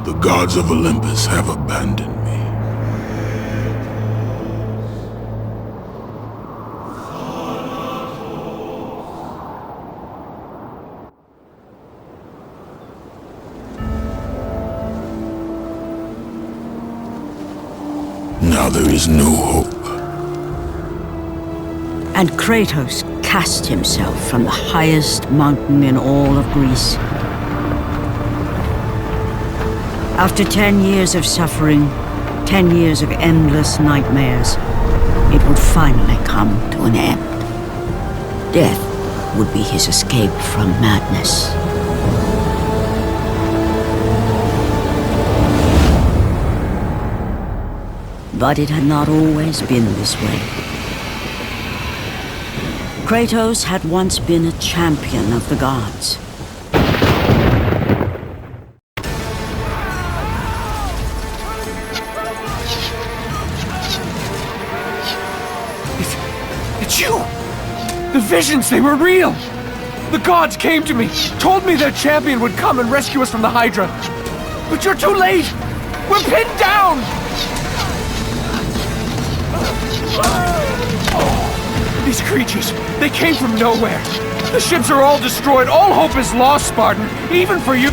The gods of Olympus have abandoned me. Now there is no hope. And Kratos cast himself from the highest mountain in all of Greece. After 10 years of suffering, 10 years of endless nightmares, it would finally come to an end. Death would be his escape from madness. But it had not always been this way. Kratos had once been a champion of the gods. It's you! The visions, they were real! The gods came to me, told me their champion would come and rescue us from the Hydra. But you're too late! We're pinned down! These creatures, they came from nowhere. The ships are all destroyed. All hope is lost, Spartan. Even for you.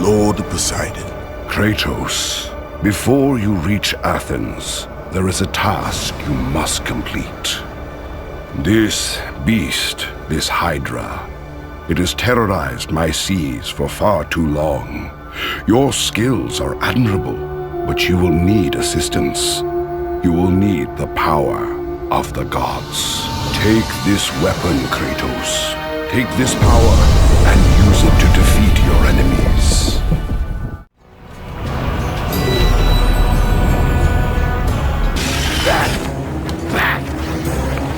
Lord Poseidon. Kratos, before you reach Athens, there is a task you must complete. This beast, this Hydra, it has terrorized my seas for far too long. Your skills are admirable, but you will need assistance. You will need the power of the gods. Take this weapon, Kratos. Take this power and use it to defeat your enemies. Back!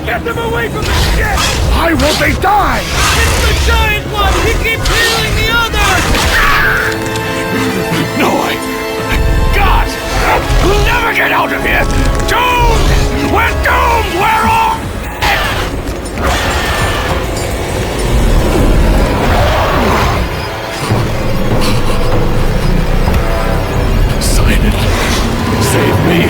Get them away from the ship! Why won't they die? It's the giant one! He keeps healing the others! No way! God! We'll never get out of here! Doomed! We're doomed! We're all... Poseidon! Save me!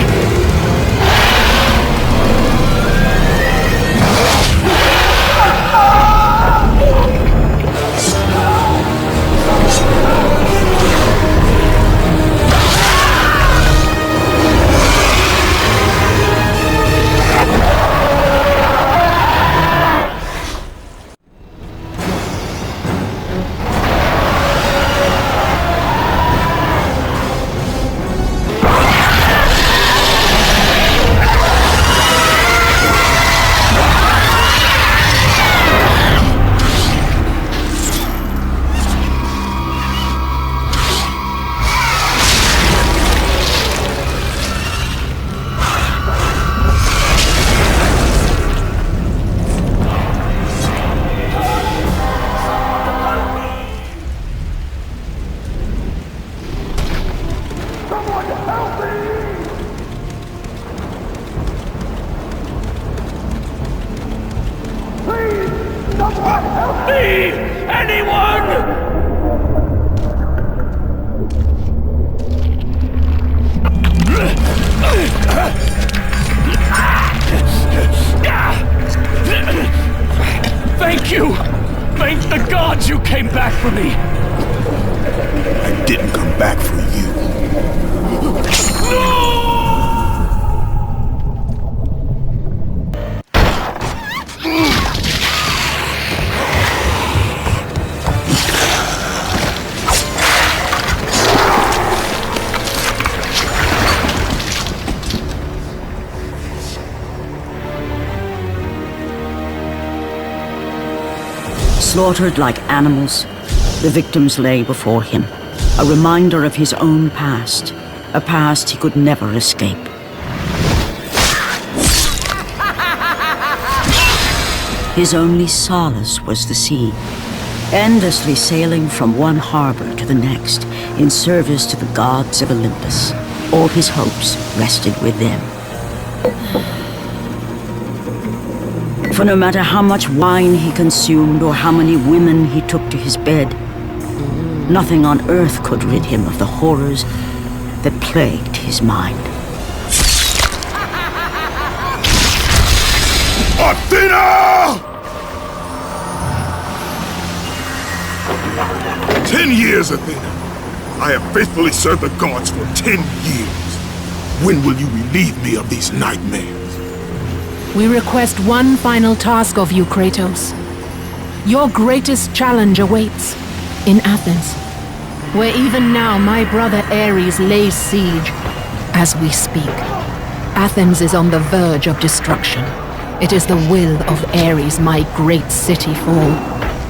Thank you! Thank the gods you came back for me! I didn't come back for you. No! Slaughtered like animals, the victims lay before him, a reminder of his own past, a past he could never escape. His only solace was the sea, endlessly sailing from one harbor to the next in service to the gods of Olympus. All his hopes rested with them. For no matter how much wine he consumed or how many women he took to his bed, nothing on earth could rid him of the horrors that plagued his mind. Athena! 10 years, Athena. I have faithfully served the gods for 10 years. When will you relieve me of these nightmares? We request one final task of you, Kratos. Your greatest challenge awaits in Athens, where even now my brother Ares lays siege as we speak. Athens is on the verge of destruction. It is the will of Ares my great city fall.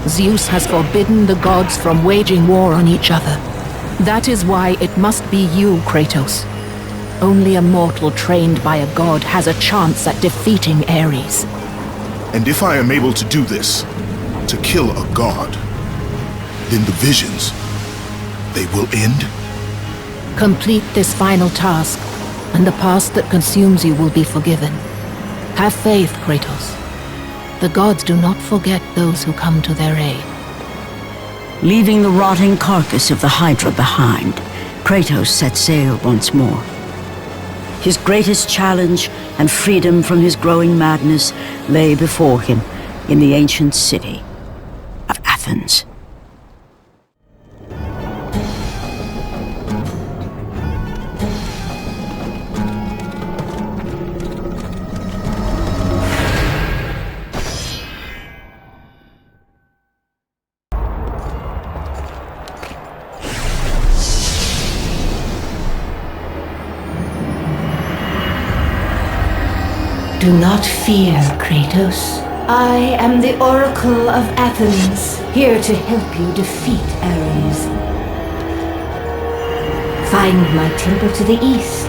Zeus has forbidden the gods from waging war on each other. That is why it must be you, Kratos. Only a mortal trained by a god has a chance at defeating Ares. And if I am able to do this, to kill a god, then the visions, they will end? Complete this final task, and the past that consumes you will be forgiven. Have faith, Kratos. The gods do not forget those who come to their aid. Leaving the rotting carcass of the Hydra behind, Kratos set sail once more. His greatest challenge and freedom from his growing madness lay before him in the ancient city of Athens. Do not fear, Kratos. I am the Oracle of Athens, here to help you defeat Ares. Find my temple to the east,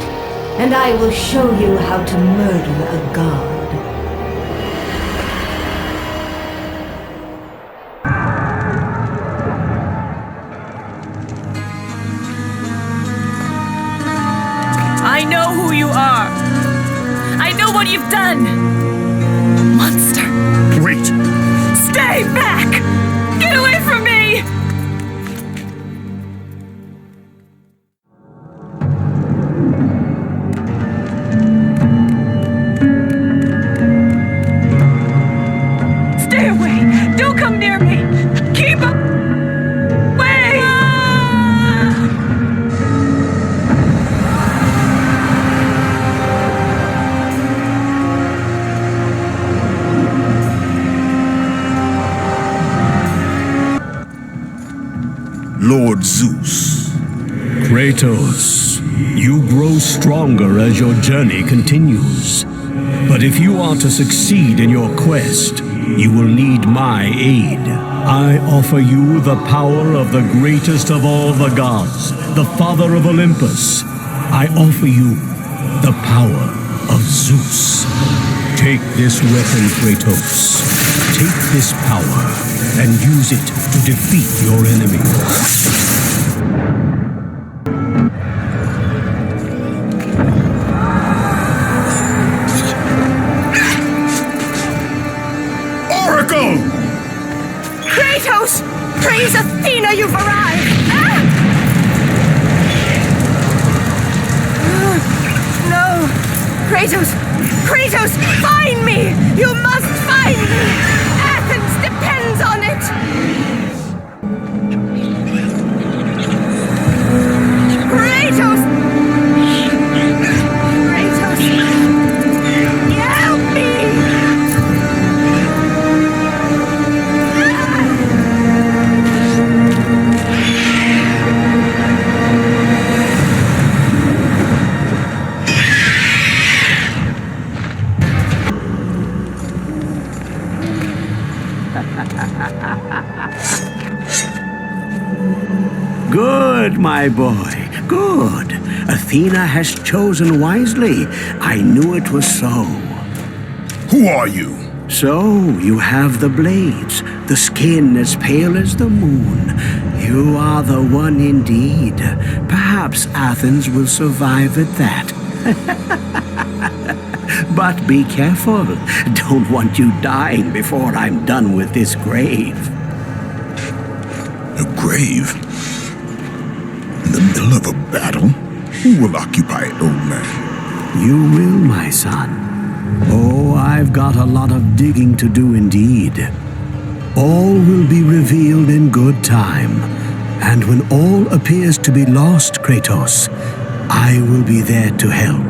and I will show you how to murder a god. I know who you are. I know what you've done! Monster! Wait! Stay back! Get away from me! Stay away! Don't come near me! Keep away! Lord Zeus. Kratos, you grow stronger as your journey continues. But if you are to succeed in your quest, you will need my aid. I offer you the power of the greatest of all the gods, the father of Olympus. I offer you the power of Zeus. Take this weapon, Kratos. Take this power and use it to defeat your enemies. Oracle! Kratos! Praise Athena, you've arrived! No! Kratos! Kratos! Find me! You must find me! Athens depends on it! Kratos! Kratos! Help me! Good, my boy, good. Athena has chosen wisely. I knew it was so. Who are you? So, you have the blades, the skin as pale as the moon. You are the one indeed. Perhaps Athens will survive at that. But be careful. Don't want you dying before I'm done with this grave. A grave? In the middle of a battle? Who will occupy it, old man? You will, my son. Oh, I've got a lot of digging to do indeed. All will be revealed in good time. And when all appears to be lost, Kratos, I will be there to help.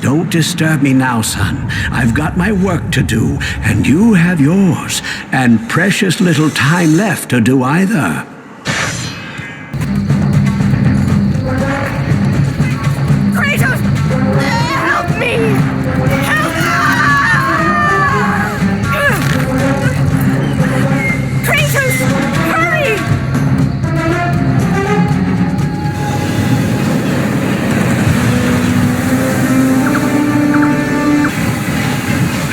Don't disturb me now, son. I've got my work to do, and you have yours, and precious little time left to do either. Kratos! Help me! Help! Kratos! Hurry!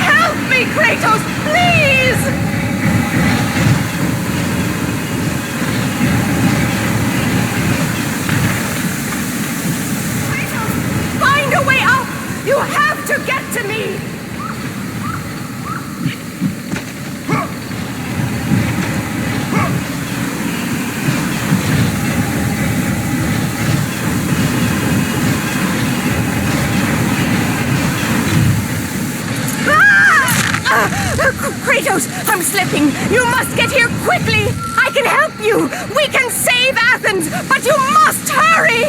Help me, Kratos! Please! Kratos! Find a way out! You have to get to me! Kratos, I'm slipping. You must get here quickly. I can help you. We can save Athens, but you must hurry.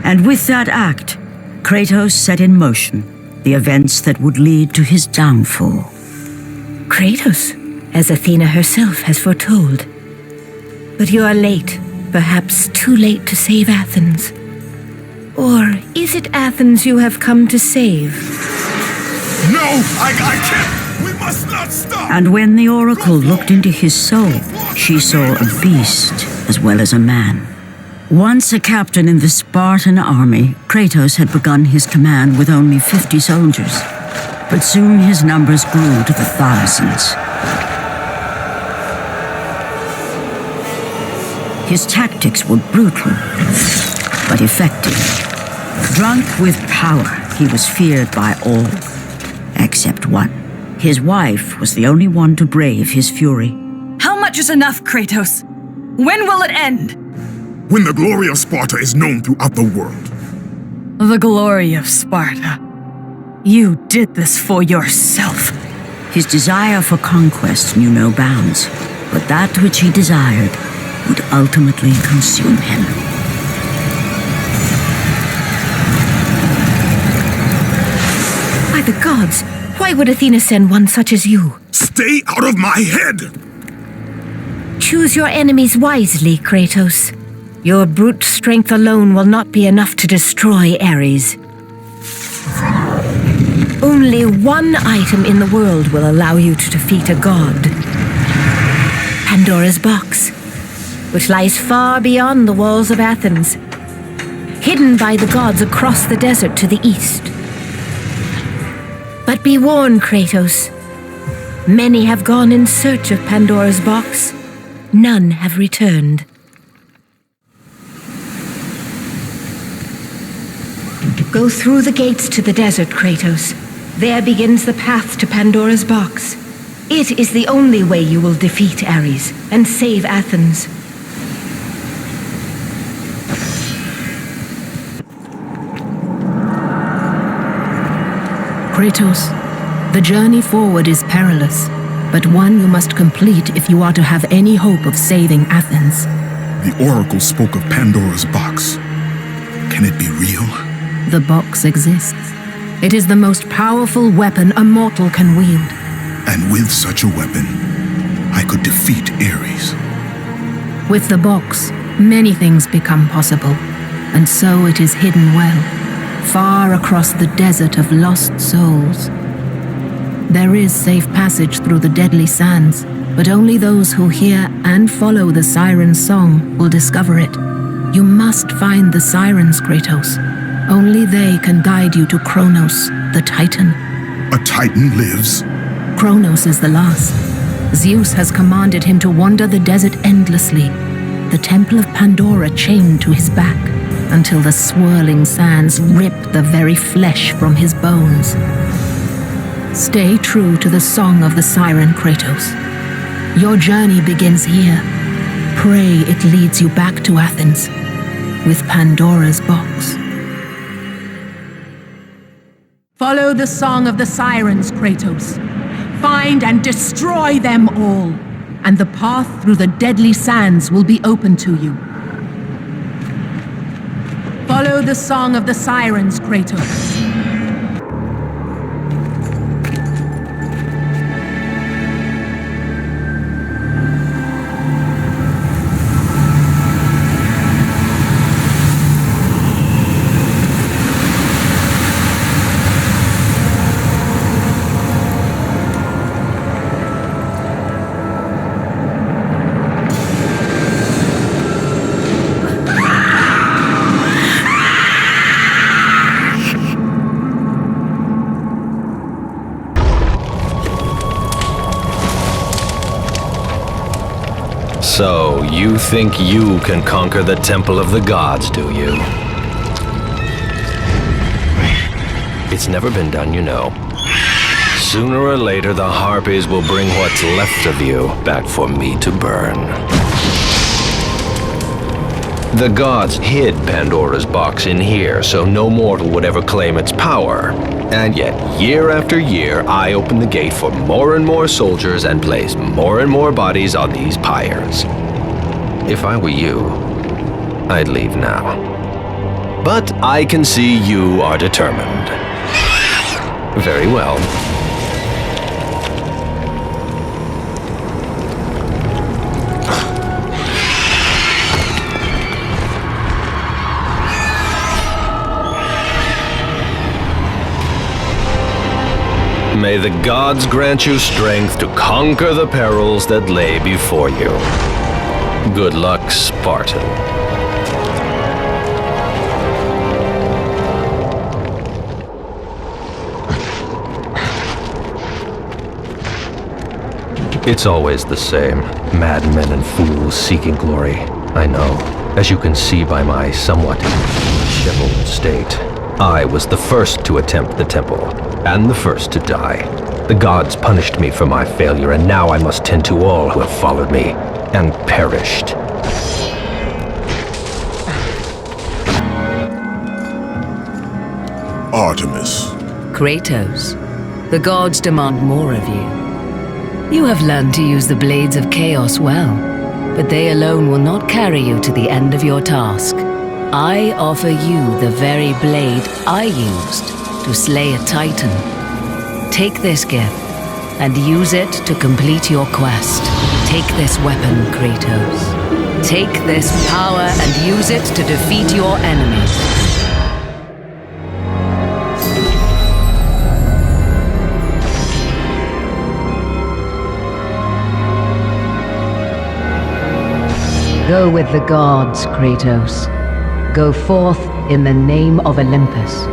And with that act, Kratos set in motion the events that would lead to his downfall. Kratos, as Athena herself has foretold. But you are late, perhaps too late to save Athens. Or is it Athens you have come to save? No! I can't! We must not stop! And when the Oracle looked into his soul, she saw a beast as well as a man. Once a captain in the Spartan army, Kratos had begun his command with only 50 soldiers. But soon his numbers grew to the thousands. His tactics were brutal, but effective. Drunk with power, he was feared by all, except one. His wife was the only one to brave his fury. How much is enough, Kratos? When will it end? When the glory of Sparta is known throughout the world. The glory of Sparta. You did this for yourself. His desire for conquest knew no bounds, but that which he desired would ultimately consume him. By the gods, why would Athena send one such as you? Stay out of my head! Choose your enemies wisely, Kratos. Your brute strength alone will not be enough to destroy Ares. Only one item in the world will allow you to defeat a god. Pandora's box, which lies far beyond the walls of Athens, hidden by the gods across the desert to the east. But be warned, Kratos. Many have gone in search of Pandora's box, none have returned. Go through the gates to the desert, Kratos. There begins the path to Pandora's box. It is the only way you will defeat Ares and save Athens. Kratos, the journey forward is perilous, but one you must complete if you are to have any hope of saving Athens. The Oracle spoke of Pandora's box. Can it be real? The box exists. It is the most powerful weapon a mortal can wield. And with such a weapon, I could defeat Ares. With the box, many things become possible, and so it is hidden well, far across the desert of lost souls. There is safe passage through the deadly sands, but only those who hear and follow the siren's song will discover it. You must find the sirens, Kratos. Only they can guide you to Kronos, the Titan. A Titan lives? Kronos is the last. Zeus has commanded him to wander the desert endlessly, the temple of Pandora chained to his back, until the swirling sands rip the very flesh from his bones. Stay true to the song of the siren, Kratos. Your journey begins here. Pray it leads you back to Athens, with Pandora's box. Follow the song of the sirens, Kratos. Find and destroy them all, and the path through the deadly sands will be open to you. Follow the song of the sirens, Kratos. So, you think you can conquer the Temple of the Gods, do you? It's never been done, you know. Sooner or later, the Harpies will bring what's left of you back for me to burn. The gods hid Pandora's box in here, so no mortal would ever claim its power. And yet, year after year, I open the gate for more and more soldiers and place more and more bodies on these pyres. If I were you, I'd leave now. But I can see you are determined. Very well. May the gods grant you strength to conquer the perils that lay before you. Good luck, Spartan. It's always the same. Madmen and fools seeking glory. I know, as you can see by my somewhat disheveled state. I was the first to attempt the temple, and the first to die. The gods punished me for my failure, and now I must tend to all who have followed me, and perished. Artemis. Kratos, the gods demand more of you. You have learned to use the blades of chaos well, but they alone will not carry you to the end of your task. I offer you the very blade I used to slay a Titan. Take this gift and use it to complete your quest. Take this weapon, Kratos. Take this power and use it to defeat your enemies. Go with the gods, Kratos. Go forth in the name of Olympus.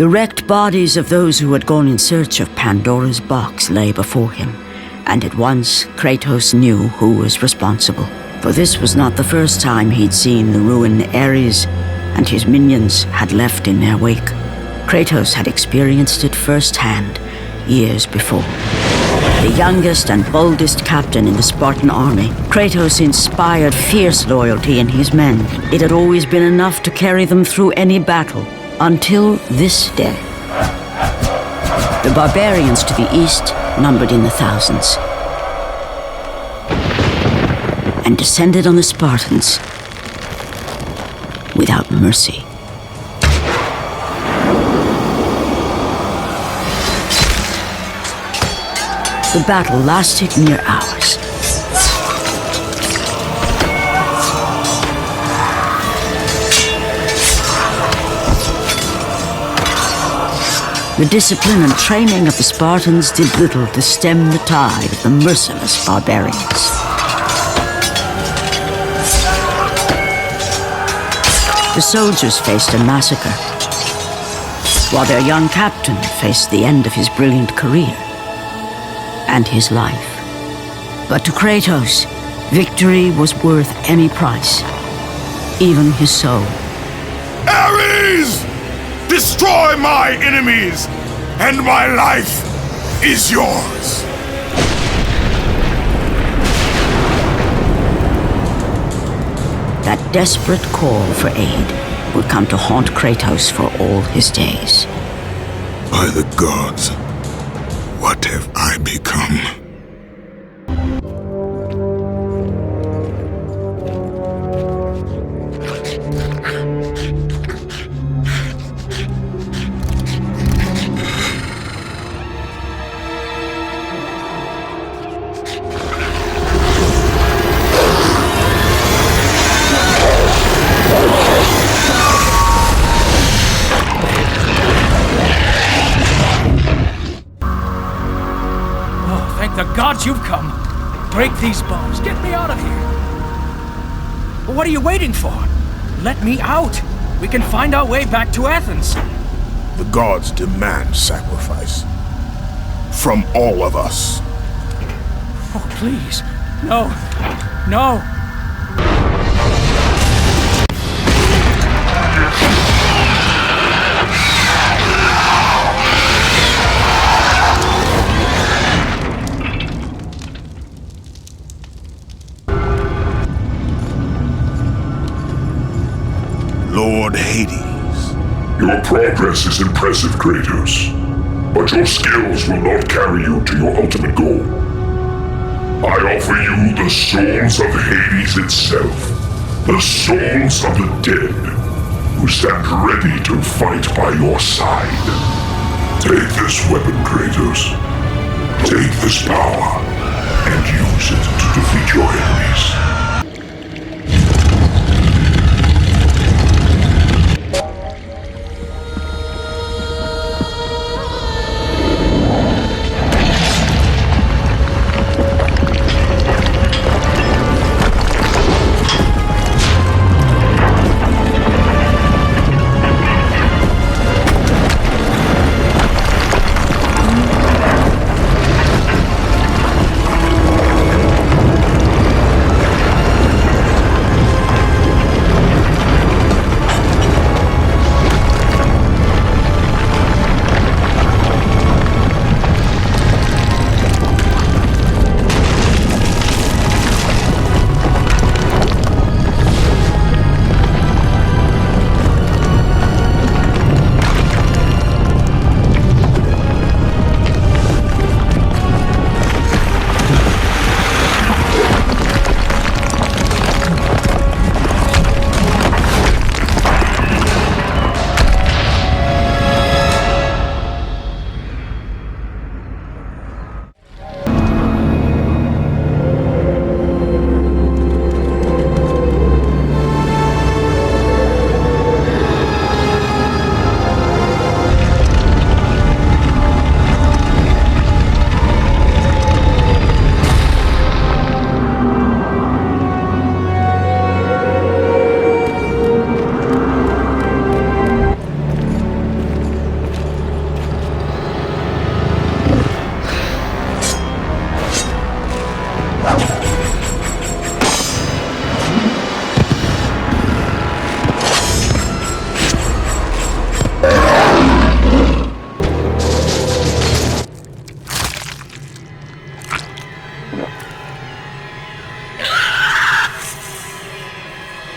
The wrecked bodies of those who had gone in search of Pandora's box lay before him, and at once Kratos knew who was responsible. For this was not the first time he'd seen the ruin Ares and his minions had left in their wake. Kratos had experienced it firsthand years before. The youngest and boldest captain in the Spartan army, Kratos inspired fierce loyalty in his men. It had always been enough to carry them through any battle, until this day. The barbarians to the east numbered in the thousands, and descended on the Spartans without mercy. The battle lasted near hours. The discipline and training of the Spartans did little to stem the tide of the merciless barbarians. The soldiers faced a massacre, while their young captain faced the end of his brilliant career and his life. But to Kratos, victory was worth any price, even his soul. Ares! Destroy my enemies, and my life is yours. That desperate call for aid would come to haunt Kratos for all his days. By the gods, what have I become? The gods, you've come. Break these bones. Get me out of here. What are you waiting for? Let me out. We can find our way back to Athens. The gods demand sacrifice. From all of us. Oh, please. No. No. Lord Hades. Your progress is impressive, Kratos. But your skills will not carry you to your ultimate goal. I offer you the souls of Hades itself. The souls of the dead, who stand ready to fight by your side. Take this weapon, Kratos. Take this power, and use it to defeat your enemies.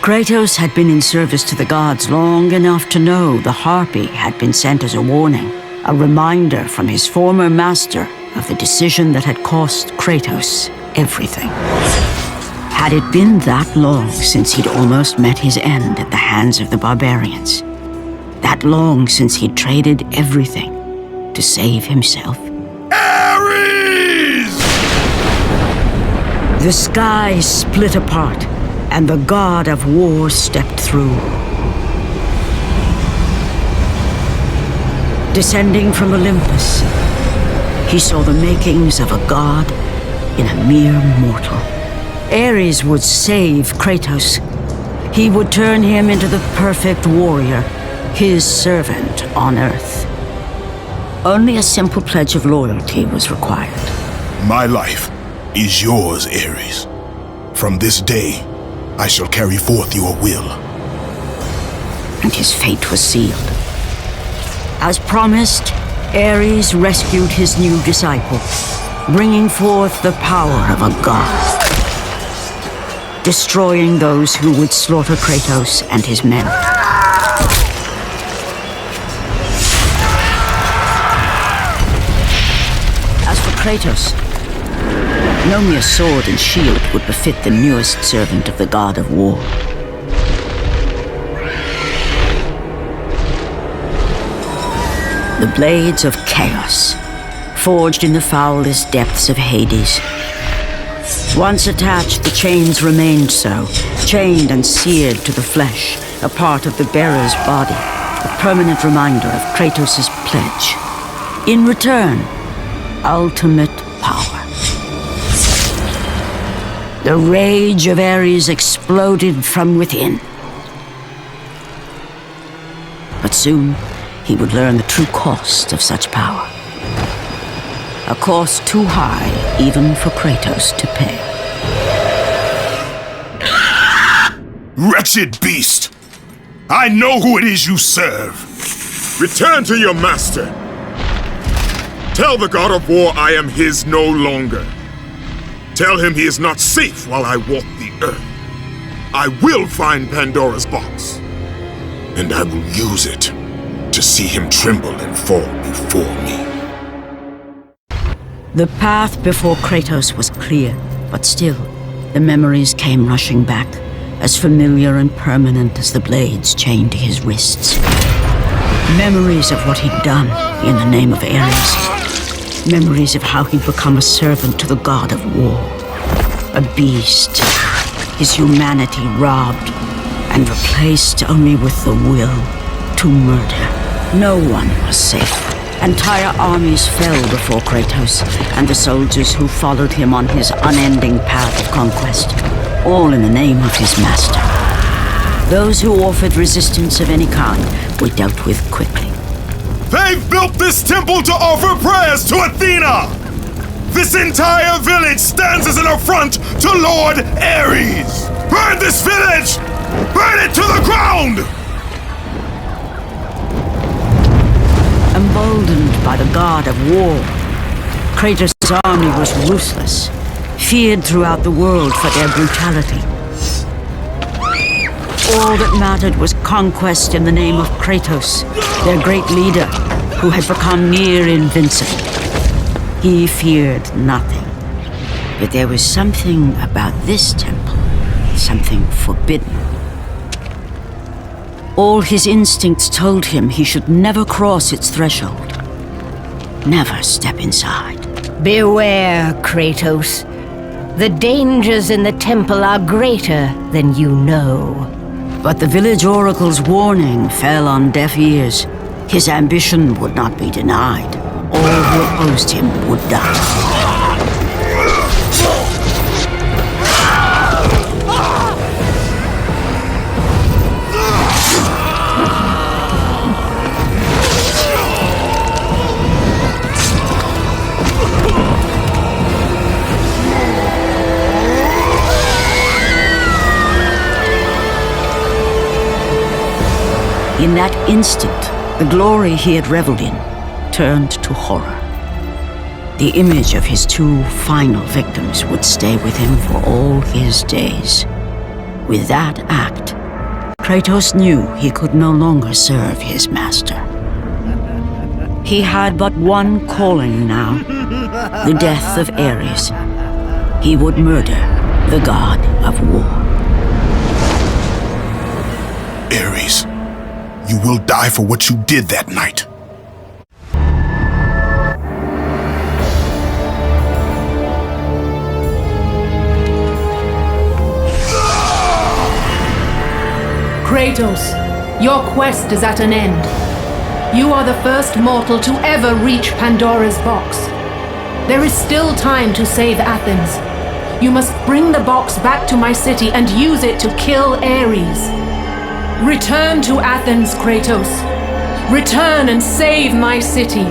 Kratos had been in service to the gods long enough to know the Harpy had been sent as a warning, a reminder from his former master of the decision that had cost Kratos everything. Had it been that long since he'd almost met his end at the hands of the barbarians? That long since he'd traded everything to save himself? Ares! The sky split apart, and the god of war stepped through. Descending from Olympus, he saw the makings of a god in a mere mortal. Ares would save Kratos. He would turn him into the perfect warrior, his servant on Earth. Only a simple pledge of loyalty was required. My life is yours, Ares. From this day, I shall carry forth your will. And his fate was sealed. As promised, Ares rescued his new disciple, bringing forth the power of a god, destroying those who would slaughter Kratos and his men. As for Kratos, no mere sword and shield would befit the newest servant of the god of war. The blades of chaos, forged in the foulest depths of Hades. Once attached, the chains remained so, chained and seared to the flesh, a part of the bearer's body, a permanent reminder of Kratos' pledge. In return, ultimate power. The rage of Ares exploded from within. But soon, he would learn the true cost of such power. A cost too high even for Kratos to pay. Wretched beast! I know who it is you serve! Return to your master! Tell the god of war I am his no longer. Tell him he is not safe while I walk the earth. I will find Pandora's box. And I will use it to see him tremble and fall before me. The path before Kratos was clear, but still, the memories came rushing back, as familiar and permanent as the blades chained to his wrists. Memories of what he'd done in the name of Ares. Memories of how he'd become a servant to the god of war. A beast, his humanity robbed and replaced only with the will to murder. No one was safe. Entire armies fell before Kratos and the soldiers who followed him on his unending path of conquest, all in the name of his master. Those who offered resistance of any kind were dealt with quickly. They've built this temple to offer prayers to Athena! This entire village stands as an affront to Lord Ares! Burn this village! Burn it to the ground! Emboldened by the god of war, Kratos' army was ruthless, feared throughout the world for their brutality. All that mattered was conquest in the name of Kratos, their great leader, who had become near invincible. He feared nothing. But there was something about this temple, something forbidden. All his instincts told him he should never cross its threshold. Never step inside. Beware, Kratos. The dangers in the temple are greater than you know. But the village oracle's warning fell on deaf ears. His ambition would not be denied. All who opposed him would die. In that instant, the glory he had reveled in turned to horror. The image of his two final victims would stay with him for all his days. With that act, Kratos knew he could no longer serve his master. He had but one calling now, the death of Ares. He would murder the god of war. Ares, you will die for what you did that night. Kratos, your quest is at an end. You are the first mortal to ever reach Pandora's box. There is still time to save Athens. You must bring the box back to my city and use it to kill Ares. Return to Athens, Kratos. Return and save my city.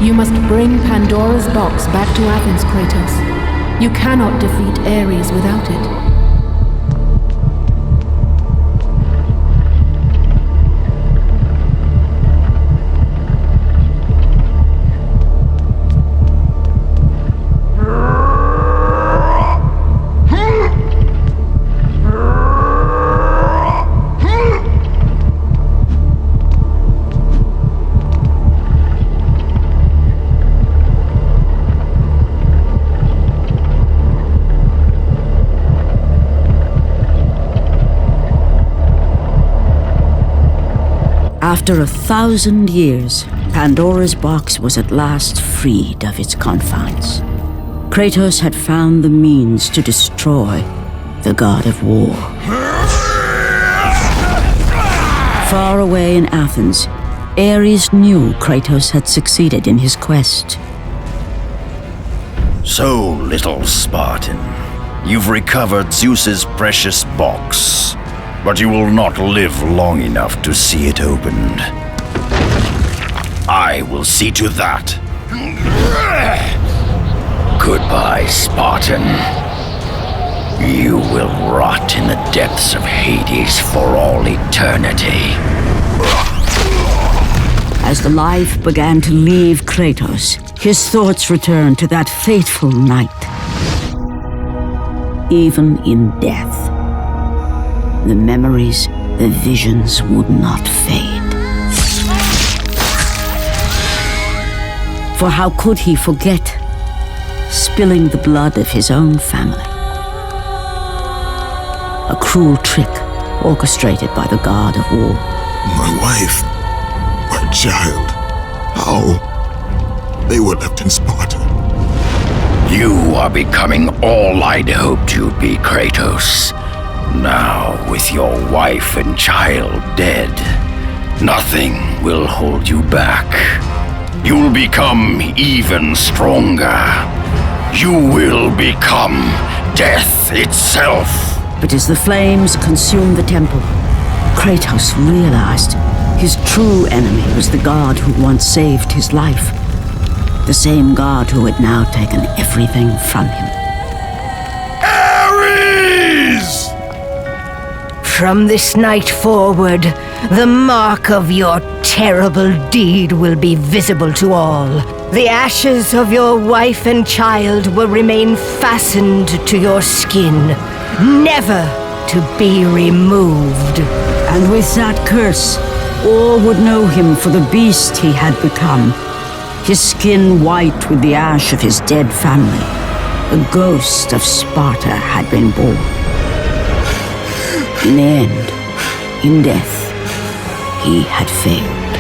You must bring Pandora's box back to Athens, Kratos. You cannot defeat Ares without it. After 1,000 years, Pandora's box was at last freed of its confines. Kratos had found the means to destroy the god of war. Far away in Athens, Ares knew Kratos had succeeded in his quest. So, little Spartan, you've recovered Zeus's precious box. But you will not live long enough to see it opened. I will see to that. Goodbye, Spartan. You will rot in the depths of Hades for all eternity. As the life began to leave Kratos, his thoughts returned to that fateful night. Even in death, the memories, the visions would not fade. For how could he forget spilling the blood of his own family? A cruel trick orchestrated by the god of war. My wife, my child, how? They were left in Sparta. You are becoming all I'd hoped you'd be, Kratos. Now, with your wife and child dead, nothing will hold you back. You'll become even stronger. You will become death itself. But as the flames consumed the temple, Kratos realized his true enemy was the god who once saved his life. The same god who had now taken everything from him. Ares! From this night forward, the mark of your terrible deed will be visible to all. The ashes of your wife and child will remain fastened to your skin, never to be removed. And with that curse, all would know him for the beast he had become. His skin white with the ash of his dead family. The Ghost of Sparta had been born. In the end, in death, he had failed.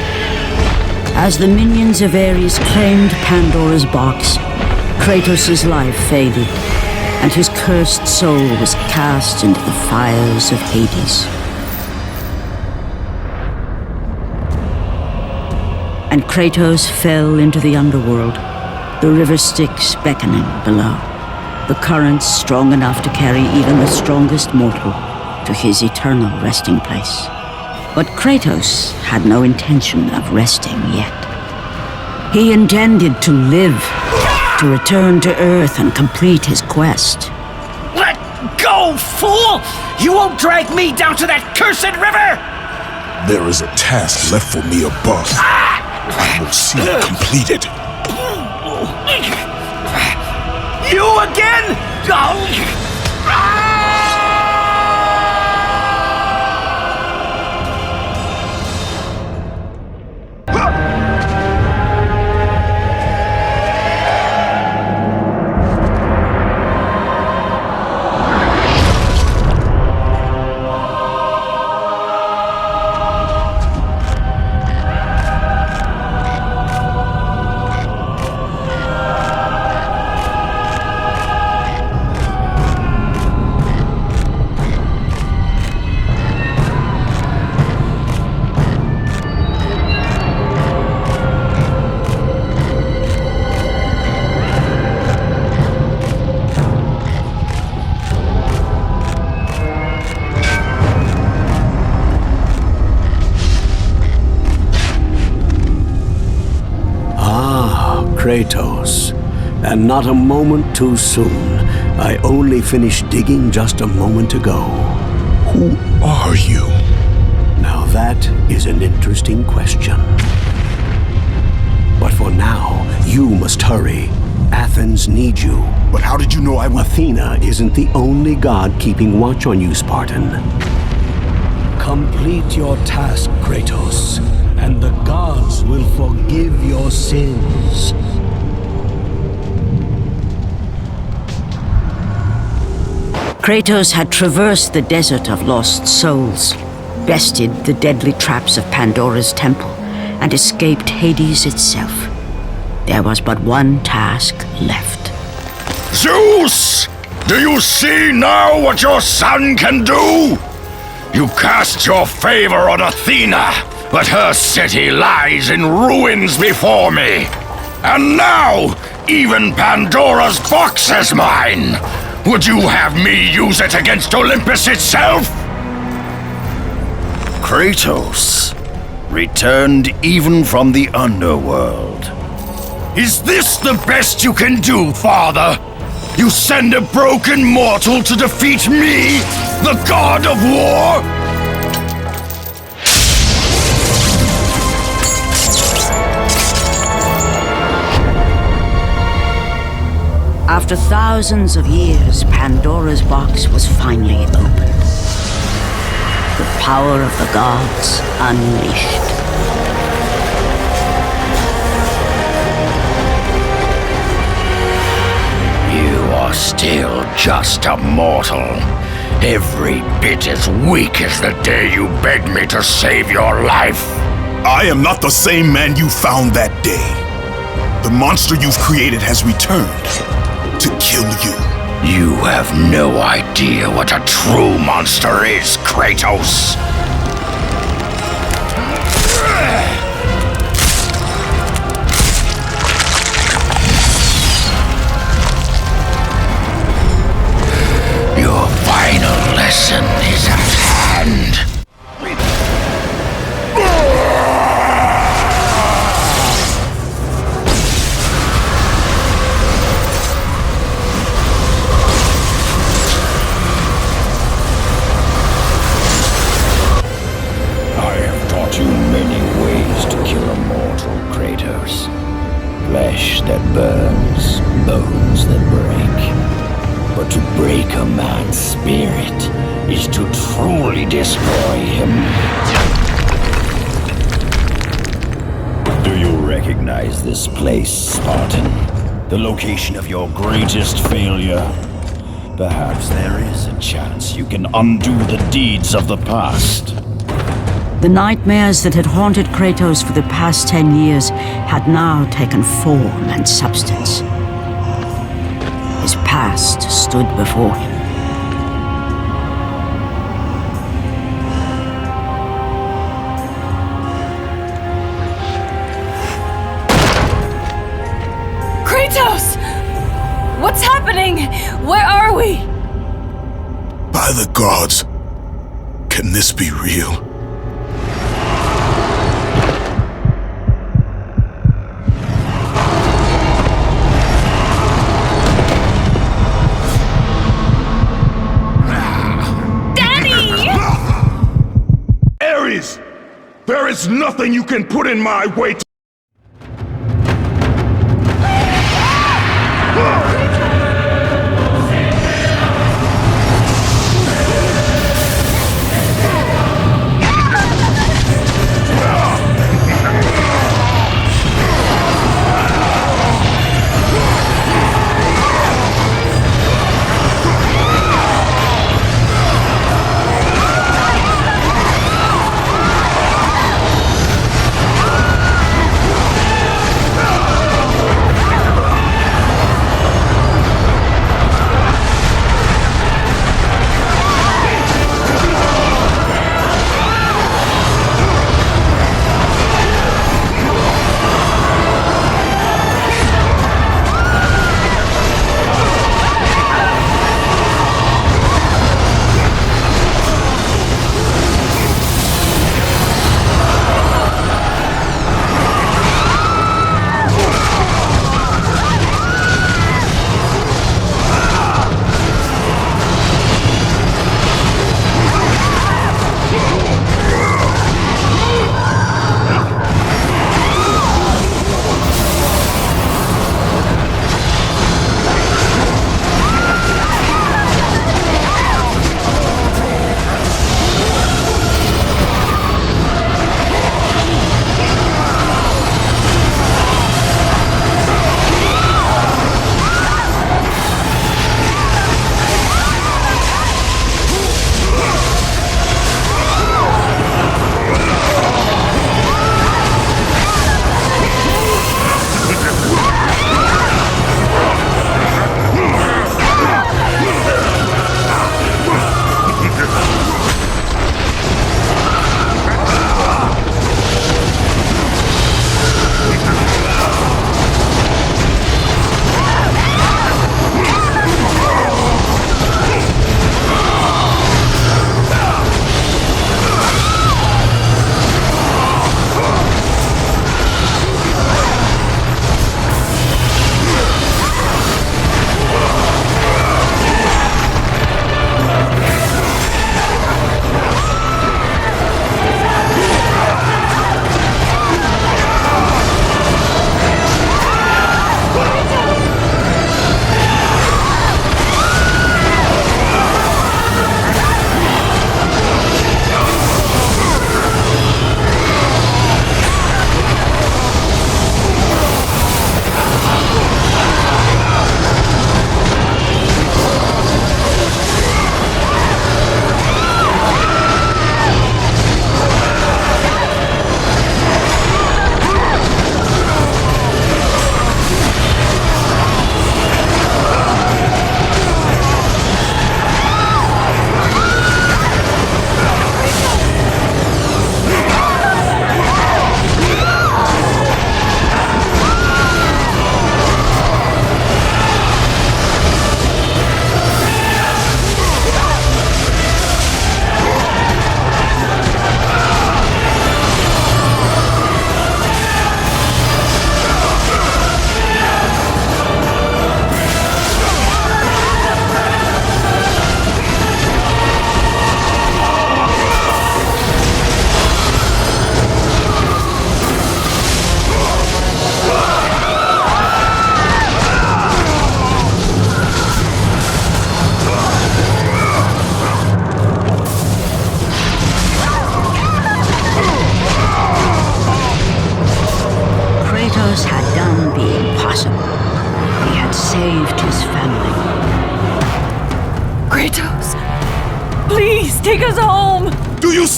As the minions of Ares claimed Pandora's box, Kratos' life faded, and his cursed soul was cast into the fires of Hades. And Kratos fell into the underworld, the river Styx beckoning below, the currents strong enough to carry even the strongest mortal to his eternal resting place. But Kratos had no intention of resting yet. He intended to live, to return to Earth and complete his quest. Let go, fool! You won't drag me down to that cursed river! There is a task left for me above. I will see it completed. You again? Kratos, and not a moment too soon. I only finished digging just a moment ago. Who are you? Now that is an interesting question. But for now, you must hurry. Athens needs you. But how did you know I would... Athena isn't the only god keeping watch on you, Spartan. Complete your task, Kratos, and the gods will forgive your sins. Kratos had traversed the desert of lost souls, bested the deadly traps of Pandora's temple, and escaped Hades itself. There was but one task left. Zeus! Do you see now what your son can do? You cast your favor on Athena, but her city lies in ruins before me. And now, even Pandora's box is mine! Would you have me use it against Olympus itself? Kratos, returned even from the underworld. Is this the best you can do, father? You send a broken mortal to defeat me, the god of war? After thousands of years, Pandora's box was finally opened. The power of the gods unleashed. You are still just a mortal. Every bit as weak as the day you begged me to save your life. I am not the same man you found that day. The monster you've created has returned to kill you. You have no idea what a true monster is, Kratos. Your final lesson is at hand. Flesh that burns, bones that break. But to break a man's spirit is to truly destroy him. Do you recognize this place, Spartan? The location of your greatest failure? Perhaps there is a chance you can undo the deeds of the past. The nightmares that had haunted Kratos for the past 10 years had now taken form and substance. His past stood before him. Kratos! What's happening? Where are we? By the gods, can this be real? Ares! There is nothing you can put in my way to—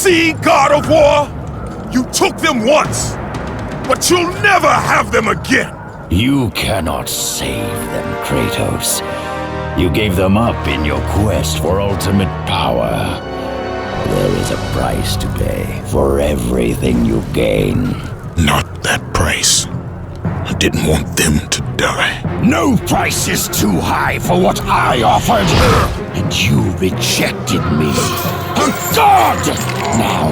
See, God of War? You took them once, but you'll never have them again! You cannot save them, Kratos. You gave them up in your quest for ultimate power. There is a price to pay for everything you gain. Not that price. I didn't want them to die. No price is too high for what I offered, and you rejected me. Good God! Now,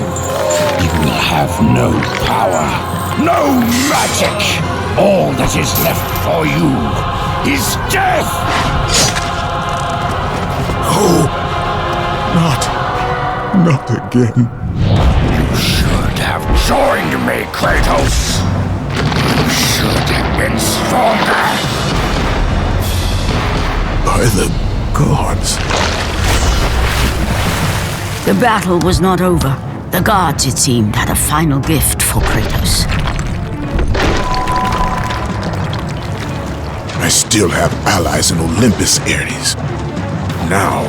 you will have no power, no magic. All that is left for you is death! Oh, not again. You should have joined me, Kratos! You should have been stronger! By the gods. The battle was not over. The gods, it seemed, had a final gift for Kratos. I still have allies in Olympus, Ares. Now,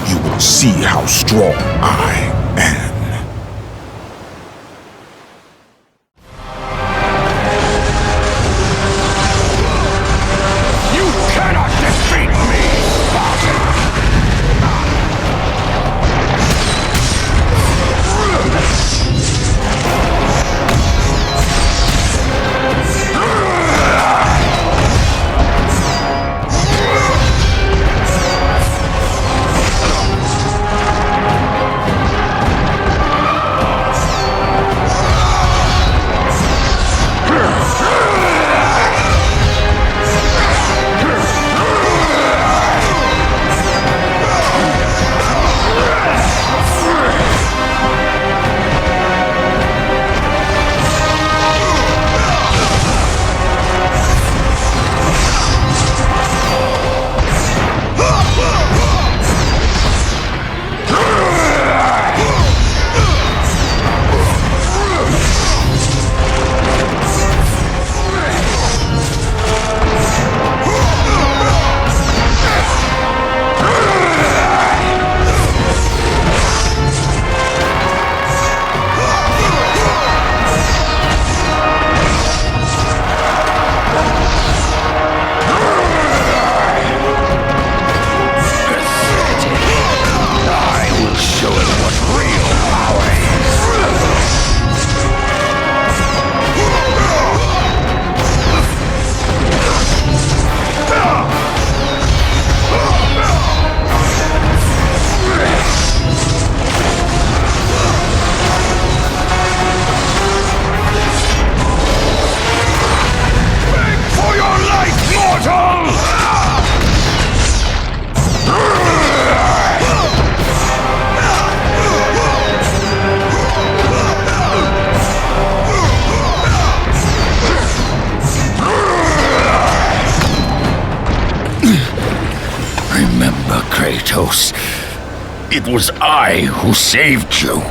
you will see how strong I am. You cannot defeat me, Spartan! Kratos. It was I who saved you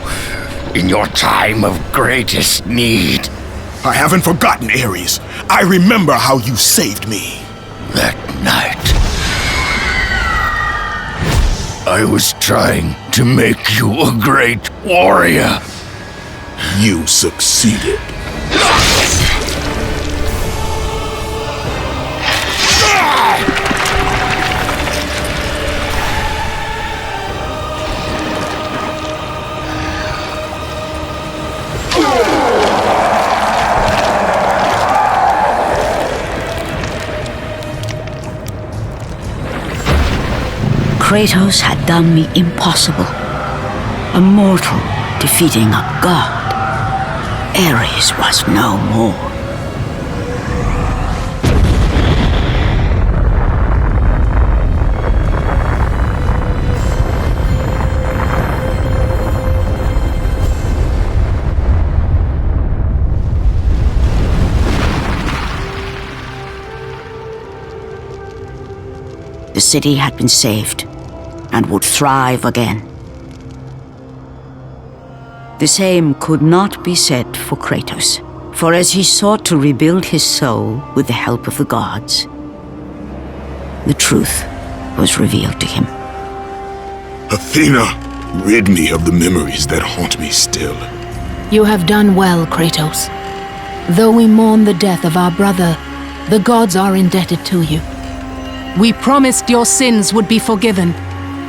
in your time of greatest need. I haven't forgotten, Ares. I remember how you saved me. That night, I was trying to make you a great warrior. You succeeded. Kratos had done the impossible. A mortal defeating a god. Ares was no more. The city had been saved and would thrive again. The same could not be said for Kratos, for as he sought to rebuild his soul with the help of the gods, the truth was revealed to him. Athena, Rid me of the memories that haunt me still. You have done well, Kratos. Though we mourn the death of our brother, the gods are indebted to you. We promised your sins would be forgiven,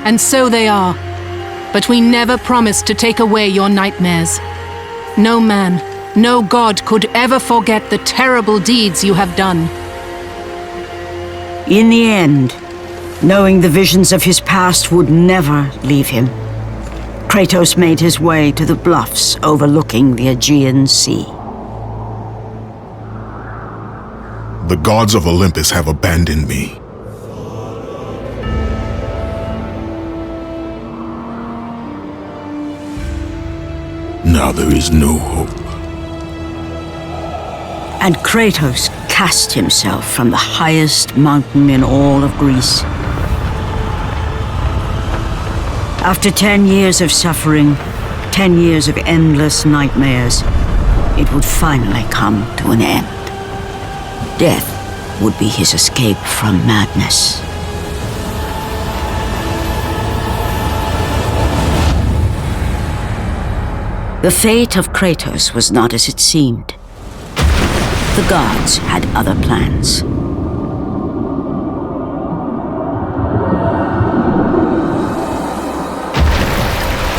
and so they are. But we never promised to take away your nightmares. No man, no god could ever forget the terrible deeds you have done. In the end, knowing the visions of his past would never leave him, Kratos made his way to the bluffs overlooking the Aegean Sea. The gods of Olympus have abandoned me. Now there is no hope. And Kratos cast himself from the highest mountain in all of Greece. After 10 years of suffering, 10 years of endless nightmares, it would finally come to an end. Death would be his escape from madness. The fate of Kratos was not as it seemed. The gods had other plans.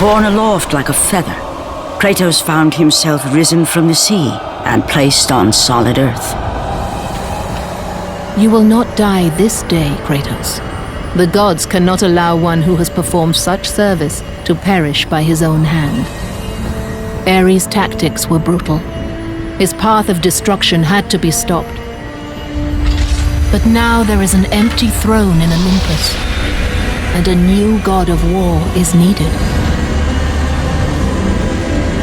Borne aloft like a feather, Kratos found himself risen from the sea and placed on solid earth. You will not die this day, Kratos. The gods cannot allow one who has performed such service to perish by his own hand. Ares' tactics were brutal. His path of destruction had to be stopped. But now there is an empty throne in Olympus, and a new god of war is needed.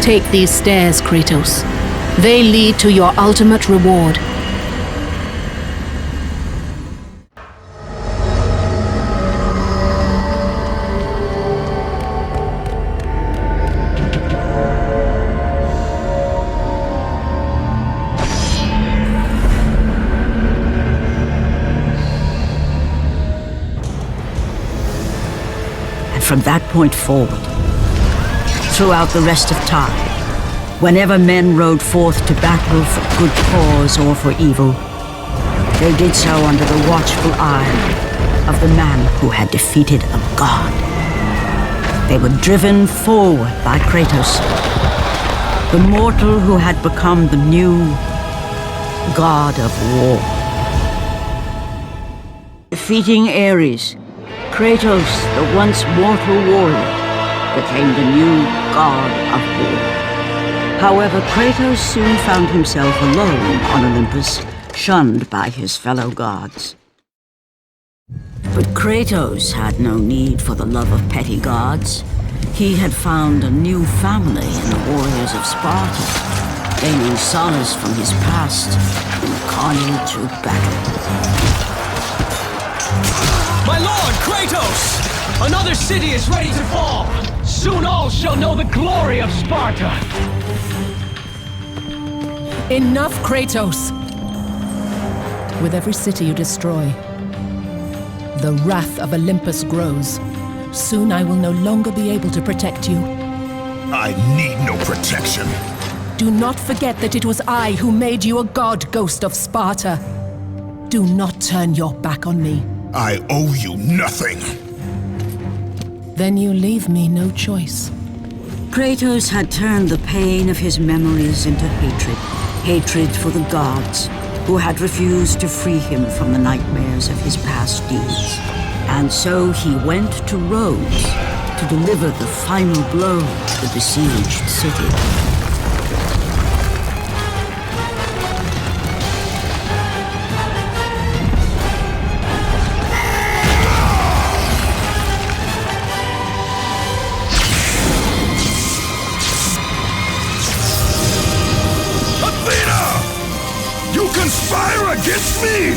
Take these stairs, Kratos. They lead to your ultimate reward. From that point forward, throughout the rest of time, whenever men rode forth to battle for good cause or for evil, they did so under the watchful eye of the man who had defeated a god. They were driven forward by Kratos, the mortal who had become the new god of war. Defeating Ares, Kratos, the once mortal warrior, became the new god of war. However, Kratos soon found himself alone on Olympus, shunned by his fellow gods. But Kratos had no need for the love of petty gods. He had found a new family in the warriors of Sparta, gaining solace from his past in the carnage of battle. My lord, Kratos! Another city is ready to fall! Soon all shall know the glory of Sparta! Enough, Kratos! With every city you destroy, the wrath of Olympus grows. Soon I will no longer be able to protect you. I need no protection. Do not forget that it was I who made you a god, Ghost of Sparta. Do not turn your back on me. I owe you nothing. Then you leave me no choice. Kratos had turned the pain of his memories into hatred. Hatred for the gods, who had refused to free him from the nightmares of his past deeds. And so he went to Rhodes to deliver the final blow to the besieged city. Conspire against me!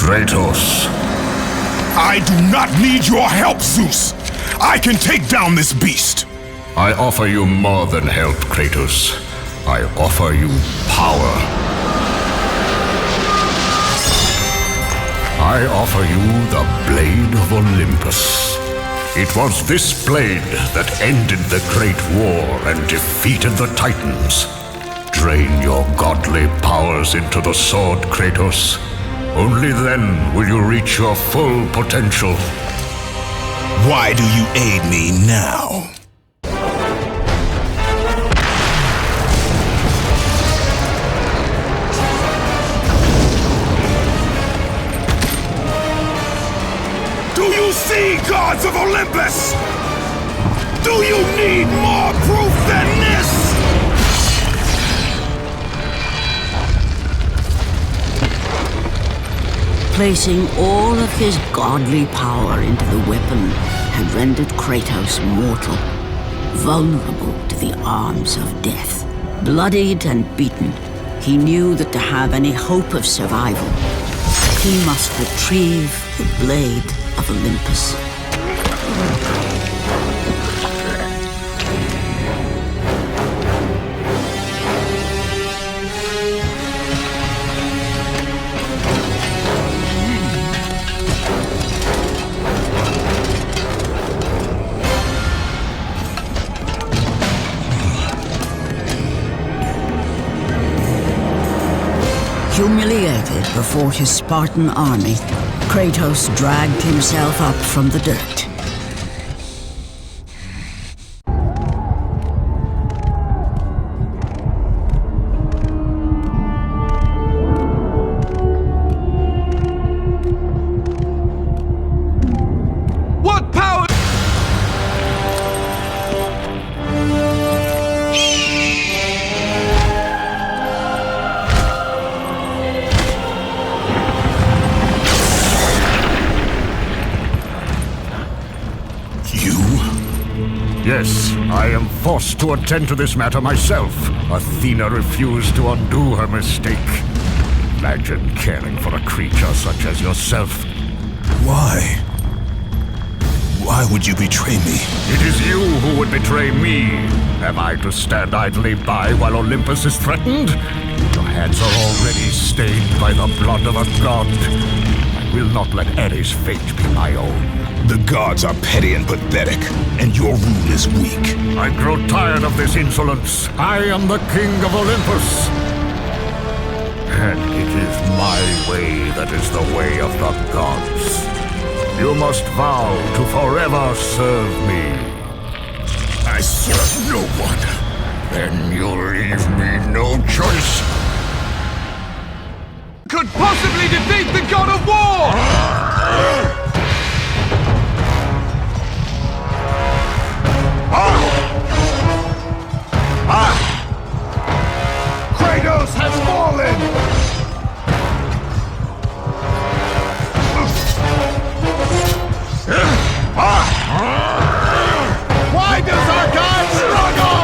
Kratos. I do not need your help, Zeus. I can take down this beast. I offer you more than help, Kratos. I offer you power. I offer you the Blade of Olympus. It was this blade that ended the Great War and defeated the Titans. Drain your godly powers into the sword, Kratos. Only then will you reach your full potential. Why do you aid me now? Do you see, gods of Olympus? Do you need more proof than this? Placing all of his godly power into the weapon had rendered Kratos mortal, vulnerable to the arms of death. Bloodied and beaten, he knew that to have any hope of survival, he must retrieve the Blade of Olympus. Humiliated before his Spartan army, Kratos dragged himself up from the dirt. What power? Yes, I am forced to attend to this matter myself. Athena refused to undo her mistake. Imagine caring for a creature such as yourself. Why? Why would you betray me? It is you who would betray me. Am I to stand idly by while Olympus is threatened? Your hands are already stained by the blood of a god. I will not let Ares' fate be my own. The gods are petty and pathetic, and your rule is weak. I grow tired of this insolence. I am the king of Olympus. And it is my way that is the way of the gods. You must vow to forever serve me. I serve no one. Then you leave me no choice. Could possibly defeat the god of war! Kratos has fallen! Why does our god struggle?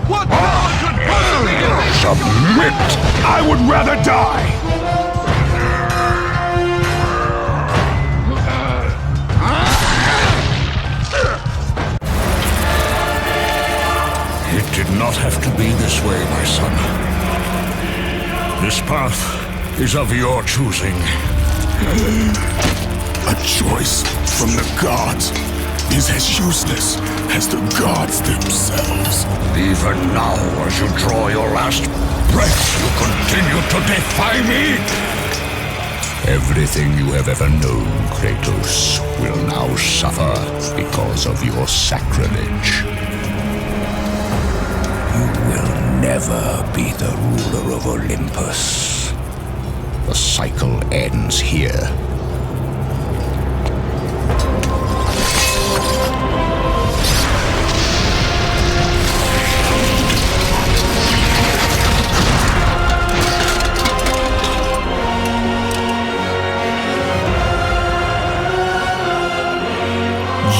What power could possibly defeat? Submit! I would rather die! It did not have to be this way, my son. This path is of your choosing. A choice from the gods is as useless as the gods themselves. Even now, as you draw your last breath, you continue to defy me? Everything you have ever known, Kratos, will now suffer because of your sacrilege. You will never be the ruler of Olympus. The cycle ends here.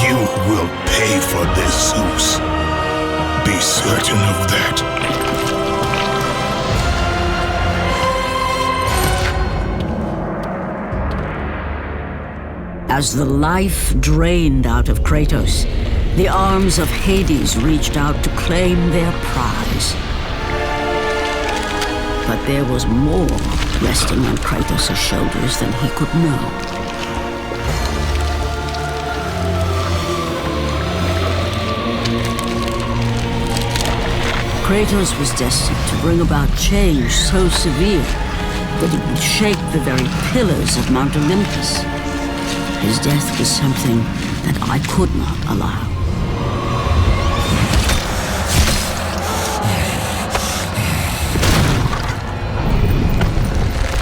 You will pay for this, Zeus. Be certain of that. As the life drained out of Kratos, the arms of Hades reached out to claim their prize. But there was more resting on Kratos' shoulders than he could know. Kratos was destined to bring about change so severe that it would shake the very pillars of Mount Olympus. His death was something that I could not allow.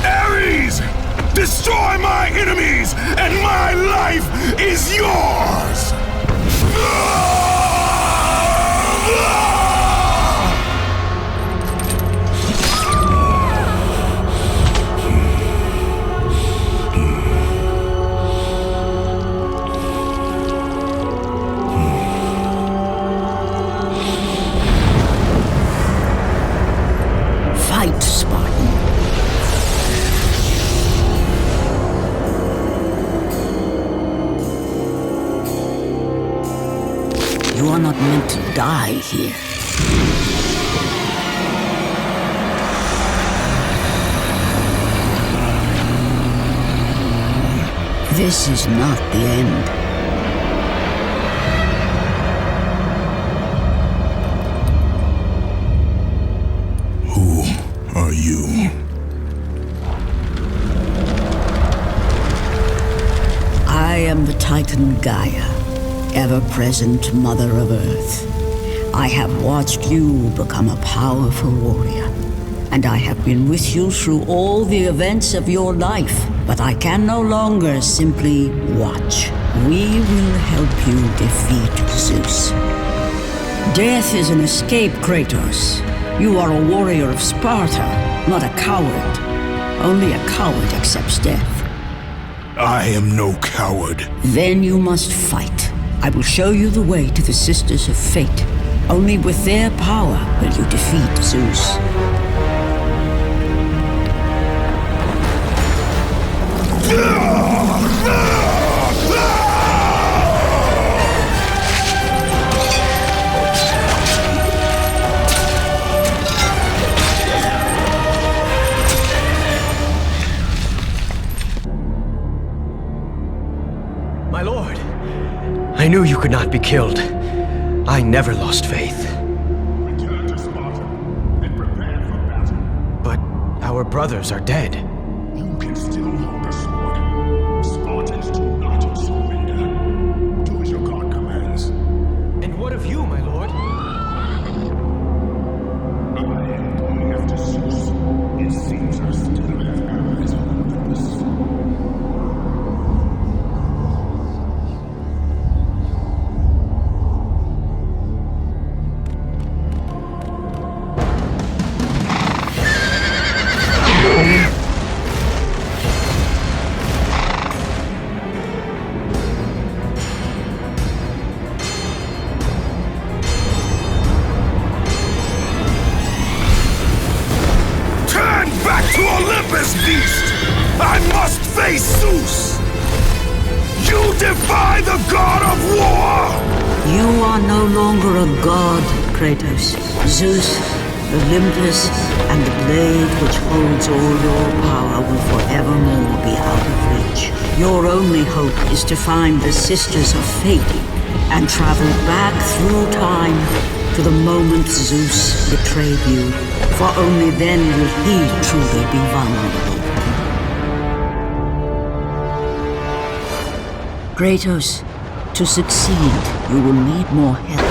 Ares! Destroy my enemies, and my life is yours! Fight, Spartan. You are not meant to die here. This is not the end. Who are you? I am the Titan Gaia, ever-present Mother of Earth. I have watched you become a powerful warrior, and I have been with you through all the events of your life, but I can no longer simply watch. We will help you defeat Zeus. Death is an escape, Kratos. You are a warrior of Sparta, not a coward. Only a coward accepts death. I am no coward. Then you must fight. I will show you the way to the Sisters of Fate. Only with their power will you defeat Zeus. My lord, I knew you could not be killed. I never lost faith. Return to Sparta and prepare for battle. But our brothers are dead. You can still hold a sword. Spartans do not surrender. Do as your god commands. And what of you, my lord? I am going after Zeus. It seems I still have allies on Olympus. Turn back to Olympus, beast! I must face Zeus! You defy the god of war! You are no longer a god, Kratos. Zeus, Olympus, and the blade which holds all your power will forevermore be out of reach. Your only hope is to find the Sisters of Fate and travel back through time to the moment Zeus betrayed you, for only then will he truly be vulnerable. Kratos, to succeed, you will need more help.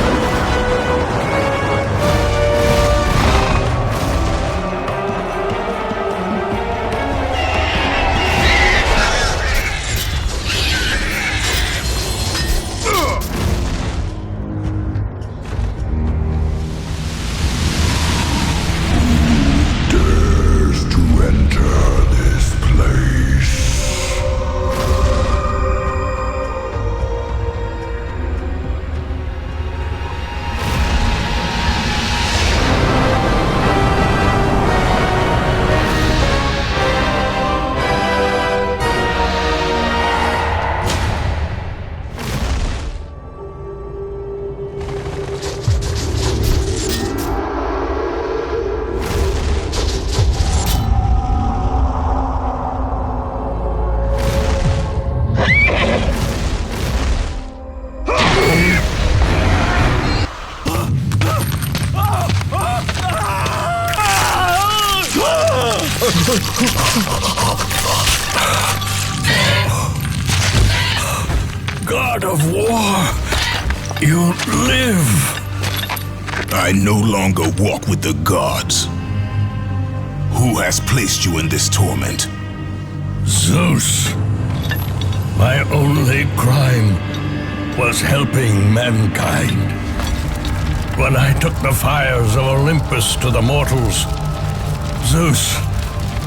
Dares to enter this place. God of War, you live. I no longer walk with the gods. Who has placed you in this torment? Zeus. My only crime was helping mankind. When I took the fires of Olympus to the mortals, Zeus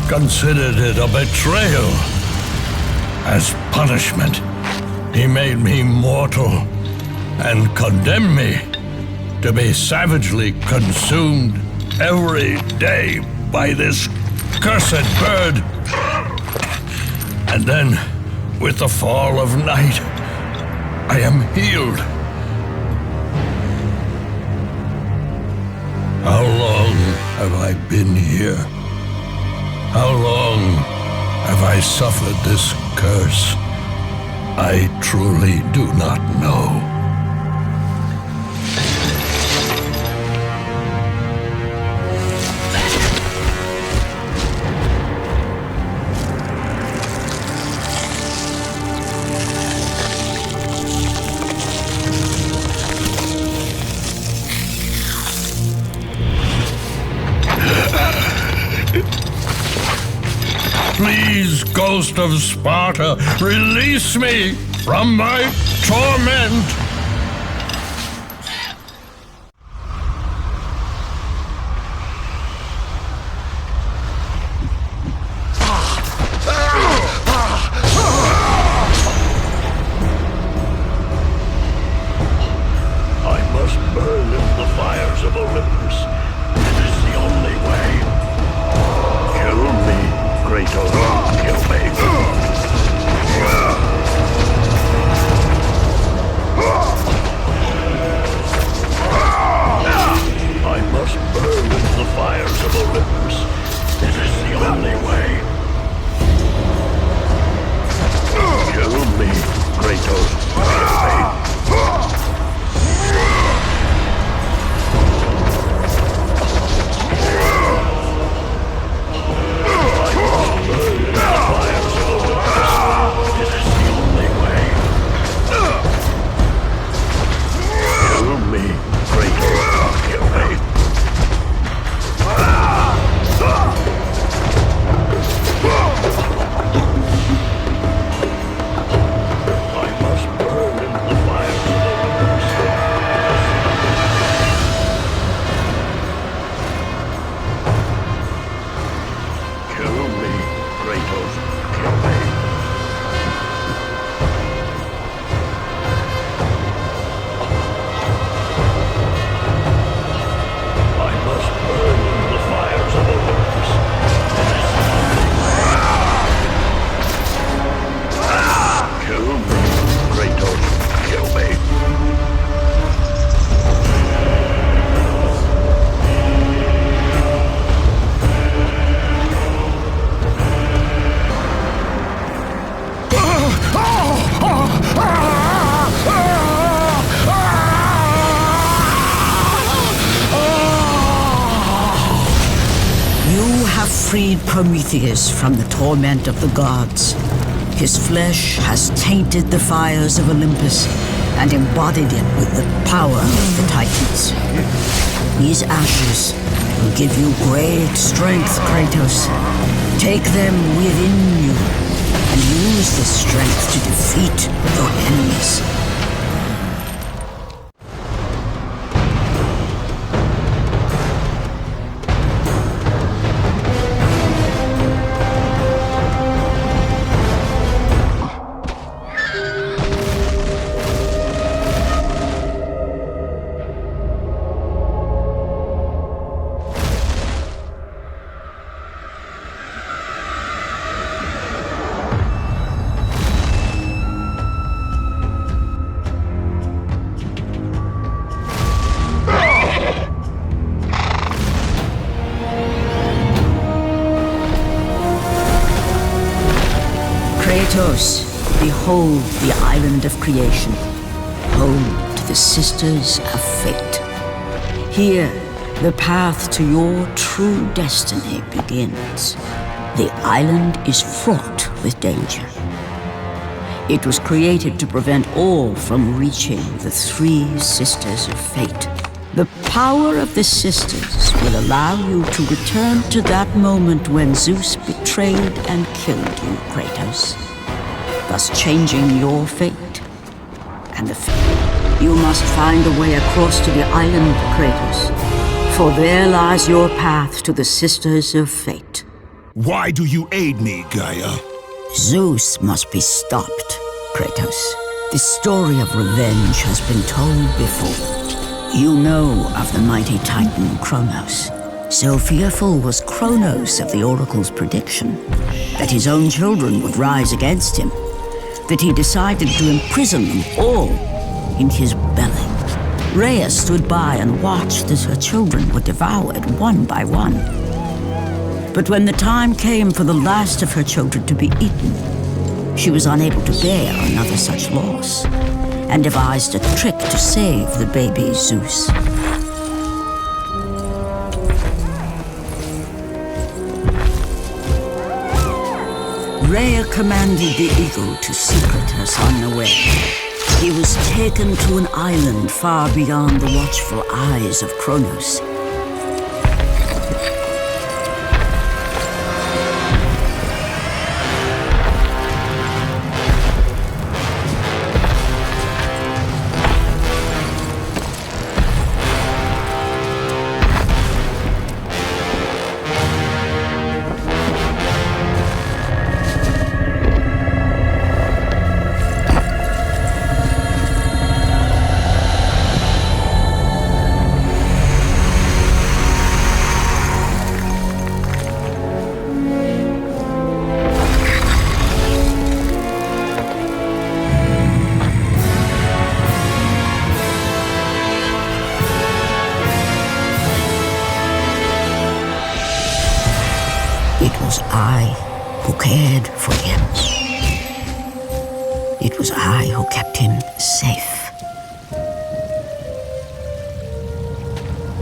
considered it a betrayal. As punishment, he made me mortal and condemned me to be savagely consumed every day by this cursed bird. And then, with the fall of night, I am healed. How long have I been here? How long have I suffered this curse? I truly do not know. Please, Ghost of Sparta, release me from my torment! I must burn in the fires of Olympus. It is the only way. Kill me, Kratos. Kill me. I must burn in the fires of Olympus. It is the only way. Kill me, Kratos. Kill me. Freed Prometheus from the torment of the gods. His flesh has tainted the fires of Olympus and embodied it with the power of the Titans. These ashes will give you great strength, Kratos. Take them within you and use this strength to defeat your enemies. Kratos, behold the island of creation, home to the Sisters of Fate. Here, the path to your true destiny begins. The island is fraught with danger. It was created to prevent all from reaching the three Sisters of Fate. The power of the Sisters will allow you to return to that moment when Zeus betrayed and killed you, Kratos, thus changing your fate and the fate. You must find a way across to the island, Kratos, for there lies your path to the Sisters of Fate. Why do you aid me, Gaia? Zeus must be stopped, Kratos. The story of revenge has been told before. You know of the mighty Titan Kronos. So fearful was Kronos of the Oracle's prediction that his own children would rise against him, that he decided to imprison them all in his belly. Rhea stood by and watched as her children were devoured one by one. But when the time came for the last of her children to be eaten, she was unable to bear another such loss, and devised a trick to save the baby Zeus. Rhea commanded the eagle to secret her son away. He was taken to an island far beyond the watchful eyes of Kronos. It was I who cared for him. It was I who kept him safe.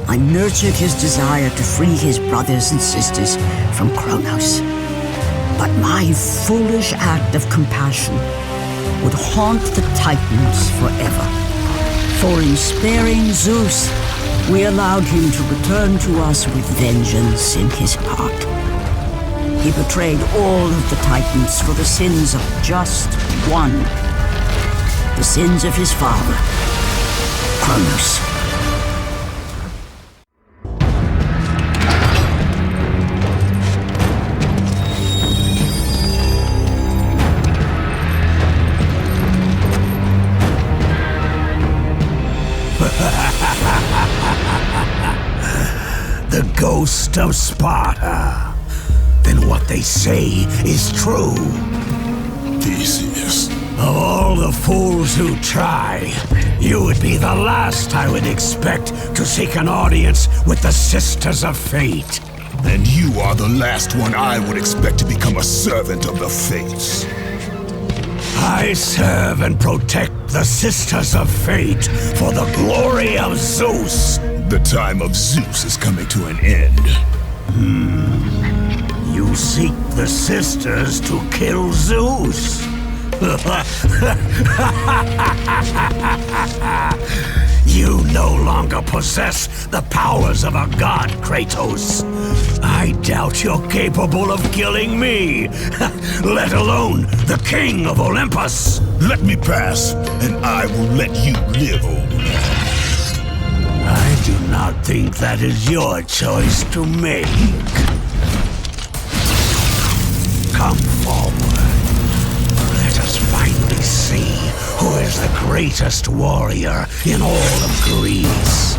I nurtured his desire to free his brothers and sisters from Kronos. But my foolish act of compassion would haunt the Titans forever. For in sparing Zeus, we allowed him to return to us with vengeance in his heart. He betrayed all of the Titans for the sins of just one. The sins of his father, Kronos. The Ghost of Sparta. Then what they say is true. Theseus. Of all the fools who try, you would be the last I would expect to seek an audience with the Sisters of Fate. And you are the last one I would expect to become a servant of the Fates. I serve and protect the Sisters of Fate for the glory of Zeus. The time of Zeus is coming to an end. You seek the Sisters to kill Zeus. You no longer possess the powers of a god, Kratos. I doubt you're capable of killing me, let alone the king of Olympus. Let me pass, and I will let you live, old man. I do not think that is your choice to make. Come forward. Let us finally see who is the greatest warrior in all of Greece.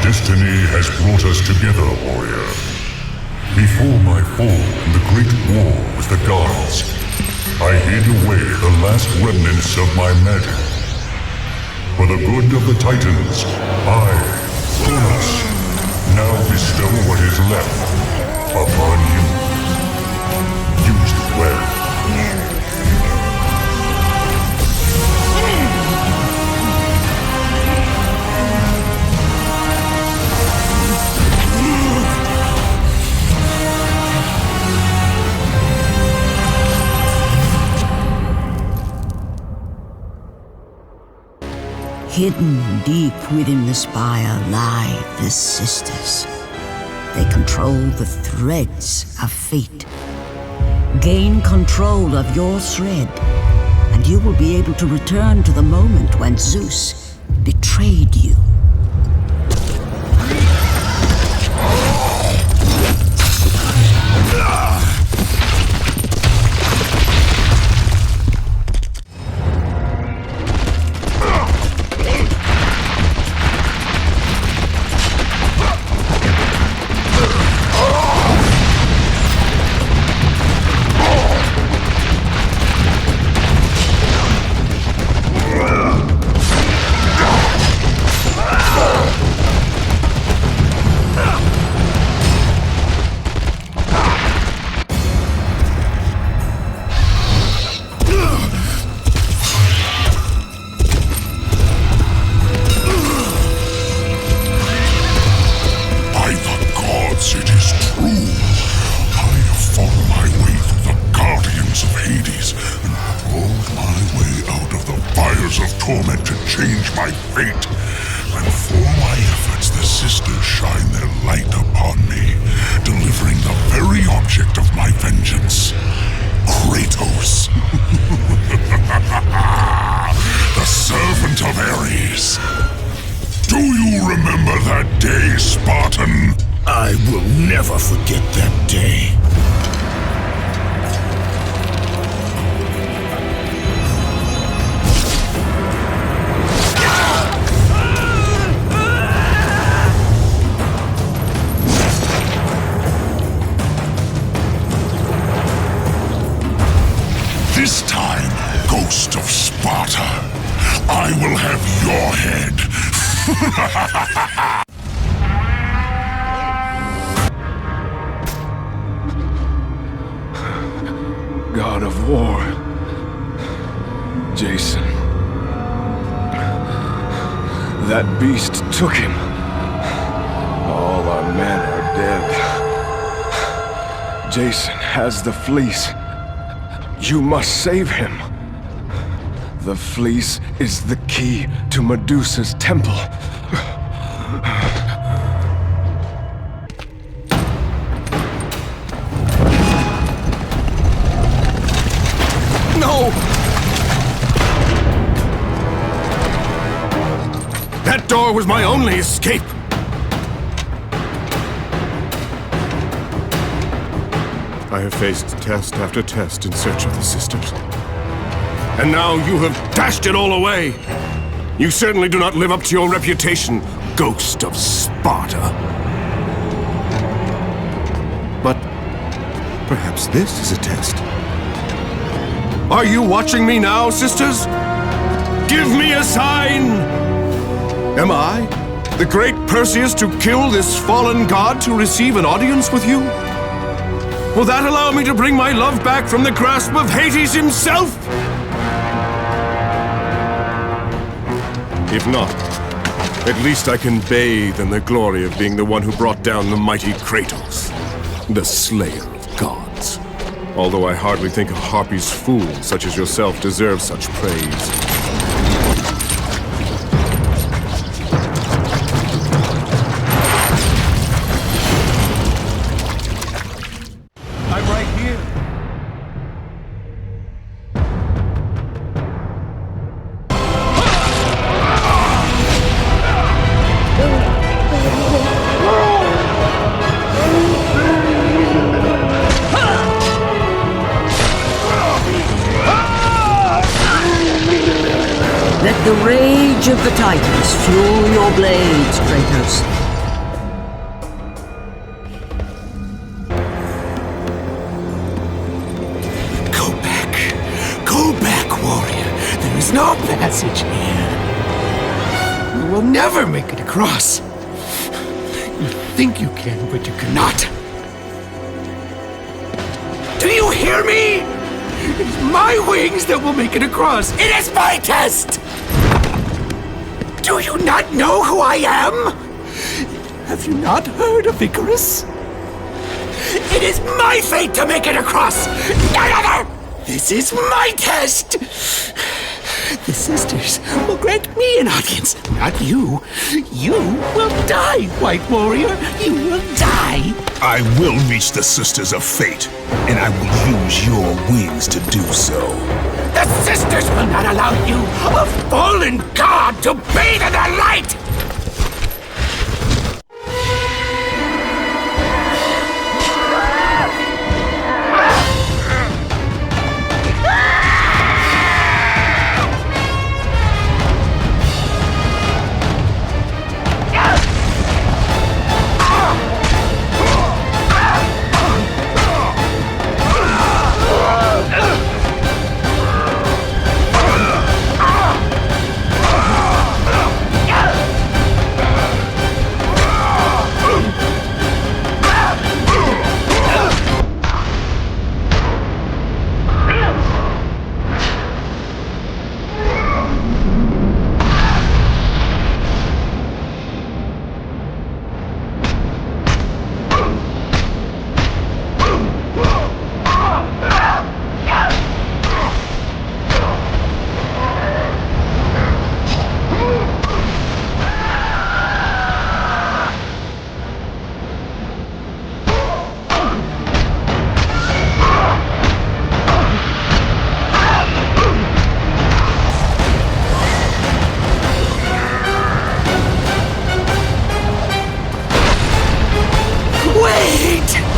Destiny has brought us together, warrior. Before my fall in the great war with the gods, I hid away the last remnants of my magic. For the good of the Titans, I, Kratos, now bestow what is left upon you. Use it well. Hidden deep within the spire lie the sisters. They control the threads of fate. Gain control of your thread, and you will be able to return to the moment when Zeus betrayed you. torment to change my fate. And for my efforts, the sisters shine their light upon me, delivering the very object of my vengeance, Kratos. The servant of Ares. Do you remember that day, Spartan? I will never forget that day. This time, Ghost of Sparta, I will have your head. God of War, Jason. That beast took him. All our men are dead. Jason has the fleece. You must save him. The fleece is the key to Medusa's temple. No! That door was my only escape. I have faced test after test in search of the sisters. And now you have dashed it all away! You certainly do not live up to your reputation, Ghost of Sparta. But perhaps this is a test. Are you watching me now, sisters? Give me a sign! Am I, the great Perseus, to kill this fallen god to receive an audience with you? Will that allow me to bring my love back from the grasp of Hades himself? If not, at least I can bathe in the glory of being the one who brought down the mighty Kratos, the slayer of gods. Although I hardly think a Harpy's fool such as yourself deserves such praise. Let the rage of the Titans fuel your blades, Kratos. no passage here. You will never make it across. You think you can, but you cannot. Do you hear me? It is my wings that will make it across. It is my test! Do you not know who I am? Have you not heard of Icarus? It is my fate to make it across! None other! This is my test! The sisters will grant me an audience, not you. You will die, White Warrior. You will die. I will reach the Sisters of Fate, and I will use your wings to do so. The sisters will not allow you, a fallen god, to bathe in their light!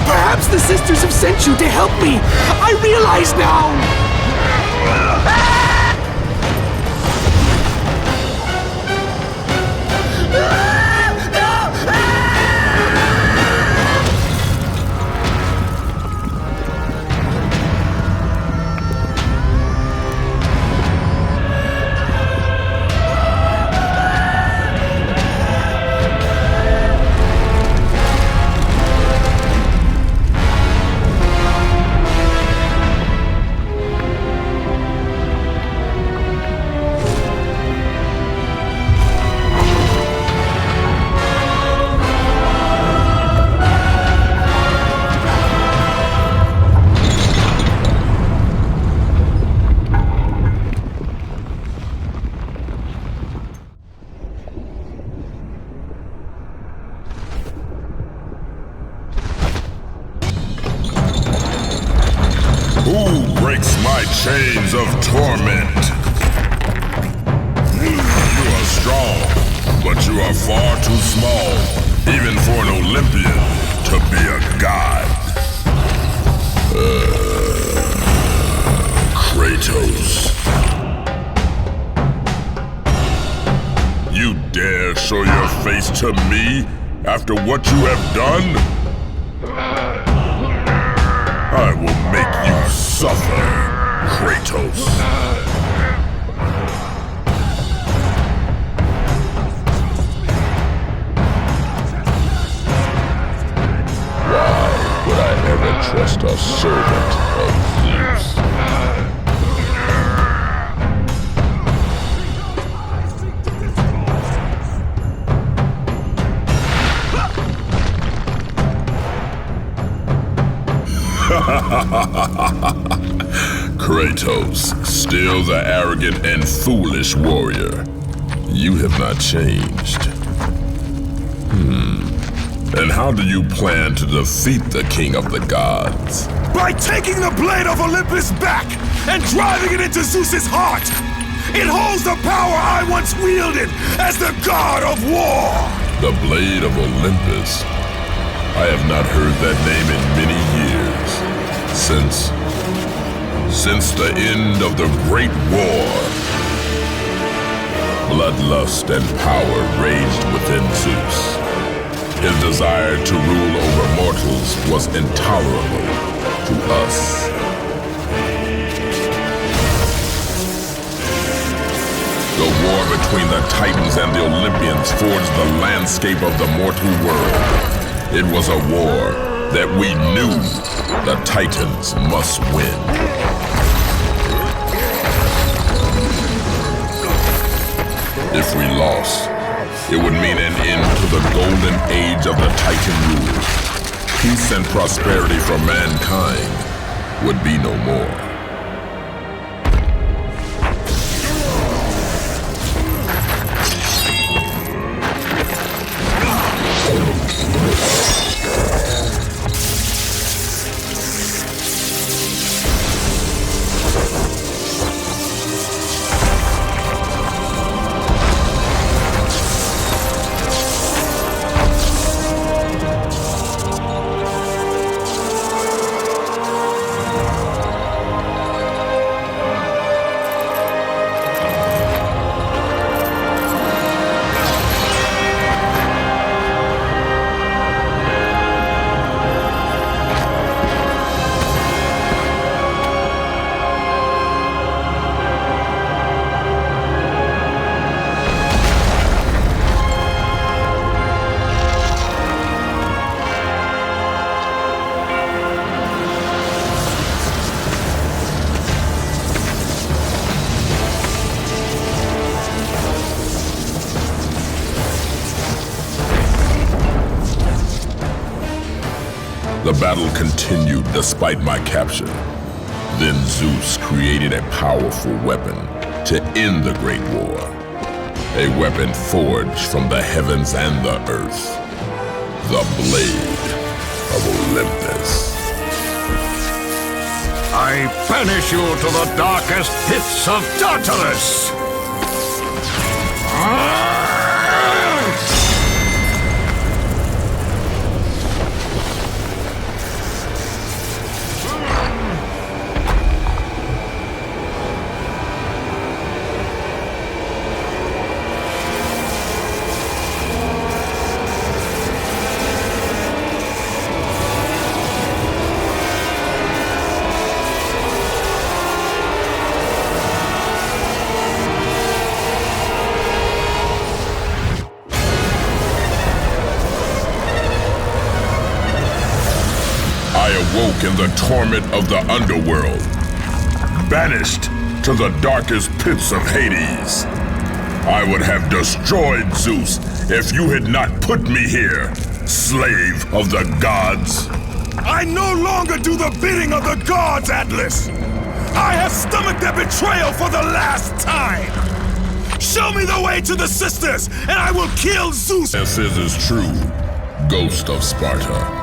Perhaps the sisters have sent you to help me. I realize now. Who breaks my chains of torment? You are strong, but you are far too small, even for an Olympian, to be a god. Kratos. You dare show your face to me after what you have done? I will make you suffer, Kratos. Why would I ever trust a servant of Zeus? Kratos, still the arrogant and foolish warrior. You have not changed. And how do you plan to defeat the king of the gods? By taking the blade of Olympus back and driving it into Zeus's heart! It holds the power I once wielded as the god of war! The blade of Olympus? I have not heard that name in many years. Since the end of the Great War. Bloodlust and power raged within Zeus. His desire to rule over mortals was intolerable to us. The war between the Titans and the Olympians forged the landscape of the mortal world. It was a war that we knew the Titans must win. If we lost, it would mean an end to the golden age of the Titan rule. Peace and prosperity for mankind would be no more. The battle continued despite my capture. Then Zeus created a powerful weapon to end the Great War. A weapon forged from the heavens and the earth. The Blade of Olympus. I banish you to the darkest pits of Tartarus! Awoke in the torment of the underworld, banished to the darkest pits of Hades. I would have destroyed Zeus if you had not put me here, slave of the gods. I no longer do the bidding of the gods, Atlas! I have stomached their betrayal for the last time! Show me the way to the sisters, and I will kill Zeus! This is true, Ghost of Sparta.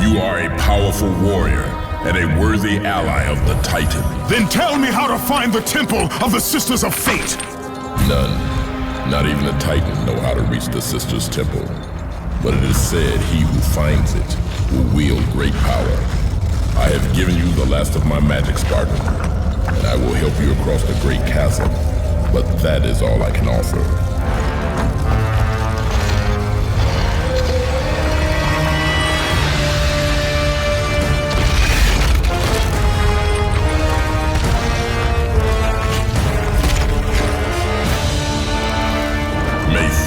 You are a powerful warrior and a worthy ally of the Titan. Then tell me how to find the temple of the Sisters of Fate! None, not even a Titan, know how to reach the Sisters' Temple. But it is said he who finds it will wield great power. I have given you the last of my magic, Spartan, and I will help you across the great chasm, but that is all I can offer.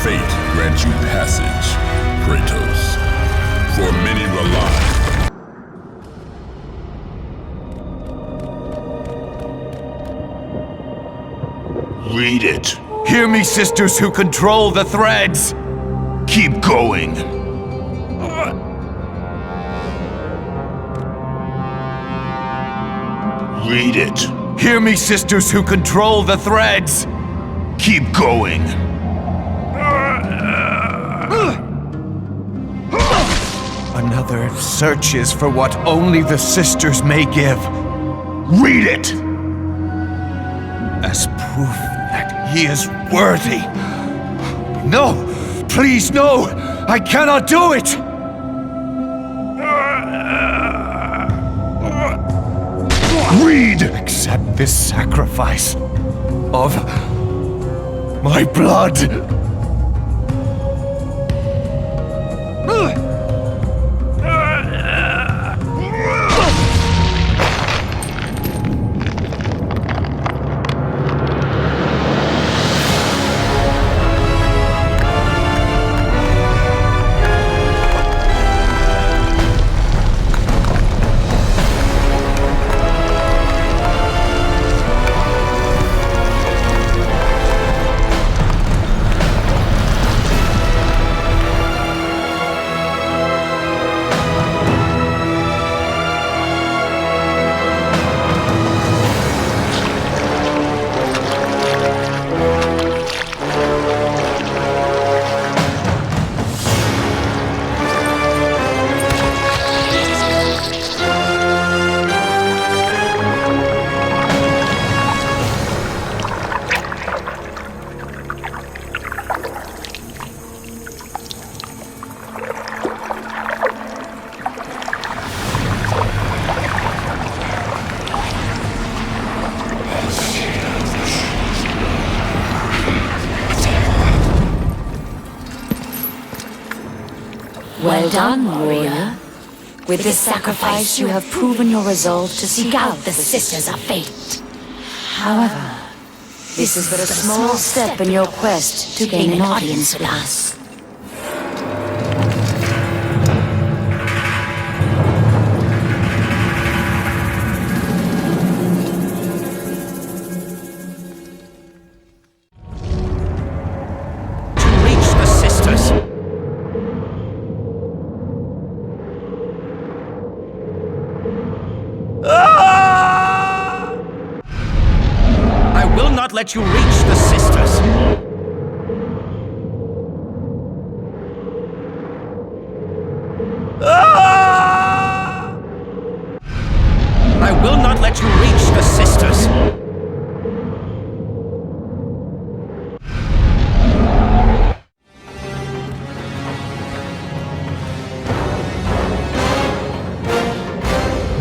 Fate grant you passage, Kratos. For many rely. Read it. Hear me, sisters who control the threads. Keep going. Read it. Hear me, sisters who control the threads. Keep going. Another searches for what only the sisters may give. Read it! As proof that he is worthy. No! Please, no! I cannot do it! Read! Accept this sacrifice of my blood! Well done, warrior. With this sacrifice, you have proven your resolve to seek out the Sisters of Fate. However, this is but a small step in your quest to gain an audience with us. Let you reach the Sisters. I will not let you reach the Sisters.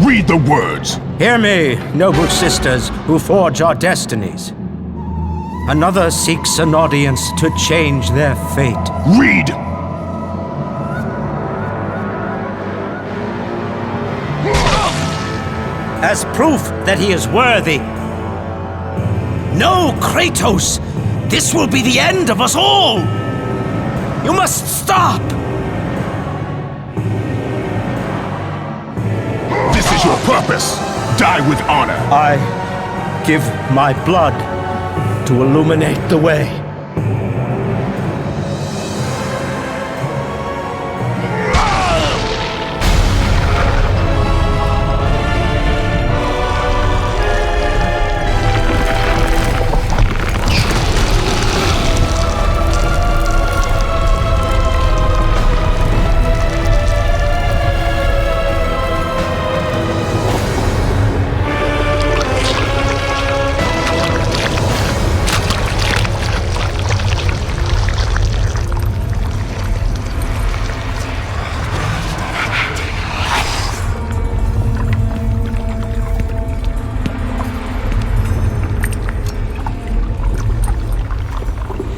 Read the words. Hear me, noble sisters who forge our destinies. Another seeks an audience to change their fate. Read! As proof that he is worthy. No, Kratos! This will be the end of us all! You must stop! This is your purpose! Die with honor! I give my blood to illuminate the way.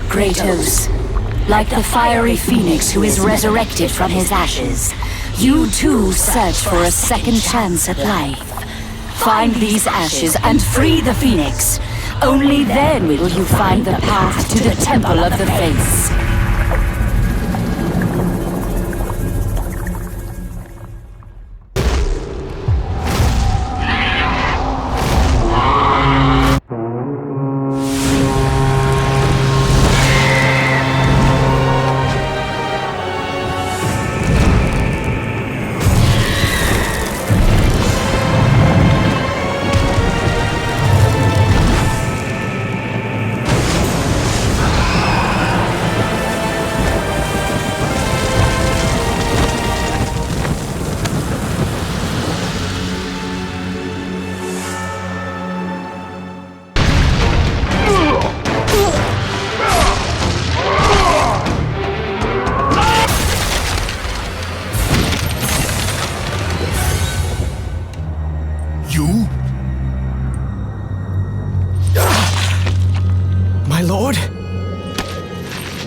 Kratos, like the fiery phoenix who is resurrected from his ashes, you too search for a second chance at life. Find these ashes and free the phoenix. Only then will you find the path to the Temple of the Fates.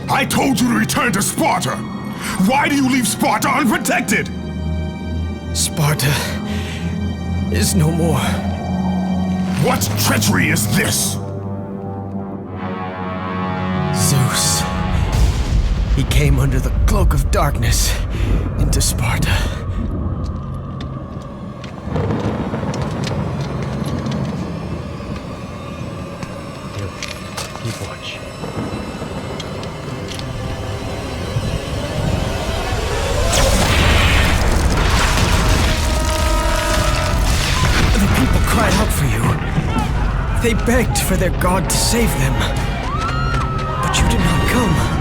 I told you to return to Sparta! Why do you leave Sparta unprotected? Sparta is no more. What treachery is this? Zeus. He came under the cloak of darkness into Sparta. Keep watch. Cried out for you. They begged for their god to save them. But you did not come.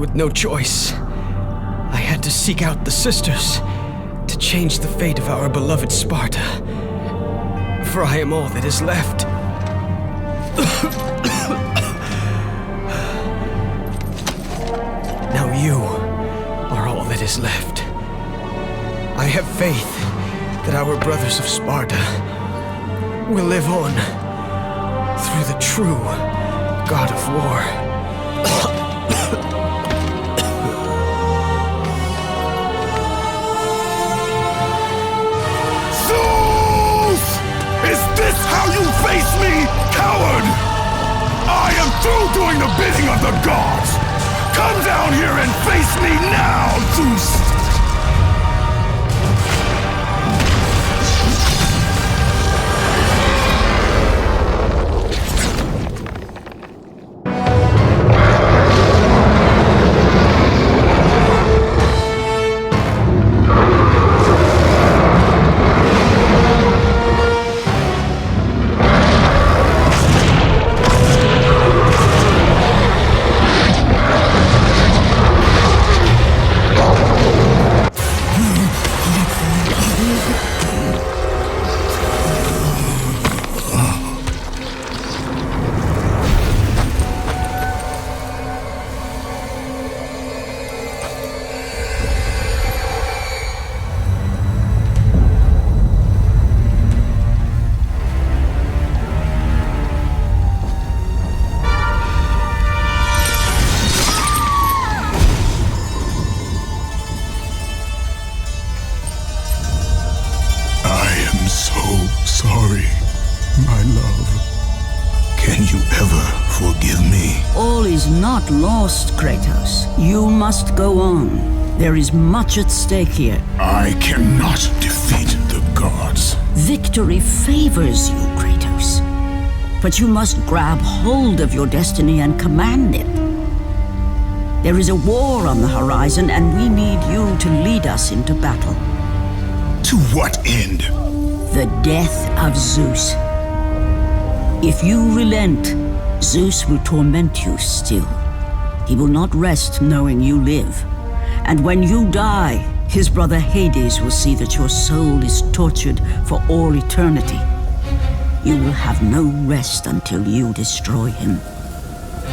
with no choice. I had to seek out the sisters to change the fate of our beloved Sparta. For I am all that is left. Now you are all that is left. I have faith that our brothers of Sparta will live on through the true God of War. Zeus! Is this how you face me, coward? I am through doing the bidding of the gods! Come down here and face me now, Zeus! Not lost, Kratos. You must go on. There is much at stake here. I cannot defeat the gods. Victory favors you, Kratos. But you must grab hold of your destiny and command it. There is a war on the horizon, and we need you to lead us into battle. To what end? The death of Zeus. If you relent, Zeus will torment you still. He will not rest knowing you live. And when you die, his brother Hades will see that your soul is tortured for all eternity. You will have no rest until you destroy him.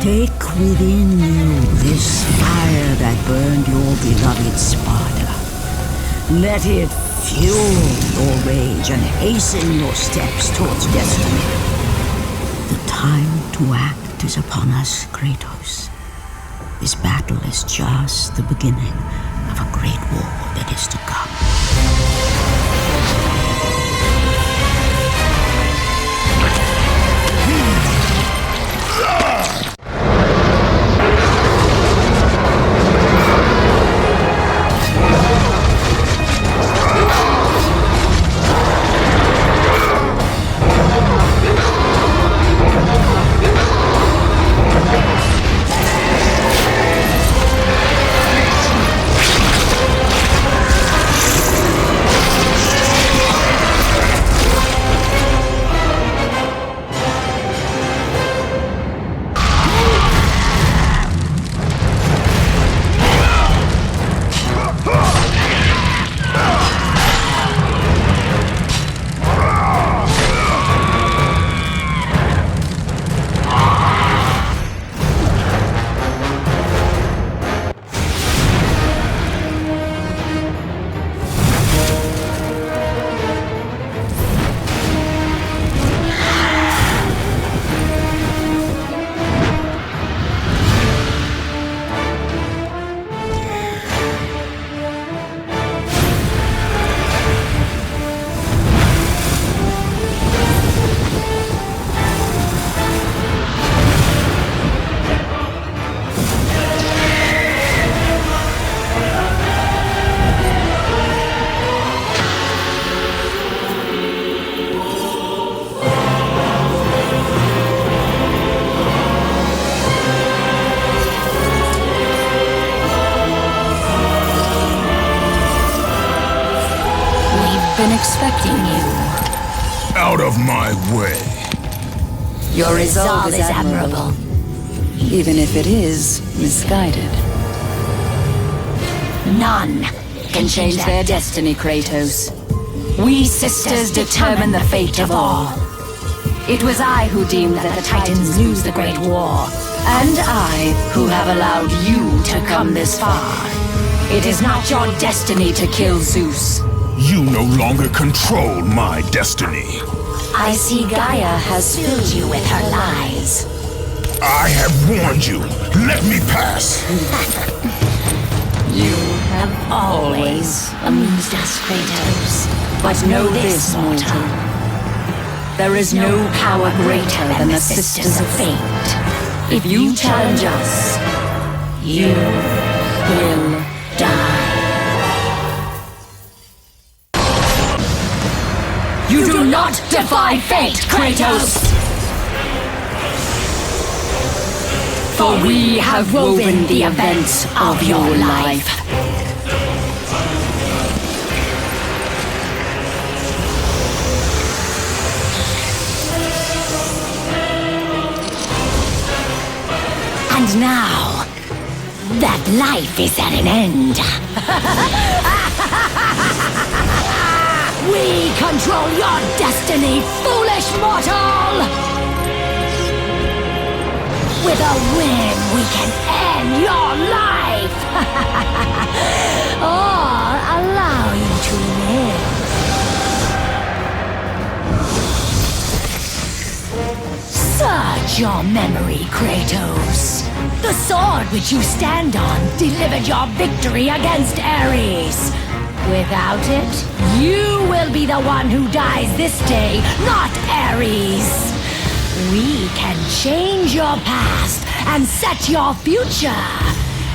Take within you this fire that burned your beloved Sparta. Let it fuel your rage and hasten your steps towards destiny. The time to act is upon us, Kratos. This battle is just the beginning of a great war that is to come. Been expecting you. Out of my way. Your resolve is admirable, even if it is misguided. None can change their destiny, Kratos. We sisters determine the fate of all. It was I who deemed that the Titans lose the Great War, and I who have allowed you to come this far. It is not your destiny to kill Zeus. You no longer control my destiny. I see Gaia has filled you with her lies. I have warned you. Let me pass. You have always amused us, Kratos. But know this, mortal. There is no power greater than the Sisters of Fate. If you challenge us, you will die. You do not defy fate, Kratos! For we have woven the events of your life. And now, that life is at an end. We control your destiny, foolish mortal! With a whim, we can end your life! Or allow you to live. Search your memory, Kratos. The sword which you stand on delivered your victory against Ares. Without it, you will be the one who dies this day, not Ares. We can change your past and set your future.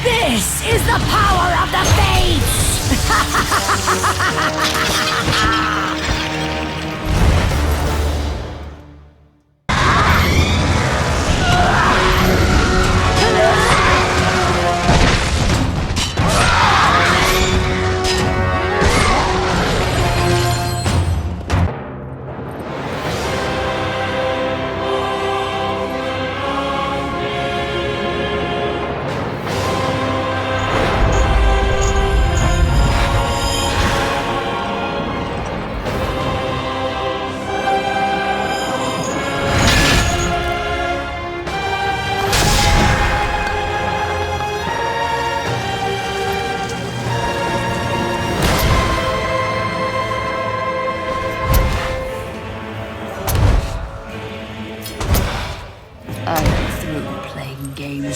This is the power of the Fates!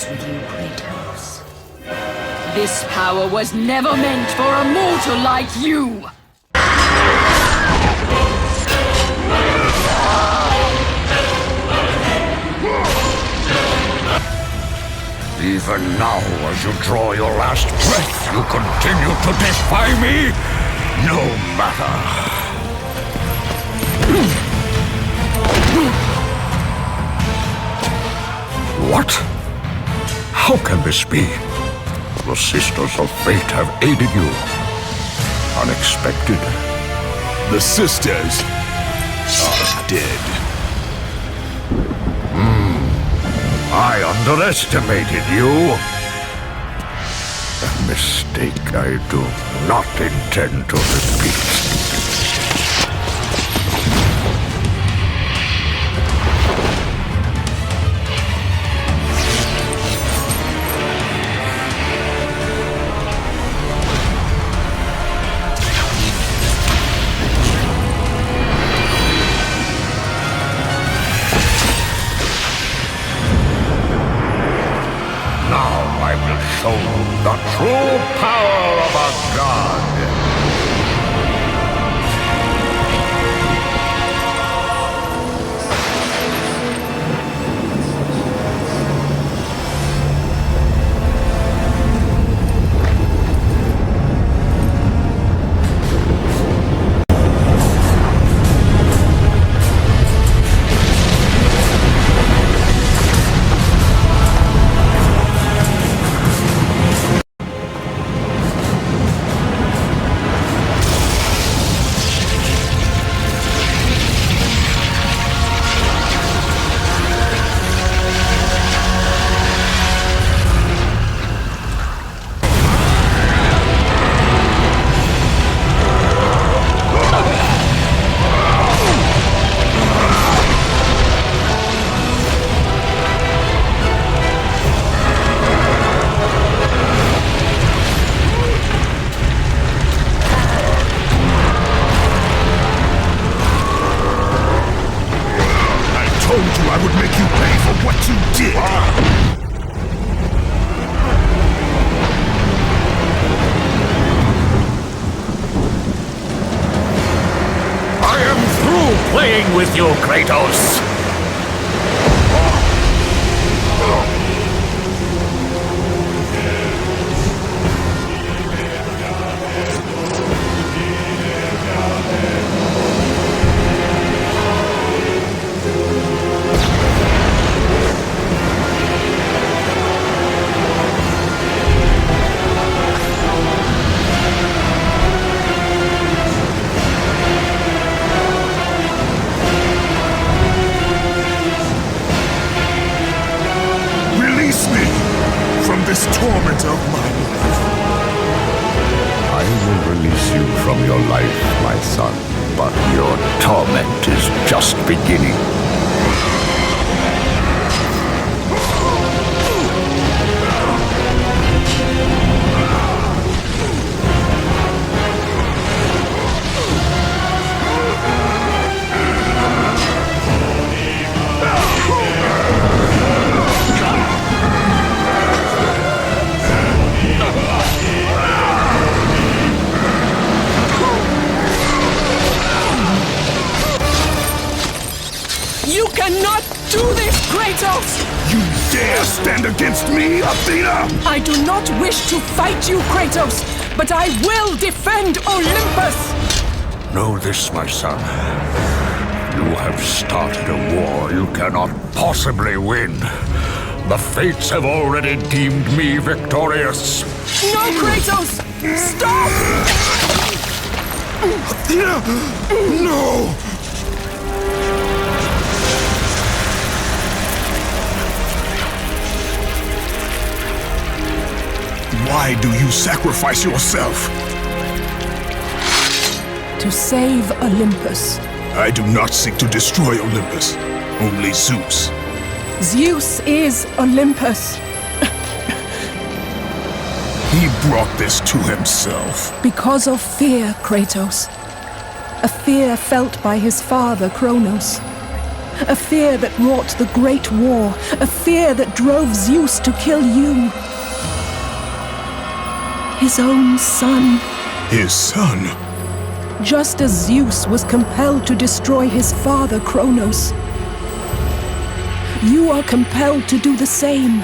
With you, Kratos. This power was never meant for a mortal like you! Even now, as you draw your last breath, you continue to defy me? No matter. What? How can this be? The Sisters of Fate have aided you. Unexpected. The Sisters are dead. I underestimated you. A mistake I do not intend to repeat. Show the true power of a god. would make you pay for what you did! I am through playing with you, Kratos! This torment of my life. I will release you from your life, my son, but your torment is just beginning. You cannot do this, Kratos! You dare stand against me, Athena? I do not wish to fight you, Kratos, but I will defend Olympus! Know this, my son. You have started a war you cannot possibly win. The fates have already deemed me victorious. No, Kratos! Stop! Athena! No! Why do you sacrifice yourself? To save Olympus. I do not seek to destroy Olympus, only Zeus. Zeus is Olympus. He brought this to himself. Because of fear, Kratos. A fear felt by his father, Kronos. A fear that wrought the Great War. A fear that drove Zeus to kill you. His own son. His son? Just as Zeus was compelled to destroy his father, Kronos. You are compelled to do the same.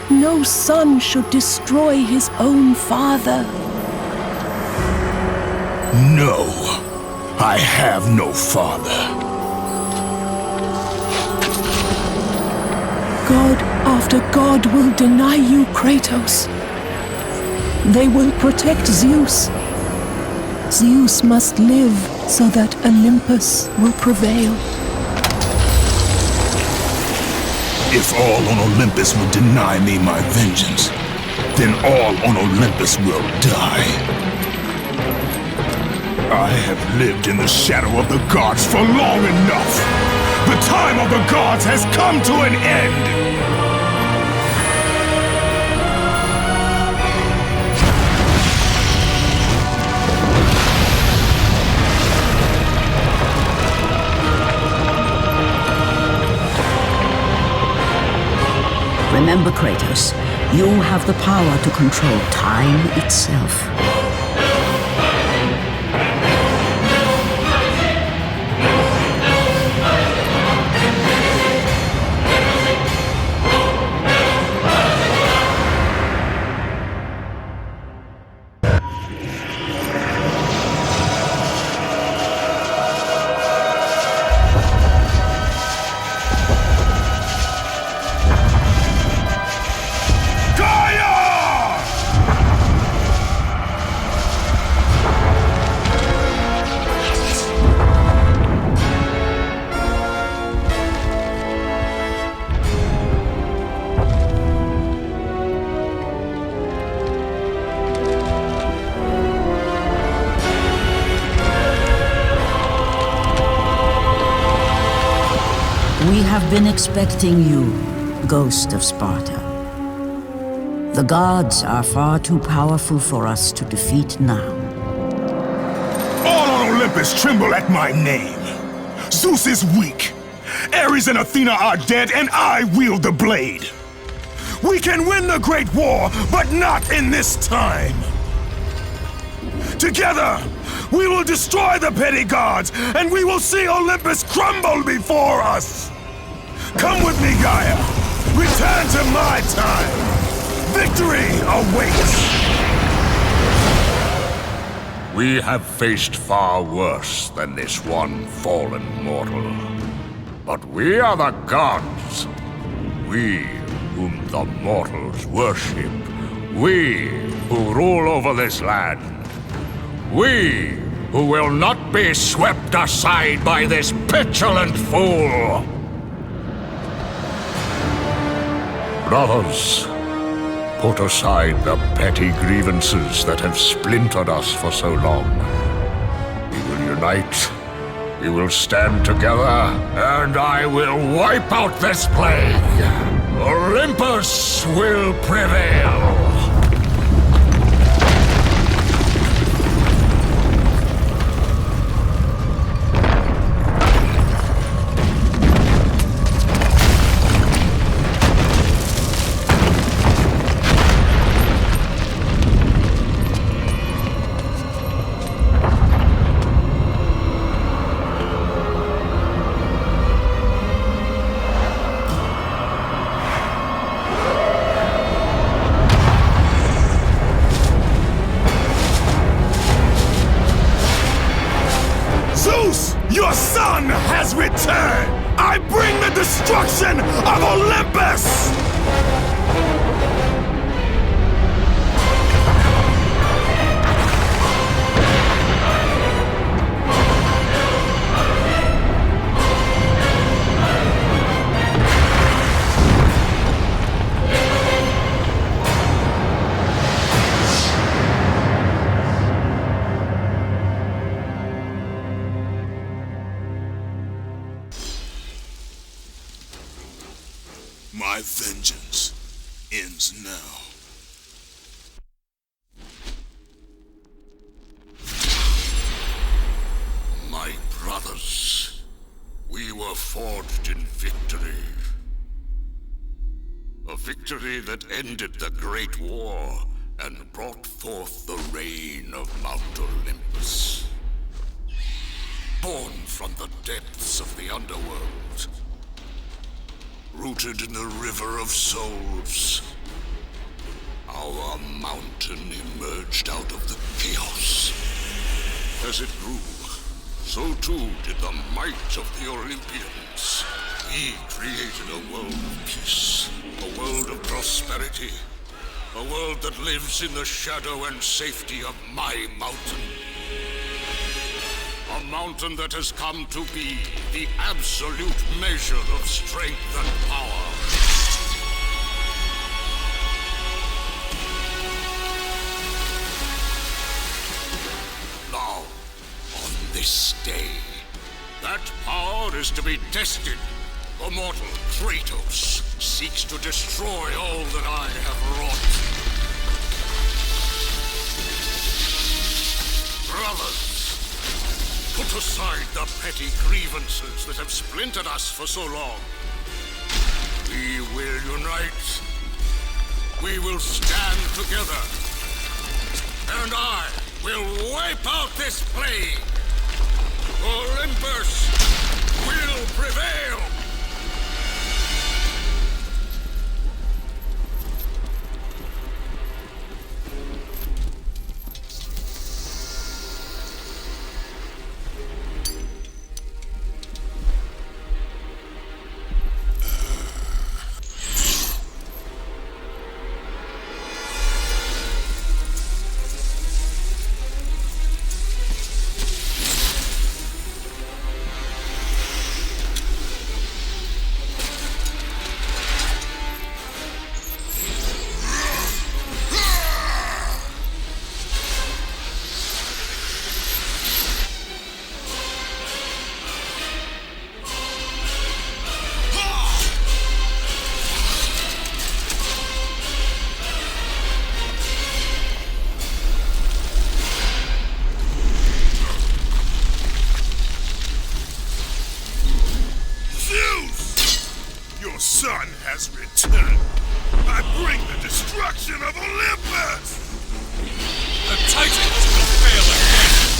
No son should destroy his own father. No, I have no father. God after God will deny you, Kratos. They will protect Zeus. Zeus must live so that Olympus will prevail. If all on Olympus will deny me my vengeance, then all on Olympus will die. I have lived in the shadow of the gods for long enough. The time of the gods has come to an end. Remember, Kratos, you have the power to control time itself. We have been expecting you, Ghost of Sparta. The gods are far too powerful for us to defeat now. All on Olympus tremble at my name. Zeus is weak, Ares and Athena are dead, and I wield the blade. We can win the Great War, but not in this time. Together, we will destroy the petty gods, and we will see Olympus crumble before us. Come with me, Gaia. Return to my time. Victory awaits. We have faced far worse than this one fallen mortal. But we are the gods. We whom the mortals worship. We who rule over this land. We who will not be swept aside by this petulant fool. Brothers, put aside the petty grievances that have splintered us for so long. We will unite, we will stand together, and I will wipe out this plague. Olympus will prevail. Your son has returned! I bring the destruction of Olympus! My vengeance ends now. My brothers, we were forged in victory. A victory that ended the Great War and brought forth the reign of Mount Olympus. Born from the depths of the underworld, rooted in the river of souls, our mountain emerged out of the chaos. As it grew, so too did the might of the Olympians. We created a world of peace, a world of prosperity, a world that lives in the shadow and safety of my mountain. A mountain that has come to be the absolute measure of strength and power. Now, on this day, that power is to be tested. The mortal Kratos seeks to destroy all that I have wrought. Brothers, put aside the petty grievances that have splintered us for so long. We will unite. We will stand together. And I will wipe out this plague. Olympus will prevail. son has returned. I bring the destruction of Olympus! The Titans will fail again!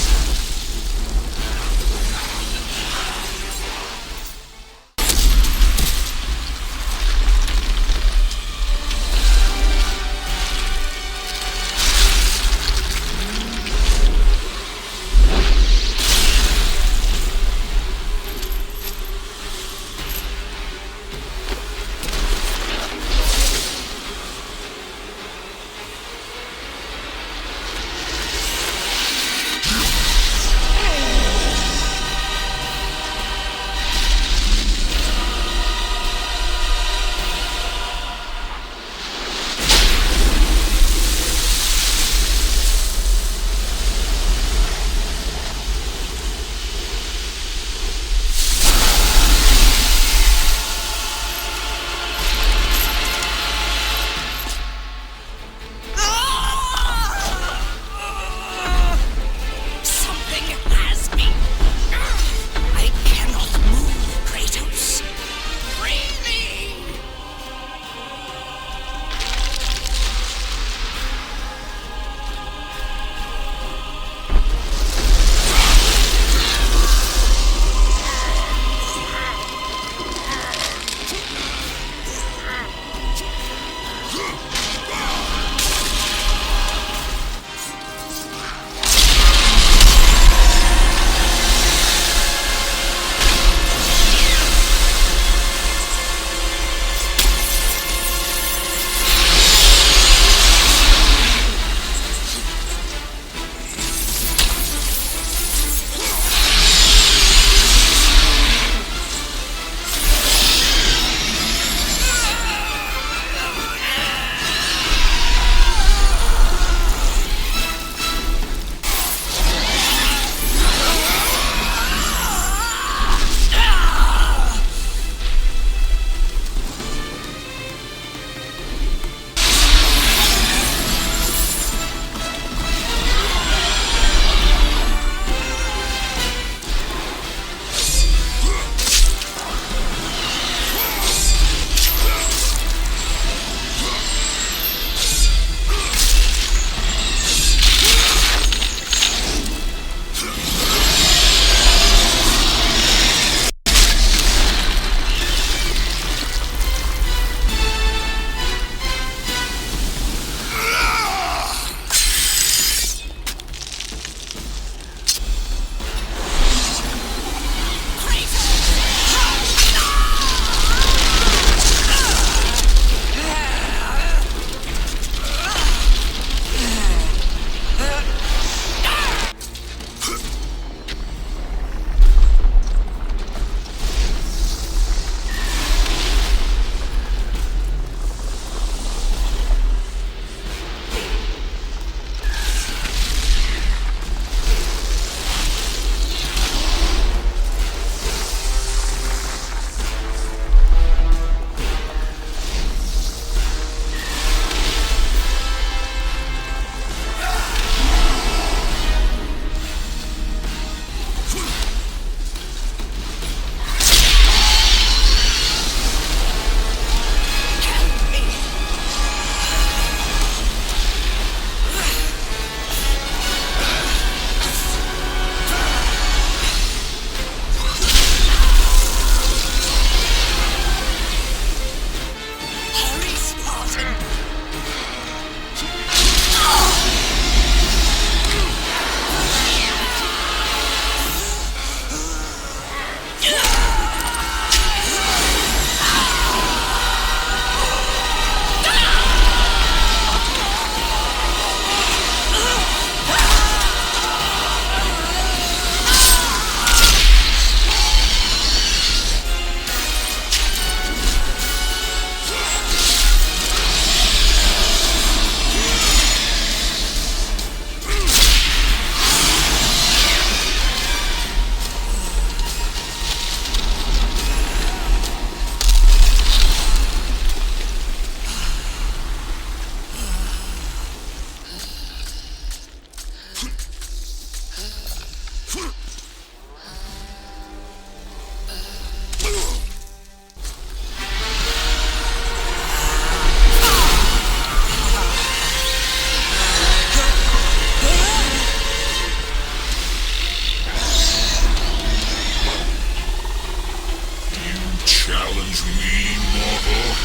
challenge me, mortal?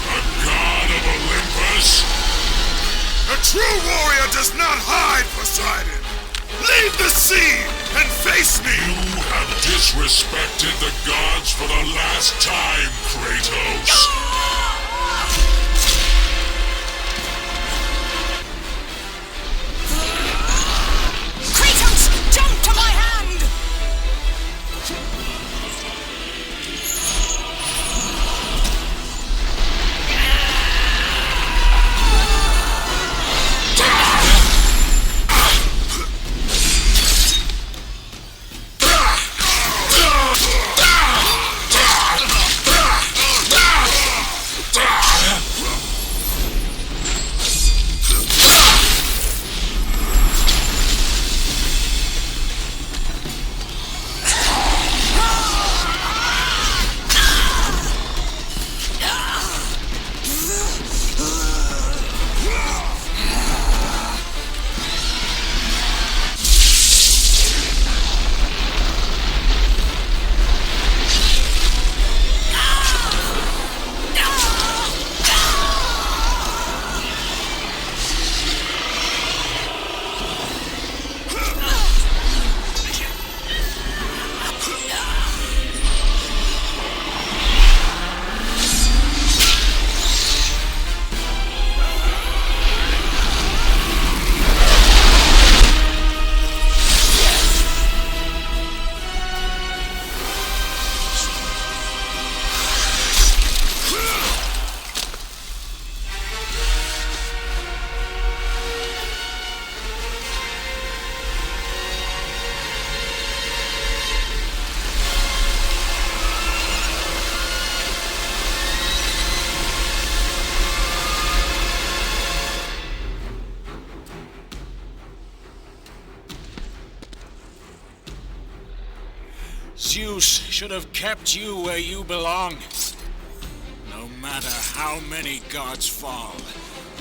The god of Olympus? A true warrior does not hide, Poseidon! Leave the sea and face me! You have disrespected the gods for the last time, Kratos! Kratos, jump to my hand! Zeus should have kept you where you belong. No matter how many gods fall,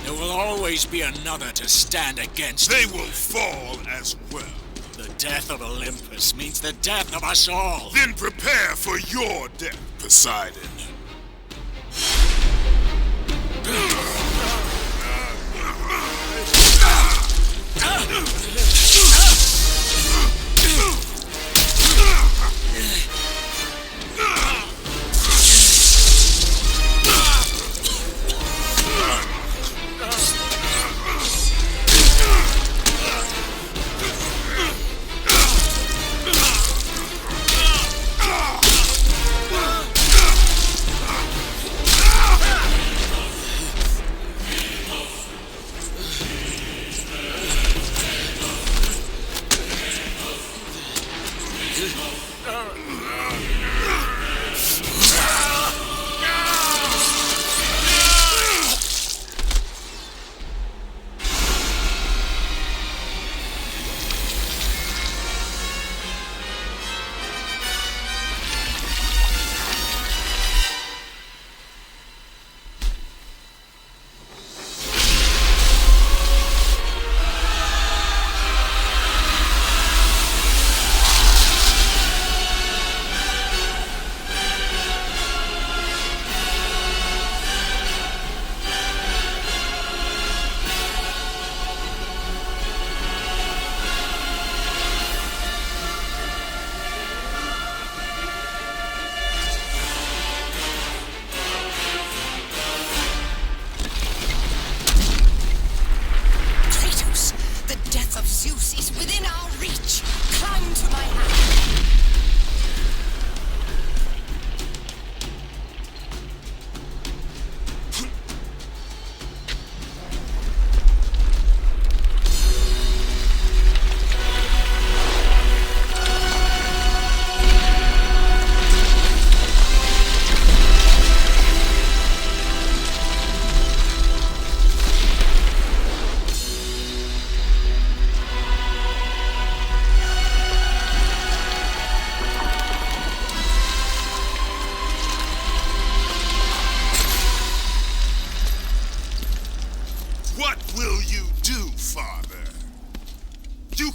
there will always be another to stand against They you. will fall as well. The death of Olympus means the death of us all. Then prepare for your death, Poseidon.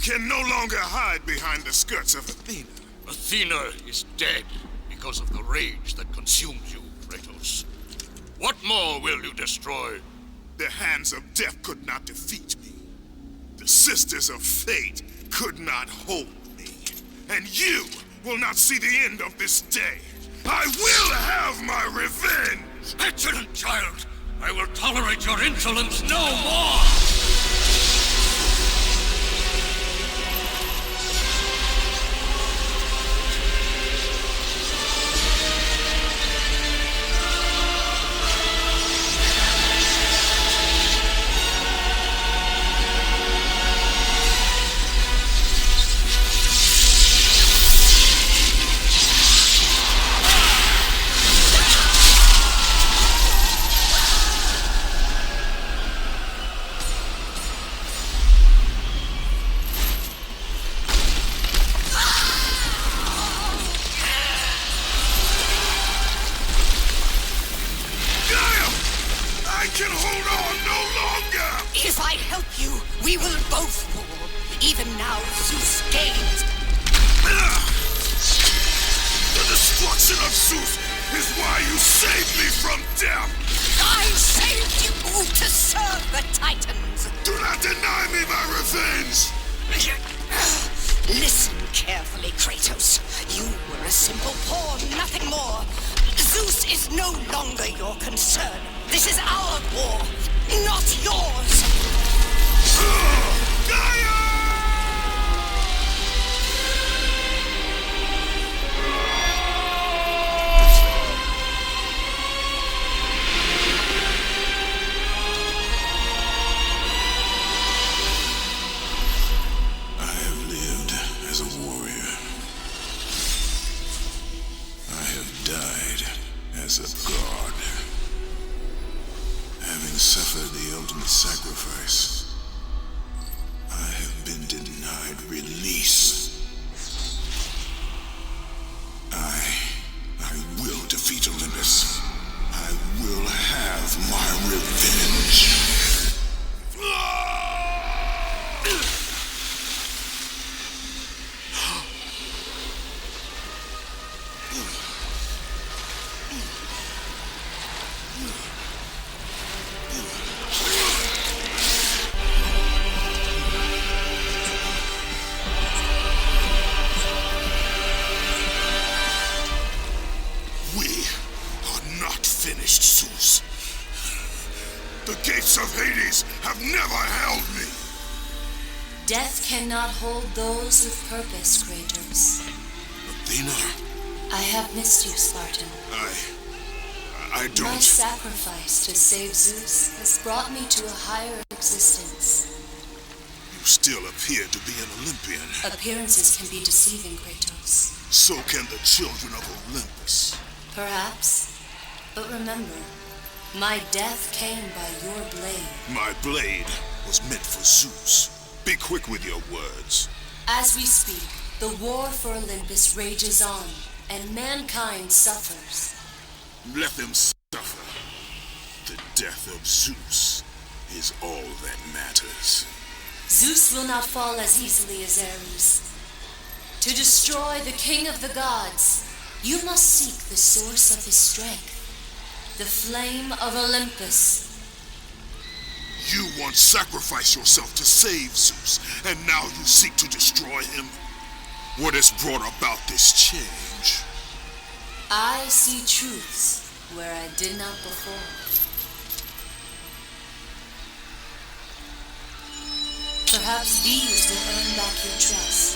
can no longer hide behind the skirts of Athena. Athena is dead because of the rage that consumes you, Kratos. What more will you destroy? The hands of death could not defeat me. The sisters of fate could not hold me. And you will not see the end of this day. I will have my revenge! Excellent, child! I will tolerate your insolence no more! If I help you, we will both fall. Even now, Zeus gains. The destruction of Zeus is why you saved me from death! I saved you to serve the Titans! Do not deny me my revenge! Listen carefully, Kratos. You were a simple pawn, nothing more. Zeus is no longer your concern. This is our war, not yours! As a god, having suffered the ultimate sacrifice, I have been denied release. I will defeat Olympus. I will have my revenge. The gates of Hades have never held me! Death cannot hold those with purpose, Kratos. Athena? I have missed you, Spartan. I don't... My sacrifice to save Zeus has brought me to a higher existence. You still appear to be an Olympian. Appearances can be deceiving, Kratos. So can the children of Olympus. Perhaps. But remember, my death came by your blade. My blade was meant for Zeus. Be quick with your words. As we speak, the war for Olympus rages on, and mankind suffers. Let them suffer. The death of Zeus is all that matters. Zeus will not fall as easily as Ares. To destroy the king of the gods, you must seek the source of his strength. The flame of Olympus. You once sacrificed yourself to save Zeus, and now you seek to destroy him? What has brought about this change? I see truths where I did not before. Perhaps these will earn back your trust.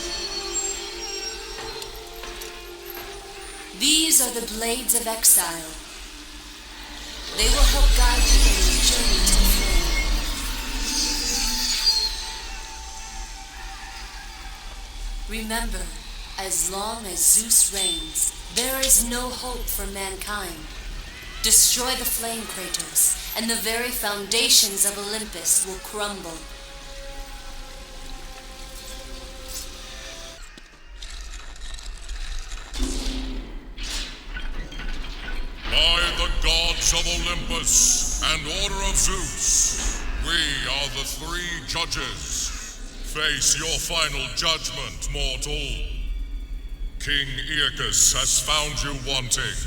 These are the blades of exile. They will help guide you on your journey to the flame. Remember, as long as Zeus reigns, there is no hope for mankind. Destroy the flame, Kratos, and the very foundations of Olympus will crumble. By the gods of Olympus and Order of Zeus, we are the three judges. Face your final judgment, mortal. King Aeacus has found you wanting.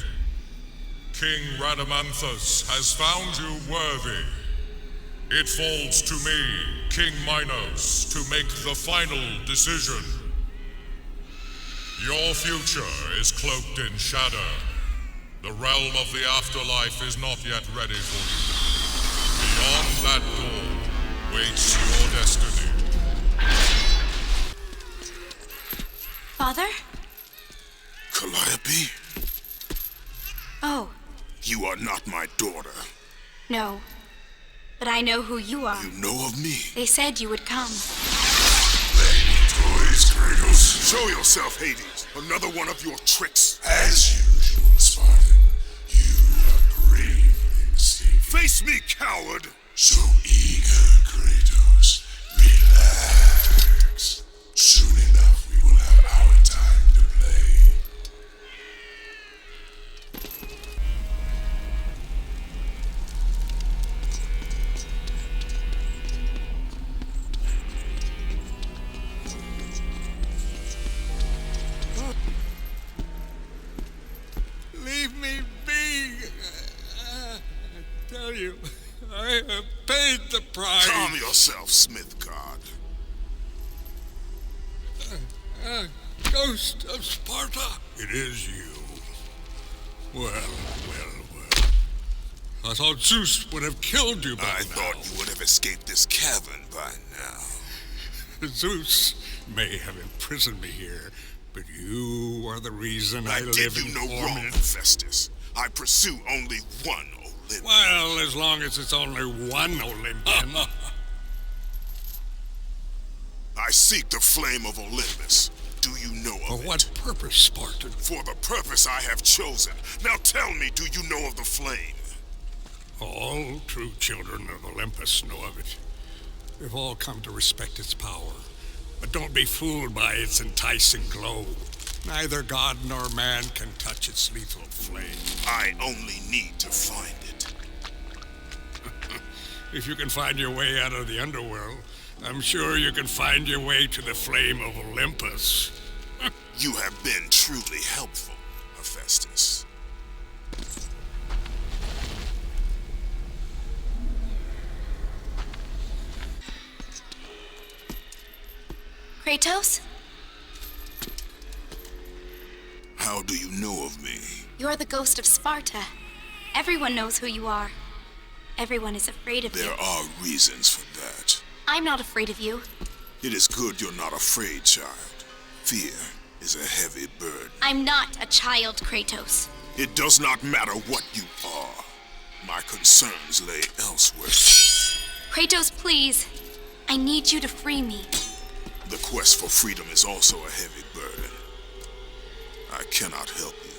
King Radamanthus has found you worthy. It falls to me, King Minos, to make the final decision. Your future is cloaked in shadow. The realm of the afterlife is not yet ready for you. Beyond that door waits your destiny. Father? Calliope? Oh, You are not my daughter. no. But I know who you are. You know of me. They said you would come. Toys, Kratos. Show yourself, Hades. Another one of your tricks. As usual, Spartan. You are bravely mistaken. Face me, coward! So eager, Kratos. Relax. Soon enough, we will have our time to play. Leave me be. I tell you, I have paid the price. Calm yourself, Smith God. Ghost of Sparta. It is you. Well. I thought Zeus would have killed you by now. I thought you would have escaped this cavern by now. Zeus may have imprisoned me here, but you are the reason I live did in you no torment. wrong, Hephaestus. I pursue only one Olympian. Well, as long as it's only one Olympian. I seek the flame of Olympus. Do you know of For what purpose, Spartan? For the purpose I have chosen. Now tell me, do you know of the flame? All true children of Olympus know of it. They've all come to respect its power. But don't be fooled by its enticing glow. Neither god nor man can touch its lethal flame. I only need to find it. If you can find your way out of the underworld, I'm sure you can find your way to the flame of Olympus. You have been truly helpful, Hephaestus. Kratos? How do you know of me? You're the Ghost of Sparta. Everyone knows who you are. Everyone is afraid of you. There are reasons for that. I'm not afraid of you. It is good you're not afraid, child. Fear is a heavy burden. I'm not a child, Kratos. It does not matter what you are. My concerns lay elsewhere. Kratos, please. I need you to free me. The quest for freedom is also a heavy burden. I cannot help you.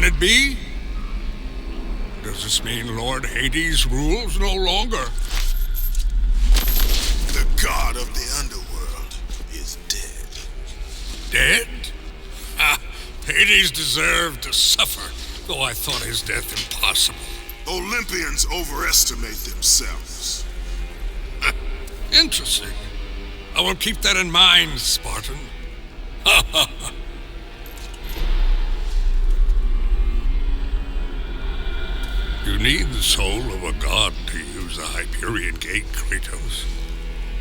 it be? Does this mean Lord Hades rules no longer? The god of the underworld is dead. Dead? Ah, Hades deserved to suffer, though I thought his death impossible. Olympians overestimate themselves. Interesting. I will keep that in mind, Spartan. Ha ha ha. You need the soul of a god to use the Hyperion Gate, Kratos.